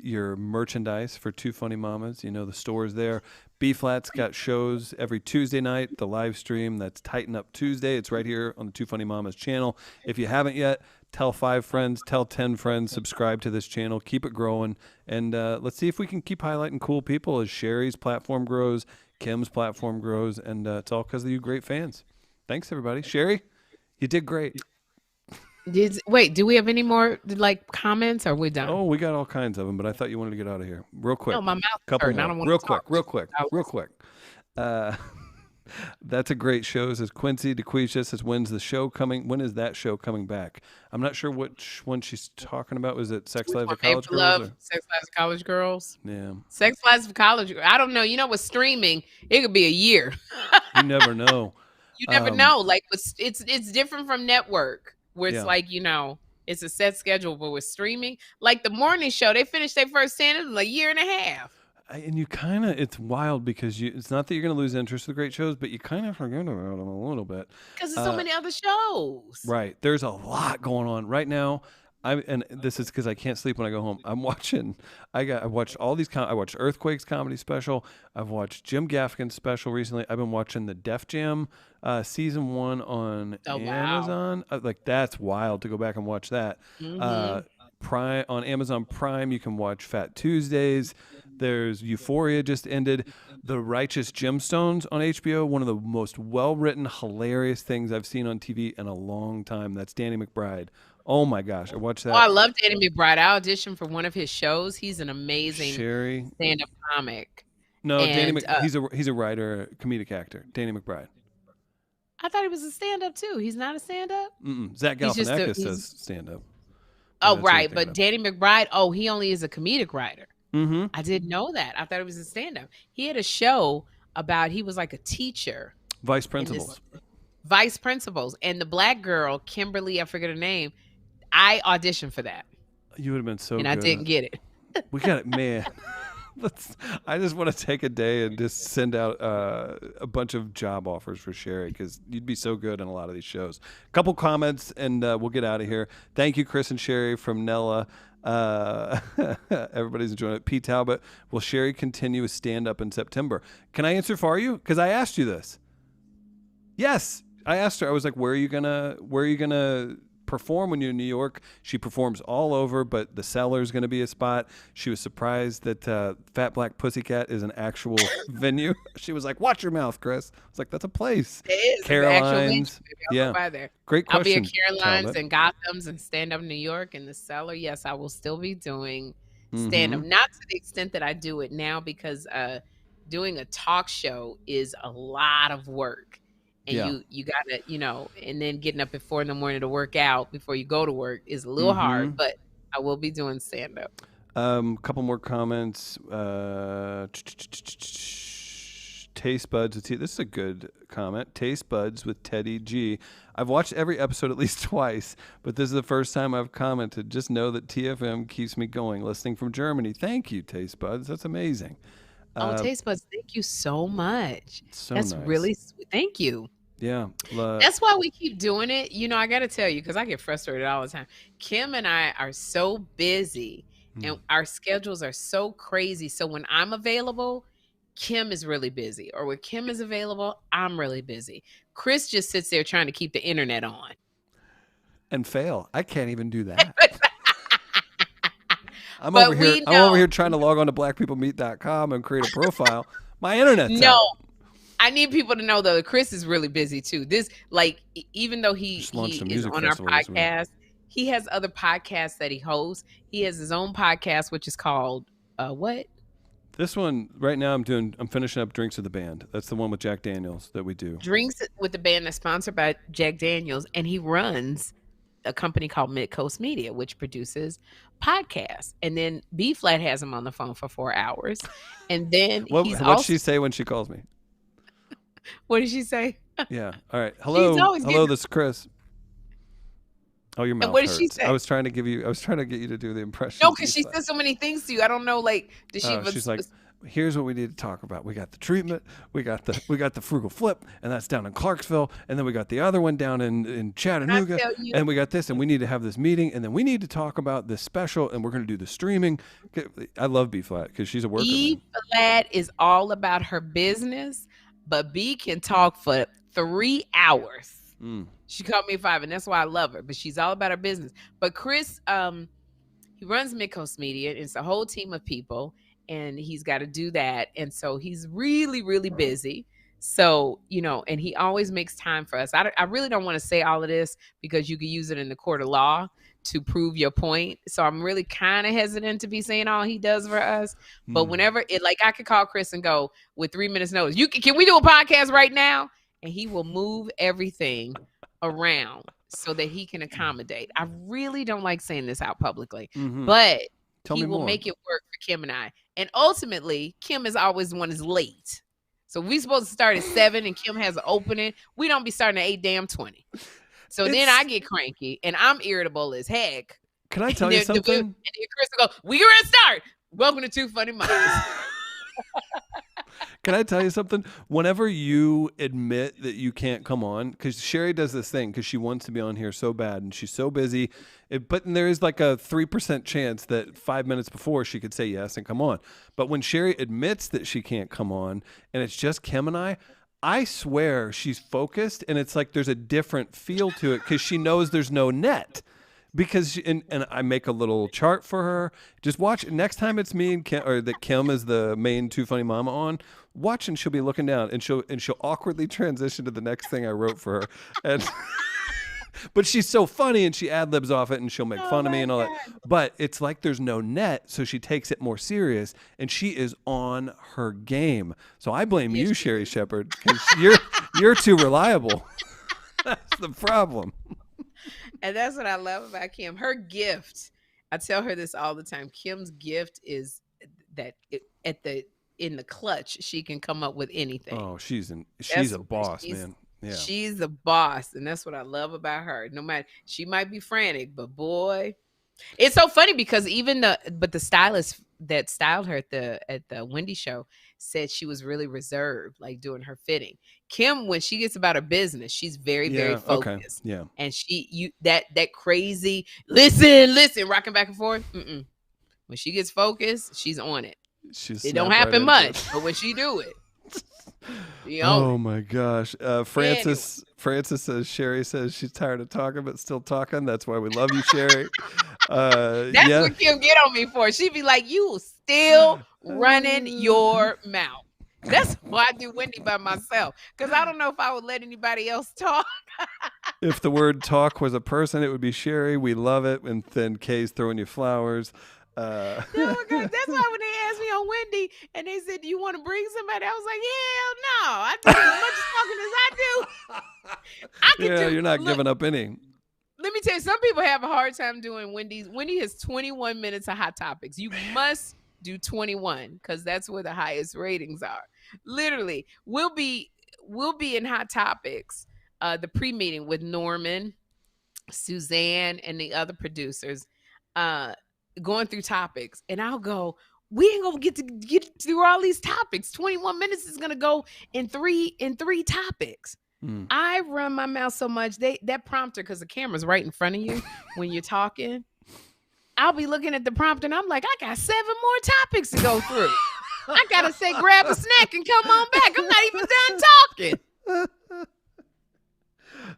your merchandise for Two Funny Mamas. You know, the store is there. B-Flat's got shows every Tuesday night, the live stream. That's Tighten Up Tuesday. It's right here on the Two Funny Mamas channel. If you haven't yet, tell 5 friends, tell 10 friends, subscribe to this channel, keep it growing. And let's see if we can keep highlighting cool people as Sherri's platform grows, Kym's platform grows, and it's all because of you great fans. Thanks, everybody. Sherri, you did great. Wait, do we have any more comments? Or are we done? Oh, we got all kinds of them, but I thought you wanted to get out of here real quick. No, my mouth Couple hurt. more. I don't want real to quick, talk. real quick, real quick. That's a great show, says Quincy. DeQuisha says, when is that show coming back? I'm not sure which one she's talking about. Was it Sex Lives of College Girls? Love, Sex Lives of College Girls. Yeah. Sex Lives of College. I don't know. You know, with streaming, it could be a year. You never know. You never know. Like, it's different from network, where it's like, you know, it's a set schedule. But with streaming, like the morning show, they finished their first season in a year and a half. And you kind of, it's wild because it's not that you're going to lose interest in the great shows, but you kind of forget about them a little bit. Because there's so many other shows. Right. There's a lot going on right now. And this is because I can't sleep when I go home. I watched all these. I watched Earthquake's comedy special. I've watched Jim Gaffigan's special recently. I've been watching the Def Jam season 1 on Amazon. Like, that's wild to go back and watch that. Prime on Amazon Prime, you can watch Fat Tuesdays. There's Euphoria just ended. The Righteous Gemstones on HBO, one of the most well-written, hilarious things I've seen on TV in a long time. That's Danny McBride. Oh my gosh, I watched that. Oh, I love Danny McBride. I auditioned for one of his shows. He's an amazing Sherri stand-up comic. No, he's a writer, comedic actor. Danny McBride. I thought he was a stand-up too. He's not a stand-up? Zach Galifianakis says stand-up. Oh, right. But Danny McBride, he only is a comedic writer. Mm-hmm. I didn't know that. I thought it was a stand-up. He had a show about, he was like a teacher. Vice principals. And the black girl, Kimberly, I forget her name, I auditioned for that. You would have been so good. And I didn't get it. We got it, man. I just want to take a day and just send out a bunch of job offers for Sherri, because you'd be so good in a lot of these shows. A couple comments and we'll get out of here. Thank you, Chris and Sherri from Nella. Everybody's enjoying it. P. Talbot, will Sherri continue with stand-up in September? Can I answer for you? Because I asked you this. Yes, I asked her. I was like, where are you gonna perform when you're in New York? She performs all over, but the Cellar is going to be a spot. She was surprised that Fat Black Pussycat is an actual venue. She was like, watch your mouth, Chris. I was like, that's a place. It is. Caroline's. I'll go by there. Great question. I'll be at Caroline's and Gotham's and stand up in New York and the Cellar. Yes, I will still be doing stand up. Not to the extent that I do it now, because doing a talk show is a lot of work. And you gotta, and then getting up at 4 a.m. to work out before you go to work is a little hard, but I will be doing stand up. Couple more comments. Taste Buds. This is a good comment. Taste Buds with Teddy G. I've watched every episode at least twice, but this is the first time I've commented. Just know that TFM keeps me going. Listening from Germany. Thank you, Taste Buds. That's amazing. Taste Buds, thank you so much. That's nice. Really sweet. Thank you. Yeah. That's why we keep doing it. I got to tell you, because I get frustrated all the time. Kym and I are so busy and our schedules are so crazy. So when I'm available, Kym is really busy. Or when Kym is available, I'm really busy. Chris just sits there trying to keep the internet on. And fail. I can't even do that. I'm over here trying to log on to blackpeoplemeet.com and create a profile. My internet's out. I need people to know though that Chris is really busy too. This, like, even though he is on our podcast, he has other podcasts that he hosts. He has his own podcast, which is called what? This one right now I'm finishing up Drinks with the Band. That's the one with Jack Daniels that we do. Drinks with the Band that's sponsored by Jack Daniels, and he runs a company called Mid-Coast Media, which produces podcasts. And then B-Flat has him on the phone for 4 hours. And then what'd she say when she calls me? What did she say? Yeah. All right. Hello, this is Chris. Oh, your mouth and what did hurts. She say? I was trying to get you to do the impression. No, because she said so many things to you. I don't know, like, did she she's like, here's what we need to talk about. We got the treatment, we got the frugal flip, and that's down in Clarksville, and then we got the other one down in Chattanooga, and we got this, and we need to have this meeting, and then we need to talk about this special, and we're going to do the streaming. I love B-Flat because she's a worker. B-Flat is all about her business, but B can talk for 3 hours. She called me 5, and that's why I love her. But she's all about her business. But Chris, he runs Mid-Coast Media. It's a whole team of people, and he's got to do that. And so he's really, really busy. So, and he always makes time for us. I really don't want to say all of this because you could use it in the court of law to prove your point. So I'm really kind of hesitant to be saying all he does for us. But whenever I could call Chris and go with 3 minutes notice, can we do a podcast right now? And he will move everything around so that he can accommodate. I really don't like saying this out publicly, but he will make it work for Kym and I. And ultimately, Kym is always the one that's late. So we supposed to start at 7 and Kym has an opening. We don't be starting at 8:20. So then I get cranky and I'm irritable as heck. Can I tell you something? And then Chris will go, we're going to start. Welcome to Two Funny Moms. Can I tell you something? Whenever you admit that you can't come on, because Sherri does this thing because she wants to be on here so bad and she's so busy, but there is like a 3% chance that 5 minutes before she could say yes and come on. But when Sherri admits that she can't come on and it's just Kym and I swear she's focused and it's like there's a different feel to it because she knows there's no net. Because and I make a little chart for her. Just watch next time it's me and Kym, or that Kym is the main Too Funny Mama on. Watch and she'll be looking down and she'll awkwardly transition to the next thing I wrote for her. And but she's so funny and she ad libs off it and she'll make fun of me and all that. But it's like there's no net, so she takes it more serious and she is on her game. So I blame you, Sherri Shepherd, because you're too reliable. That's the problem. And that's what I love about Kym. Her gift, I tell her this all the time. Kym's gift is that in the clutch, she can come up with anything. Oh, she's a boss, man. Yeah. She's a boss, and that's what I love about her. No matter, she might be frantic, but boy, it's so funny because the stylist that styled her at the Wendy show said she was really reserved, like doing her fitting. Kym, when she gets about her business, she's very, very focused. Okay. Yeah. And that crazy, listen, rocking back and forth. When she gets focused, she's on it. It don't happen much, but when she do it, oh my gosh. Francis says Sherri says she's tired of talking but still talking. That's why we love you, Sherri. That's what Kym get on me for. She be like, you still running your mouth. That's why I do Wendy by myself, because I don't know if I would let anybody else talk. If the word talk was a person, it would be Sherri. We love it. And then Kay's throwing you flowers. Oh my God. That's why when they asked me on Wendy and they said, do you want to bring somebody? I was like, hell no. I do as much talking as I do. You're not giving up any. Let me tell you, some people have a hard time doing Wendy's. Wendy has 21 minutes of hot topics. You must do 21 because that's where the highest ratings are. Literally, we'll be in hot topics, the pre-meeting with Norman, Suzanne, and the other producers, going through topics, and I'll go, we ain't gonna get through all these topics. 21 minutes is gonna go in three topics. I run my mouth so much, that prompter, because the camera's right in front of you when you're talking, I'll be looking at the prompter and I'm like, I got 7 more topics to go through. I gotta say grab a snack and come on back. I'm not even done talking.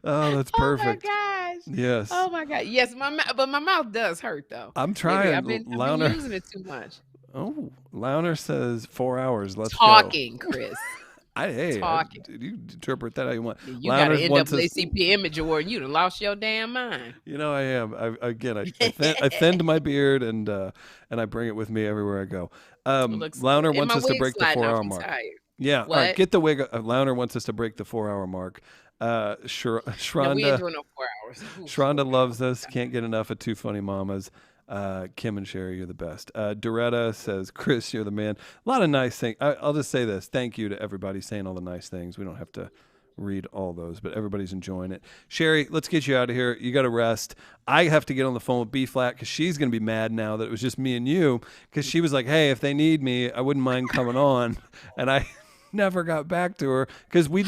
Oh, that's perfect. Oh my gosh. Yes. Oh my God. Yes, but my mouth does hurt though. I'm trying. I've been using it too much. Oh, Launer says 4 hours. Let's talking, go. Chris. Talking. You interpret that how you want. You got an NAACP Image Award. You done lost your damn mind. You know I am. I thinned my beard and I bring it with me everywhere I go. Launer wants us to break the 4 hour mark. Yeah. All right, get the wig. Launer wants us to break the 4 hour mark. Shronda, no, we ain't doing no 4 hours. Shronda loves us. Can't get enough of Two Funny Mamas. Kym and Sherri, you're the best. Doretta says, Chris, you're the man. A lot of nice things. I'll just say this. Thank you to everybody saying all the nice things. We don't have to read all those, but everybody's enjoying it. Sherri, let's get you out of here. You got to rest. I have to get on the phone with B-Flat because she's going to be mad now that it was just me and you, because she was like, hey, if they need me, I wouldn't mind coming on. And I never got back to her because we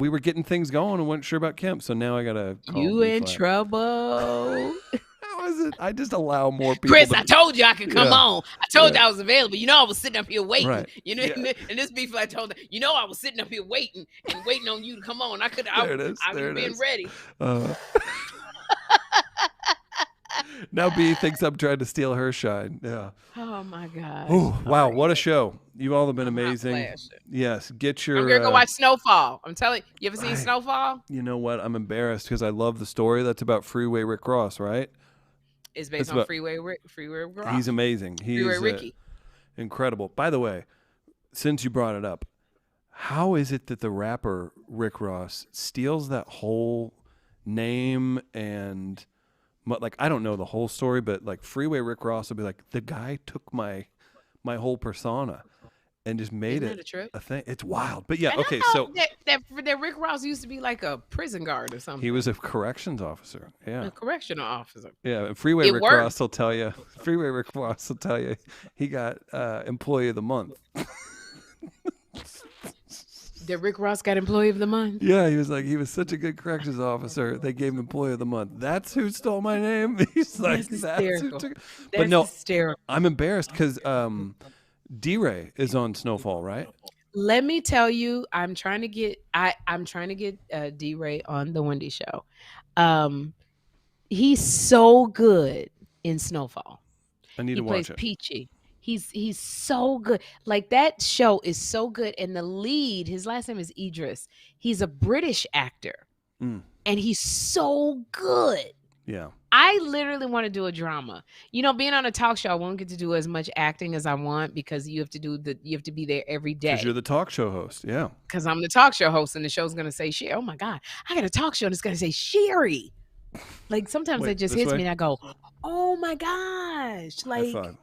were getting things going and wasn't sure about Kym, so now I gotta call you in trouble. How is it? I just allow more people. Chris, I told you I could come on. I told you I was available. You know I was sitting up here waiting. Right. You know, and this beef I told her, you know I was sitting up here waiting on you to come on. I was being ready. Now B thinks I'm trying to steal her shine. Yeah. Oh my God. Ooh, wow, what a show. You all have been amazing. flashing. Yes, get your... I'm going to go watch Snowfall. I'm telling you. You ever seen Snowfall? You know what? I'm embarrassed because I love the story. That's about Freeway Rick Ross, right? It's based on Freeway Rick Ross. He's amazing. Freeway Ricky. Incredible. By the way, since you brought it up, how is it that the rapper Rick Ross steals that whole name and... Like, I don't know the whole story, but like Freeway Rick Ross will be like, the guy took my whole persona and just made Isn't it that a trip? a thing. It's wild. But yeah, And okay, I so thought that Rick Ross used to be like a prison guard or something. he was a corrections officer. Yeah. A correctional officer. Yeah, and Freeway It Rick worked. Ross will tell you. Freeway Rick Ross will tell you he got Employee of the Month. Did Rick Ross got Employee of the Month? Yeah, he was such a good corrections officer. They gave him Employee of the Month. That's who stole my name. He's like, That's that's who hysterical. took. That's But no, hysterical. I'm embarrassed because D-Ray is on Snowfall, right? Let me tell you, I'm trying to get D-Ray on the Wendy Show. He's so good in Snowfall. I need He to plays watch it. Peachy. He's so good. Like, that show is so good. And the lead, his last name is Idris. He's a British actor. Mm. And he's so good. Yeah. I literally want to do a drama. You know, being on a talk show, I won't get to do as much acting as I want because you have to be there every day. Because you're the talk show host. Yeah. Because I'm the talk show host and the show's gonna say Sherri. Oh my God, I got a talk show and it's gonna say Sherri. Like, sometimes Wait, it just this hits way? me and I go, oh my gosh. High five.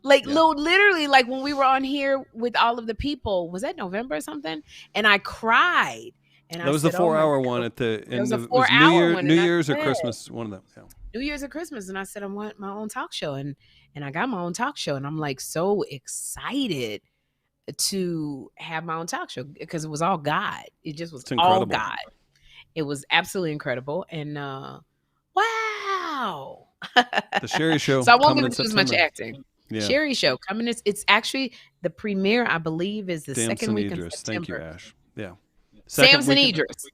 Like, Yeah. literally, like when we were on here with all of the people, was that November or something? And I cried. And That was said, the "Oh my 4-hour God." one at the end was a of 4-hour one, New and I Year's or said- Christmas, one of them. Yeah. New Year's or Christmas, and I said I want my own talk show, and I got my own talk show, and I'm like so excited to have my own talk show because it was all God. It just was It's all incredible. God. It was absolutely incredible, and wow. The Sherri Show. So I won't coming get in to do as much September. acting. Yeah. Sherri Show coming. It's actually the premiere, I believe, is the Damson second week in Idris. September. Thank you, Ash. Yeah. Second Samson week in- Idris.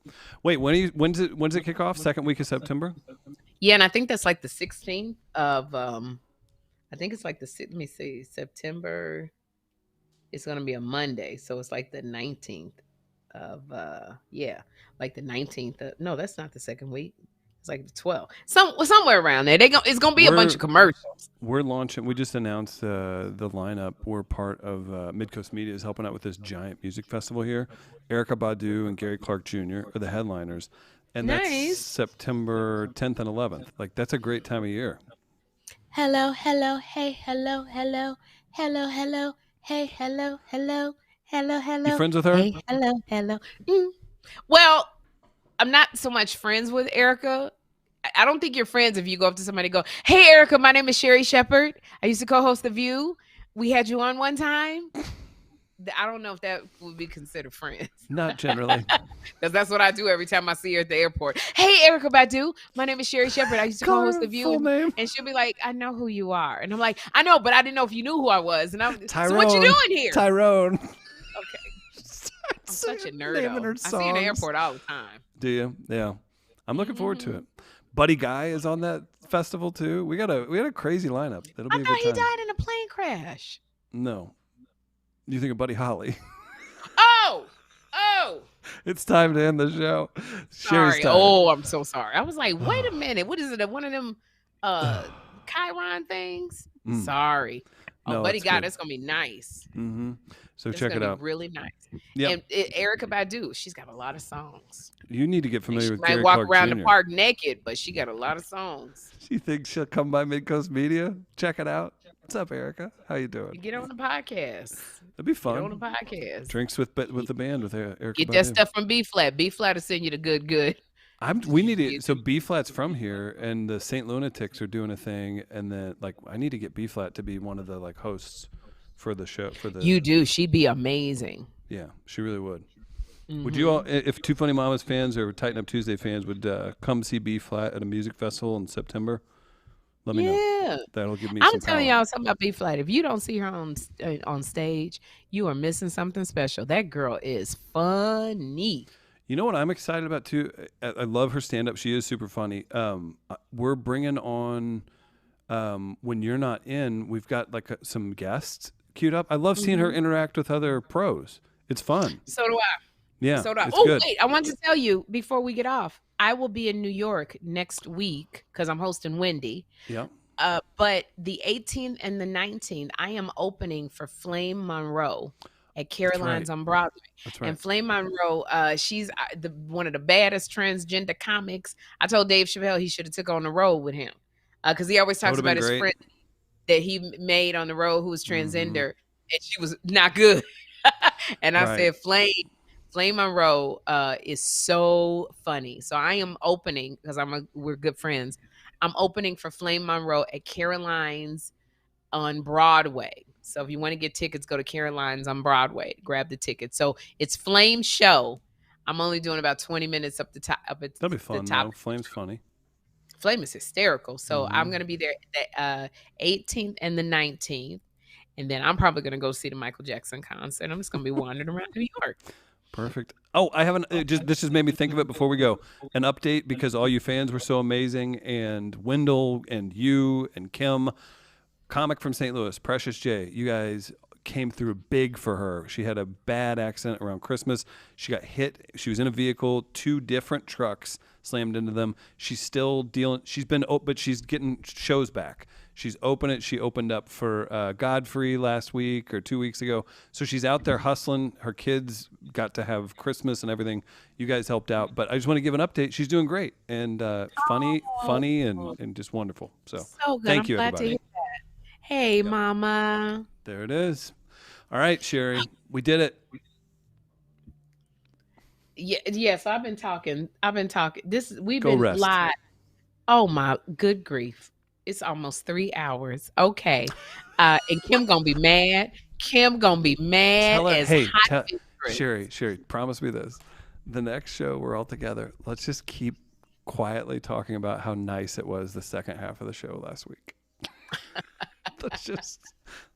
Wait, when's it kick off? Second week of September? Yeah, and I think that's like the 16th of I think it's like let me see, September. It's gonna be a Monday, so it's like the 19th of like the 19th. No, that's not the second week. It's like the 12th. Somewhere around there. It's gonna be a bunch of commercials. We're launching. We just announced the lineup. We're part of Midcoast Media is helping out with this giant music festival here. Erykah Badu and Gary Clark Jr. are the headliners, and that's Nice. September 10th and 11th. Like, that's a great time of year. Hello, hello, hey, hello, hello, hello, hello, hey, hello, hello, hello, hello. You friends with her? Hey, hello, hello. Well, I'm not so much friends with Erykah. I don't think you're friends if you go up to somebody and go, hey, Erykah, my name is Sherri Shepherd. I used to co-host The View. We had you on one time. I don't know if that would be considered friends. Not generally. Because that's what I do every time I see her at the airport. Hey, Erykah Badu. My name is Sherri Shepherd. I used to Call co-host her The View. full name. And she'll be like, I know who you are. And I'm like, I know, but I didn't know if you knew who I was. And I'm Tyrone. so what you doing here? Tyrone. Okay. I'm such a Naming nerd. her I see you in the songs. airport all the time. Do you? Yeah. I'm looking forward to it. Buddy Guy is on that festival too. We had a crazy lineup. It'll be I a thought good he time. died in a plane crash. No. You think of Buddy Holly. Oh. It's time to end the show. Sherri's Sorry. time. Oh, I'm so sorry. I was like, wait a minute. What is it? One of them Chiron things? Mm. Sorry. Oh, No, Buddy it's Guy, good. that's gonna be nice. Mm-hmm. So It's check it gonna out. be really nice. Yep. And Erykah Badu, she's got a lot of songs. You need to get familiar She with might Gary walk Clark around Jr. the park naked, but she got a lot of songs. You think she'll come by Midcoast Media? Check it out. What's up, Erykah? How you doing? Get on the podcast. It'd be Get on the fun. podcast. Drinks with the band with Erykah. Get that Badu. stuff from B Flat. B Flat will send you the good. We need to. So B Flat's from here, and the St. Lunatics are doing a thing, and then I need to get B Flat to be one of the hosts for the show. You do. She'd be amazing. Yeah, she really would. Mm-hmm. Would you all, if Two Funny Mamas fans or Tighten Up Tuesday fans, would come see B Flat at a music festival in September? Let me know. Yeah. That'll give me I'm some telling power. y'all something about B Flat. If you don't see her on stage, you are missing something special. That girl is funny. You know what I'm excited about too? I love her stand up. She is super funny. We're bringing on when you're not in, we've got like some guests queued up. I love seeing her interact with other pros. It's fun. So do I. Yeah. So do I. It's Oh, good. wait. I wanted to tell you before we get off, I will be in New York next week because I'm hosting Wendy. Yeah. But the 18th and the 19th, I am opening for Flame Monroe at Caroline's on Broadway. That's right. And Flame Monroe, she's one of the baddest transgender comics. I told Dave Chappelle he should have took on the road with him because he always talks about his friend that he made on the road who was transgender, and she was not good. And I said, Flame Monroe is so funny. So I am opening because we're good friends. I'm opening for Flame Monroe at Caroline's on Broadway. So if you want to get tickets, go to Caroline's on Broadway. Grab the tickets. So it's Flame Show. I'm only doing about 20 minutes up the top. That'll be fun. Though. Flame's funny. Flame is hysterical. So I'm going to be there the 18th and the 19th. And then I'm probably going to go see the Michael Jackson concert. I'm just going to be wandering around New York. Perfect. Oh, I haven't. This just made me think of it before we go. An update because all you fans were so amazing, and Wendell and you and Kym, comic from St. Louis, Precious J. You guys came through big for her. She had a bad accident around Christmas. She got hit. She was in a vehicle. 2 different trucks slammed into them. She's still dealing. But she's getting shows back. She's She opened up for Godfrey last week or 2 weeks ago. So she's out there hustling. Her kids got to have Christmas and everything. You guys helped out. But I just want to give an update. She's doing great and funny and just wonderful. So good. Thank you, glad everybody. to hear that. Hey, Mama. There it is. All right, Sherri, we did it. Yeah. So I've been talking. We've Go been rest. live. Oh my good grief. It's almost 3 hours. Okay. And Kym gonna be mad. Tell her, as hey, hot as Sherri, promise me this. The next show, we're all together. Let's just keep quietly talking about how nice it was the second half of the show last week.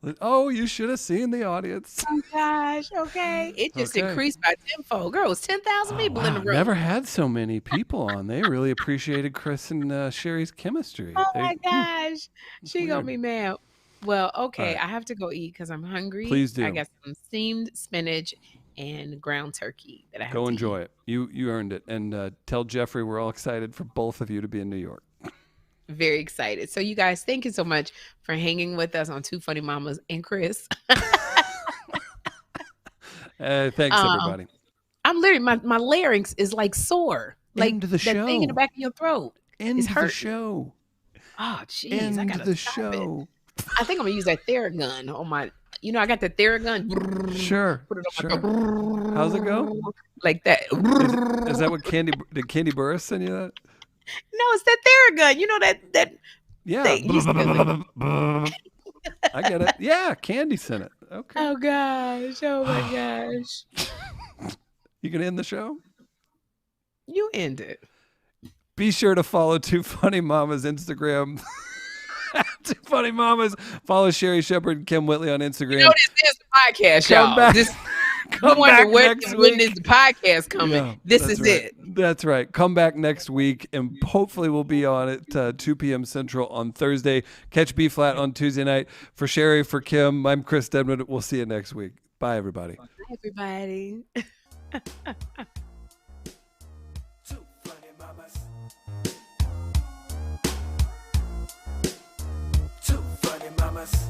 You should have seen the audience. Oh gosh, okay. It just increased by tenfold. Girl, it was 10,000 people in the room. Never had so many people on. They really appreciated Chris and Sherri's chemistry. Oh my gosh. She gonna be mad. Well, okay, right. I have to go eat because I'm hungry. Please do. I got some steamed spinach and ground turkey that I have Go to enjoy eat. it. You earned it. And tell Jeffrey we're all excited for both of you to be in New York. Very excited. So you guys, thank you so much for hanging with us on Two Funny Mamas and Chris. Thanks, everybody. I'm literally, my larynx is like sore. Like End the that thing in the show. back of your throat. End It's the hurting. show. Oh, jeez. I End gotta the stop show. it. I think I'm gonna use that Theragun on my. I got the Theragun. Sure. Put it on Sure. How's it go? like that. Is that what did Candy Burris send you that? No, it's that Theragun. You know that. Yeah. They used to- I get it. Yeah, Candy sent it. Okay. Oh gosh. Oh my gosh. You can end the show? You end it. Be sure to follow Two Funny Mamas Instagram. Two Funny Mamas. Follow Sherri Shepherd and Kym Whitley on Instagram. This is the podcast, Come y'all. back. You wonder when next is week. the podcast coming. Yeah, this that's is right. it. That's right. Come back next week, and hopefully we'll be on at 2 p.m. Central on Thursday. Catch B Flat on Tuesday night. For Sherri, for Kym, I'm Chris Dedman. We'll see you next week. Bye, everybody. Bye, everybody. Two funny mamas. Two funny mamas.